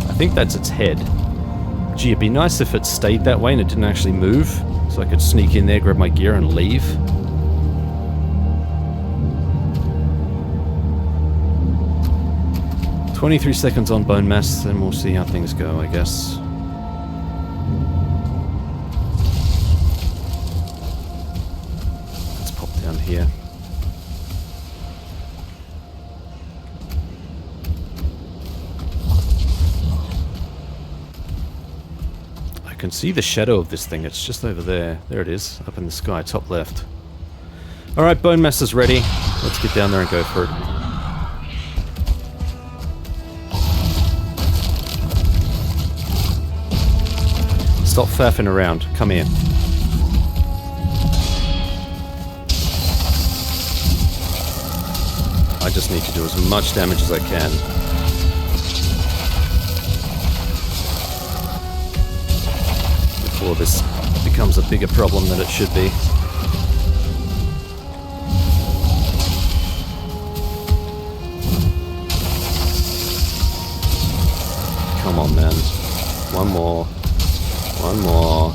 I think that's its head. Gee, it'd be nice if it stayed that way and it didn't actually move. So I could sneak in there, grab my gear and leave. "23 seconds on bone mass, then we'll see how things go, I guess." Let's pop down here. I can see the shadow of this thing. It's just over there. There it is, up in the sky, top left. Alright, bone mass is ready. Let's get down there and go for it. Stop faffing around. Come here. I just need to do as much damage as I can. Before this becomes a bigger problem than it should be. Come on, man. One more. One more.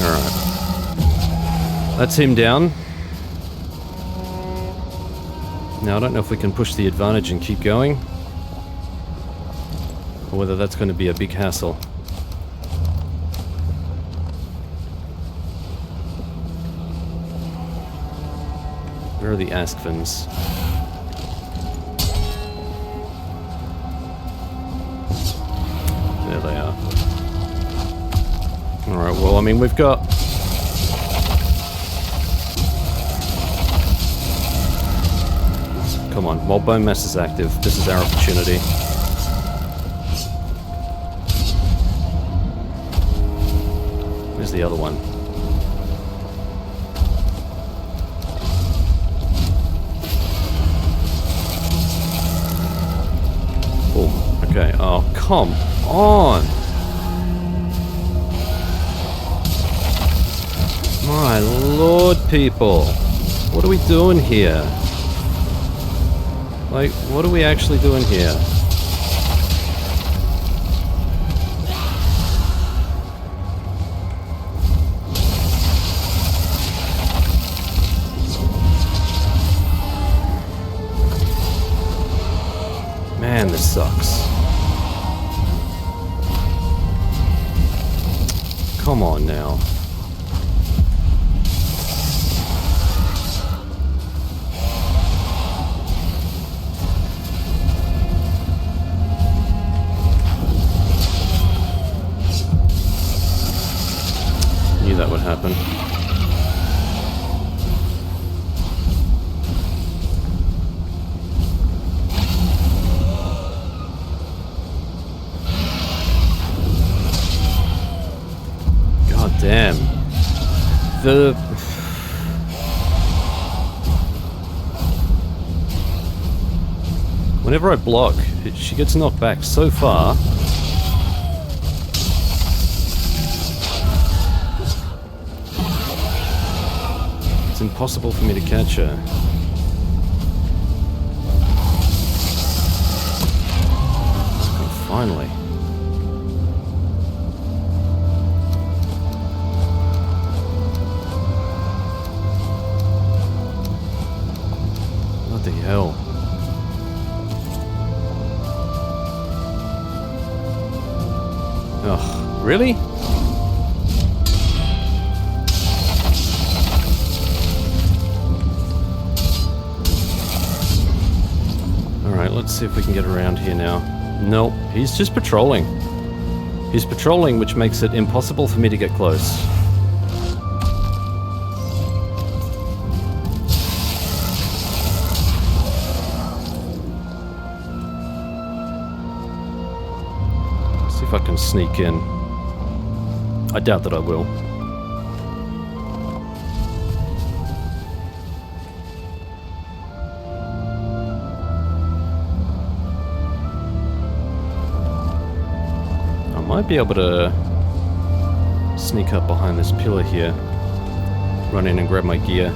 Alright. That's him down. Now I don't know if we can push the advantage and keep going, or whether that's going to be a big hassle. Where are the Askvins? There they are. Alright, well, I mean, we've got... Come on, while bone mass is active, this is our opportunity. Where's the other one? Boom. Okay, oh, come on! My lord, people! What are we doing here? Like, what are we actually doing here? Man, this sucks. Come on now. the... Whenever I block, she gets knocked back so far. It's impossible for me to catch her. Oh, finally. What the hell? Ugh, really? Alright, let's see if we can get around here now. Nope, he's just patrolling. He's patrolling, which makes it impossible for me to get close. If I can sneak in. I doubt that I will. I might be able to sneak up behind this pillar here, run in and grab my gear.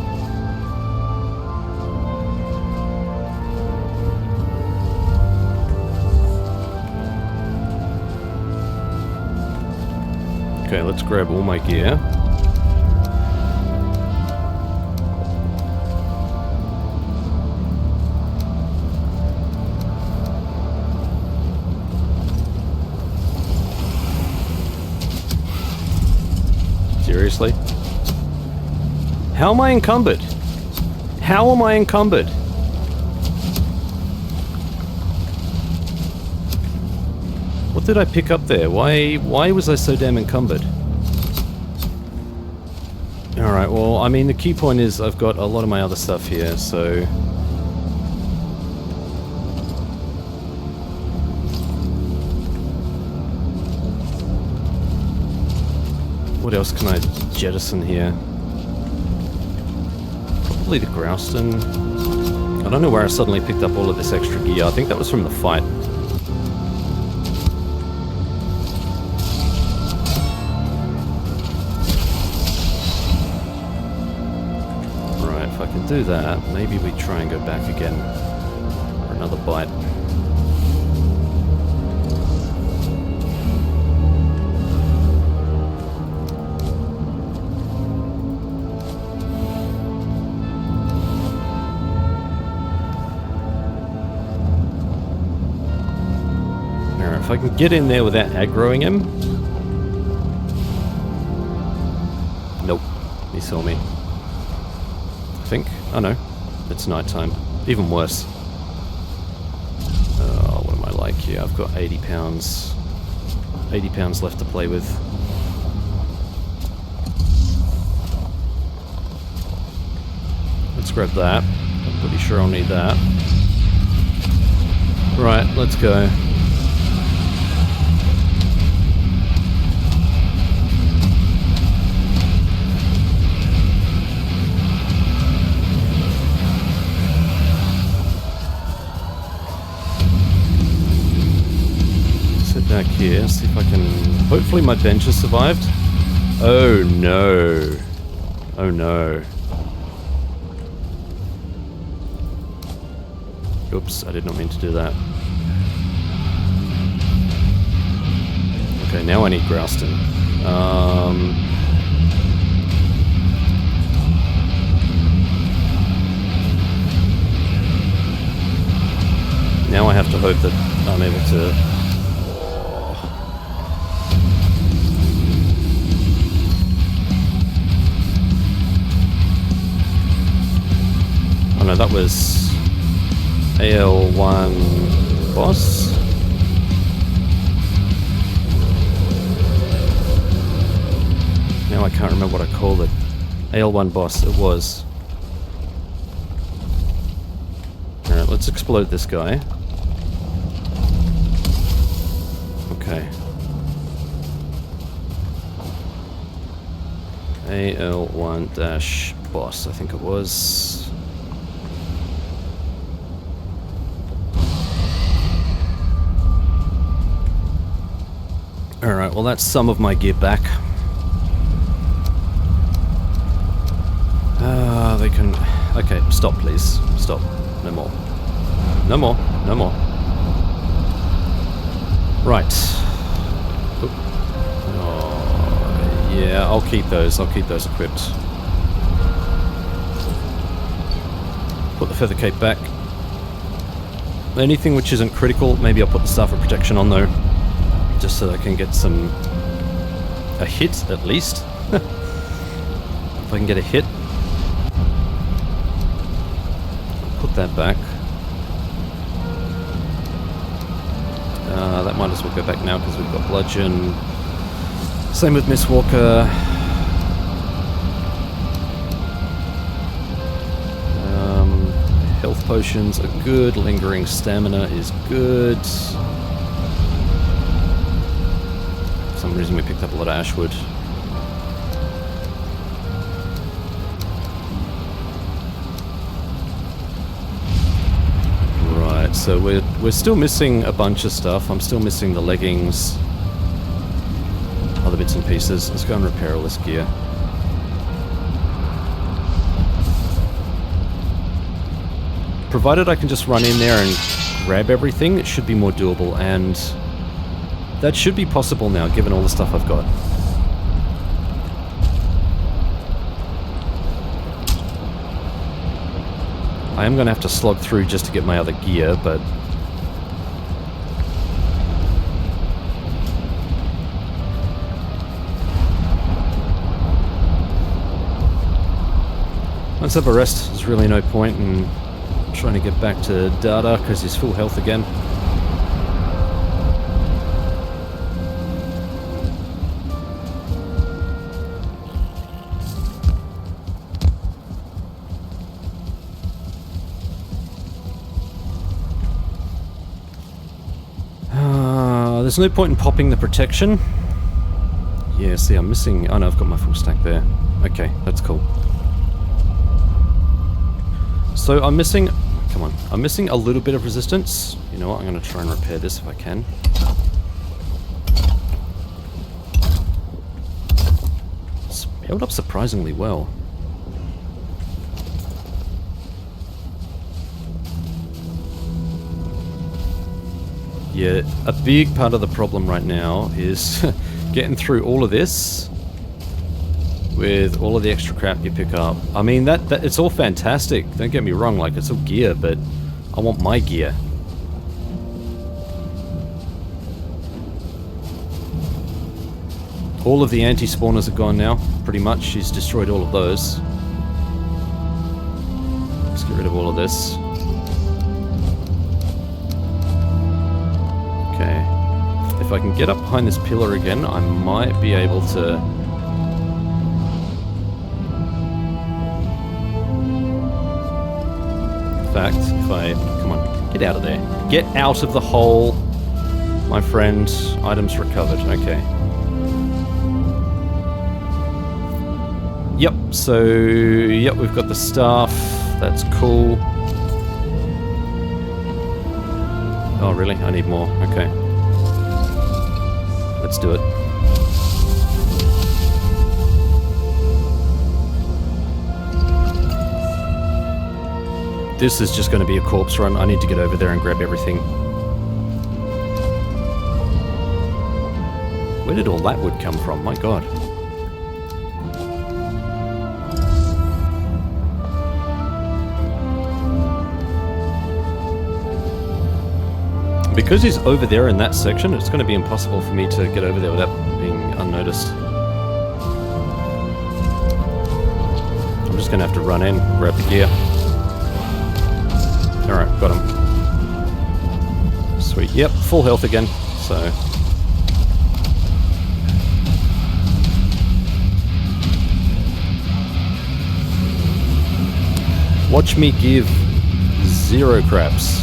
Okay, let's grab all my gear. Seriously? How am I encumbered? How am I encumbered? What did I pick up there? Why was I so damn encumbered? Alright, well, I mean, the key point is I've got a lot of my other stuff here, so... What else can I jettison here? Probably the Grouston. I don't know where I suddenly picked up all of this extra gear. I think that was from the fight. Do that, maybe we try and go back again for another bite. Alright, if I can get in there without aggroing him. Nope, he saw me. I think. Oh no, it's nighttime. Even worse. What am I like here? I've got 80 pounds. 80 pounds left to play with. Let's grab that. I'm pretty sure I'll need that. Right, let's go. Back here, see if I can... Hopefully my bench has survived. Oh no. Oh no. Oops, I did not mean to do that. Okay, now I need Grouston. Now I have to hope that I'm able to... Oh no, that was AL1 boss. Now I can't remember what I called it. AL1 boss, it was. Alright, let's explode this guy. Okay. AL1-boss, I think it was. Alright, well that's some of my gear back. They can... Okay, stop please. Stop. No more. No more. No more. Right. Oop. Oh, yeah, I'll keep those. I'll keep those equipped. Put the feather cape back. Anything which isn't critical, maybe I'll put the staff of protection on though. Just so I can get a hit at least. If I can get a hit. I'll put that back. That might as well go back now because we've got bludgeon. Same with Miss Walker. Health potions are good. Lingering stamina is good. For some reason we picked up a lot of ashwood. Right, so we're still missing a bunch of stuff. I'm still missing the leggings, other bits and pieces. Let's go and repair all this gear. Provided I can just run in there and grab everything, it should be more doable, and that should be possible now, given all the stuff I've got. I am going to have to slog through just to get my other gear, but... Let's have a rest. There's really no point in trying to get back to Dada because he's full health again. There's no point in popping the protection. Yeah, see, I'm missing... Oh no, I've got my full stack there. Okay, that's cool. So I'm missing... Come on. I'm missing a little bit of resistance. You know what? I'm going to try and repair this if I can. It's held up surprisingly well. Yeah, a big part of the problem right now is getting through all of this with all of the extra crap you pick up. I mean, that it's all fantastic. Don't get me wrong, like, it's all gear, but I want my gear. All of the anti-spawners are gone now, pretty much. She's destroyed all of those. Let's get rid of all of this. Okay. If I can get up behind this pillar again, I might be able to... In fact, if I... Come on, get out of there. Get out of the hole, my friend. Items recovered. Okay. Yep, so... Yep, we've got the staff. That's cool. Oh, really? I need more. Okay. Let's do it. This is just going to be a corpse run. I need to get over there and grab everything. Where did all that wood come from? My god. Because he's over there in that section, it's going to be impossible for me to get over there without being unnoticed. I'm just going to have to run in, grab the gear. Alright, got him. Sweet. Yep, full health again, so... Watch me give zero craps.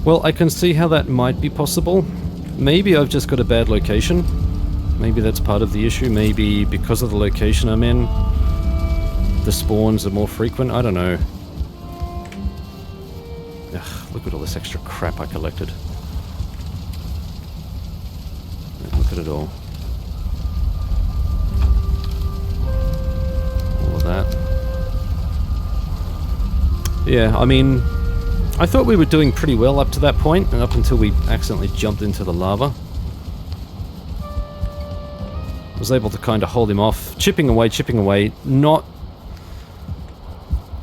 Well, I can see how that might be possible. Maybe I've just got a bad location. Maybe that's part of the issue. Maybe because of the location I'm in, the spawns are more frequent. I don't know. Ugh, look at all this extra crap I collected. Look at it all. All of that. Yeah, I mean, I thought we were doing pretty well up to that point, and up until we accidentally jumped into the lava. I was able to kind of hold him off, chipping away, not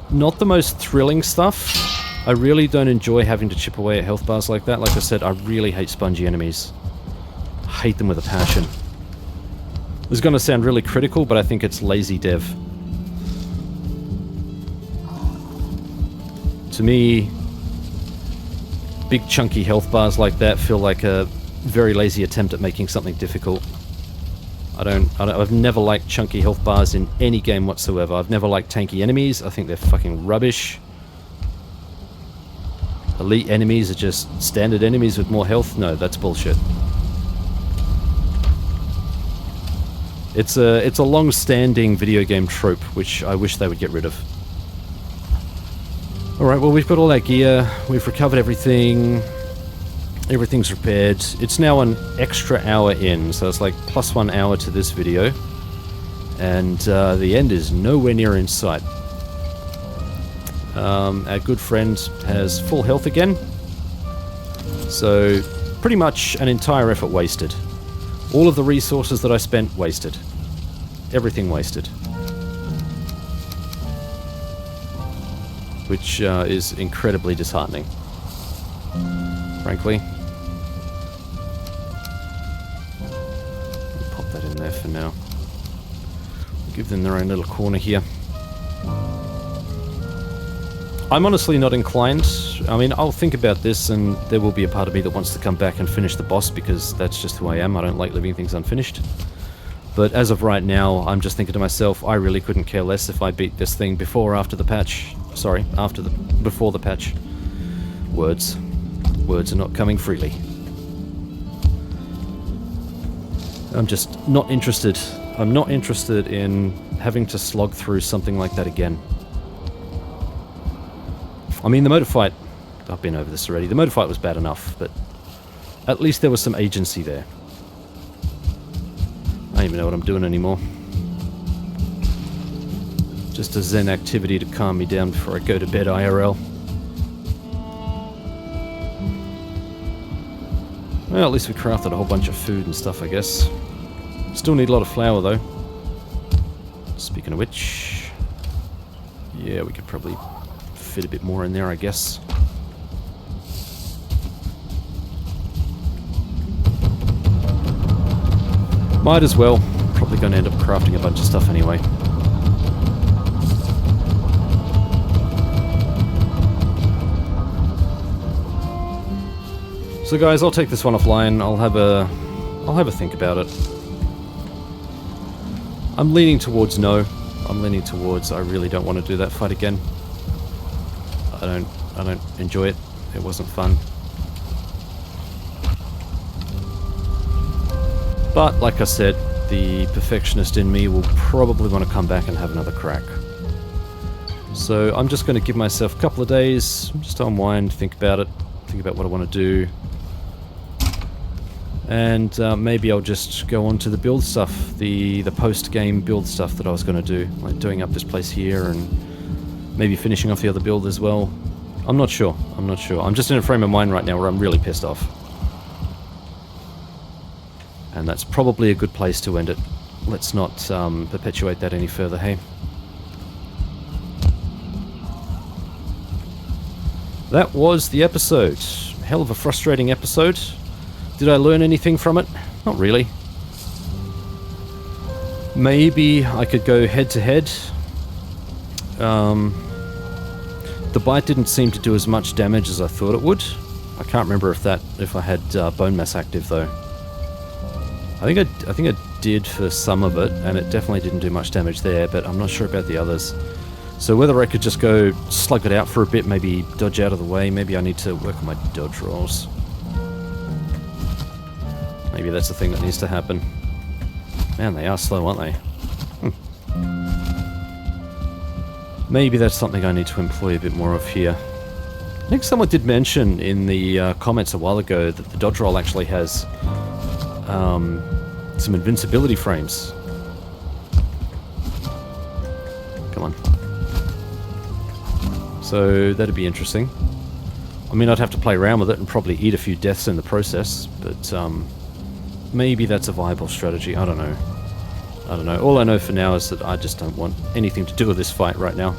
the most thrilling stuff. I really don't enjoy having to chip away at health bars like that. Like I said, I really hate spongy enemies. I hate them with a passion. This is going to sound really critical, but I think it's lazy dev. To me, big chunky health bars like that feel like a very lazy attempt at making something difficult. I've never liked chunky health bars in any game whatsoever. I've never liked tanky enemies. I think they're fucking rubbish. Elite enemies are just standard enemies with more health. No, that's bullshit. It's a long-standing video game trope, which I wish they would get rid of. Alright, well, we've got all that gear. We've recovered everything. Everything's repaired. It's now an extra hour in, so it's like plus 1 hour to this video. And the end is nowhere near in sight. Our good friend has full health again. So, pretty much an entire effort wasted. All of the resources that I spent, wasted. Everything wasted. Which is incredibly disheartening, frankly. I'll pop that in there for now. Give them their own little corner here. I'm honestly not inclined. I mean, I'll think about this, and there will be a part of me that wants to come back and finish the boss, because that's just who I am. I don't like leaving things unfinished. But as of right now, I'm just thinking to myself, I really couldn't care less if I beat this thing before or after the patch. Sorry, before the patch. Words. Words are not coming freely. I'm just not interested. I'm not interested in having to slog through something like that again. I mean, the motor fight, I've been over this already, the motor fight was bad enough, but at least there was some agency there. I don't even know what I'm doing anymore. Just a zen activity to calm me down before I go to bed IRL. Well, at least we crafted a whole bunch of food and stuff, I guess. Still need a lot of flour, though. Speaking of which... yeah, we could probably fit a bit more in there, I guess. Might as well. Probably going to end up crafting a bunch of stuff anyway. So guys, I'll take this one offline. I'll have a think about it. I'm leaning towards no. I'm leaning towards I really don't want to do that fight again. I don't enjoy it. It wasn't fun. But like I said, the perfectionist in me will probably want to come back and have another crack. So I'm just going to give myself a couple of days just to unwind, think about it, think about what I want to do. And maybe I'll just go on to the build stuff, the post-game build stuff that I was going to do, like doing up this place here and maybe finishing off the other build as well. I'm not sure. I'm not sure. I'm just in a frame of mind right now where I'm really pissed off. And that's probably a good place to end it. Let's not perpetuate that any further, hey? That was the episode. Hell of a frustrating episode. Did I learn anything from it? Not really. Maybe I could go head to head. The bite didn't seem to do as much damage as I thought it would. I can't remember if I had bone mass active though. I think I did for some of it, and it definitely didn't do much damage there, but I'm not sure about the others. So whether I could just go slug it out for a bit, maybe dodge out of the way, maybe I need to work on my dodge rolls. Maybe that's the thing that needs to happen. Man, they are slow, aren't they? Maybe that's something I need to employ a bit more of here. I think someone did mention in the comments a while ago that the dodge roll actually has some invincibility frames. Come on. So that'd be interesting. I mean, I'd have to play around with it and probably eat a few deaths in the process, but maybe that's a viable strategy. I don't know. I don't know. All I know for now is that I just don't want anything to do with this fight right now.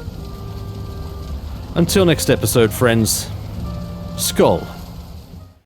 Until next episode, friends. Skull.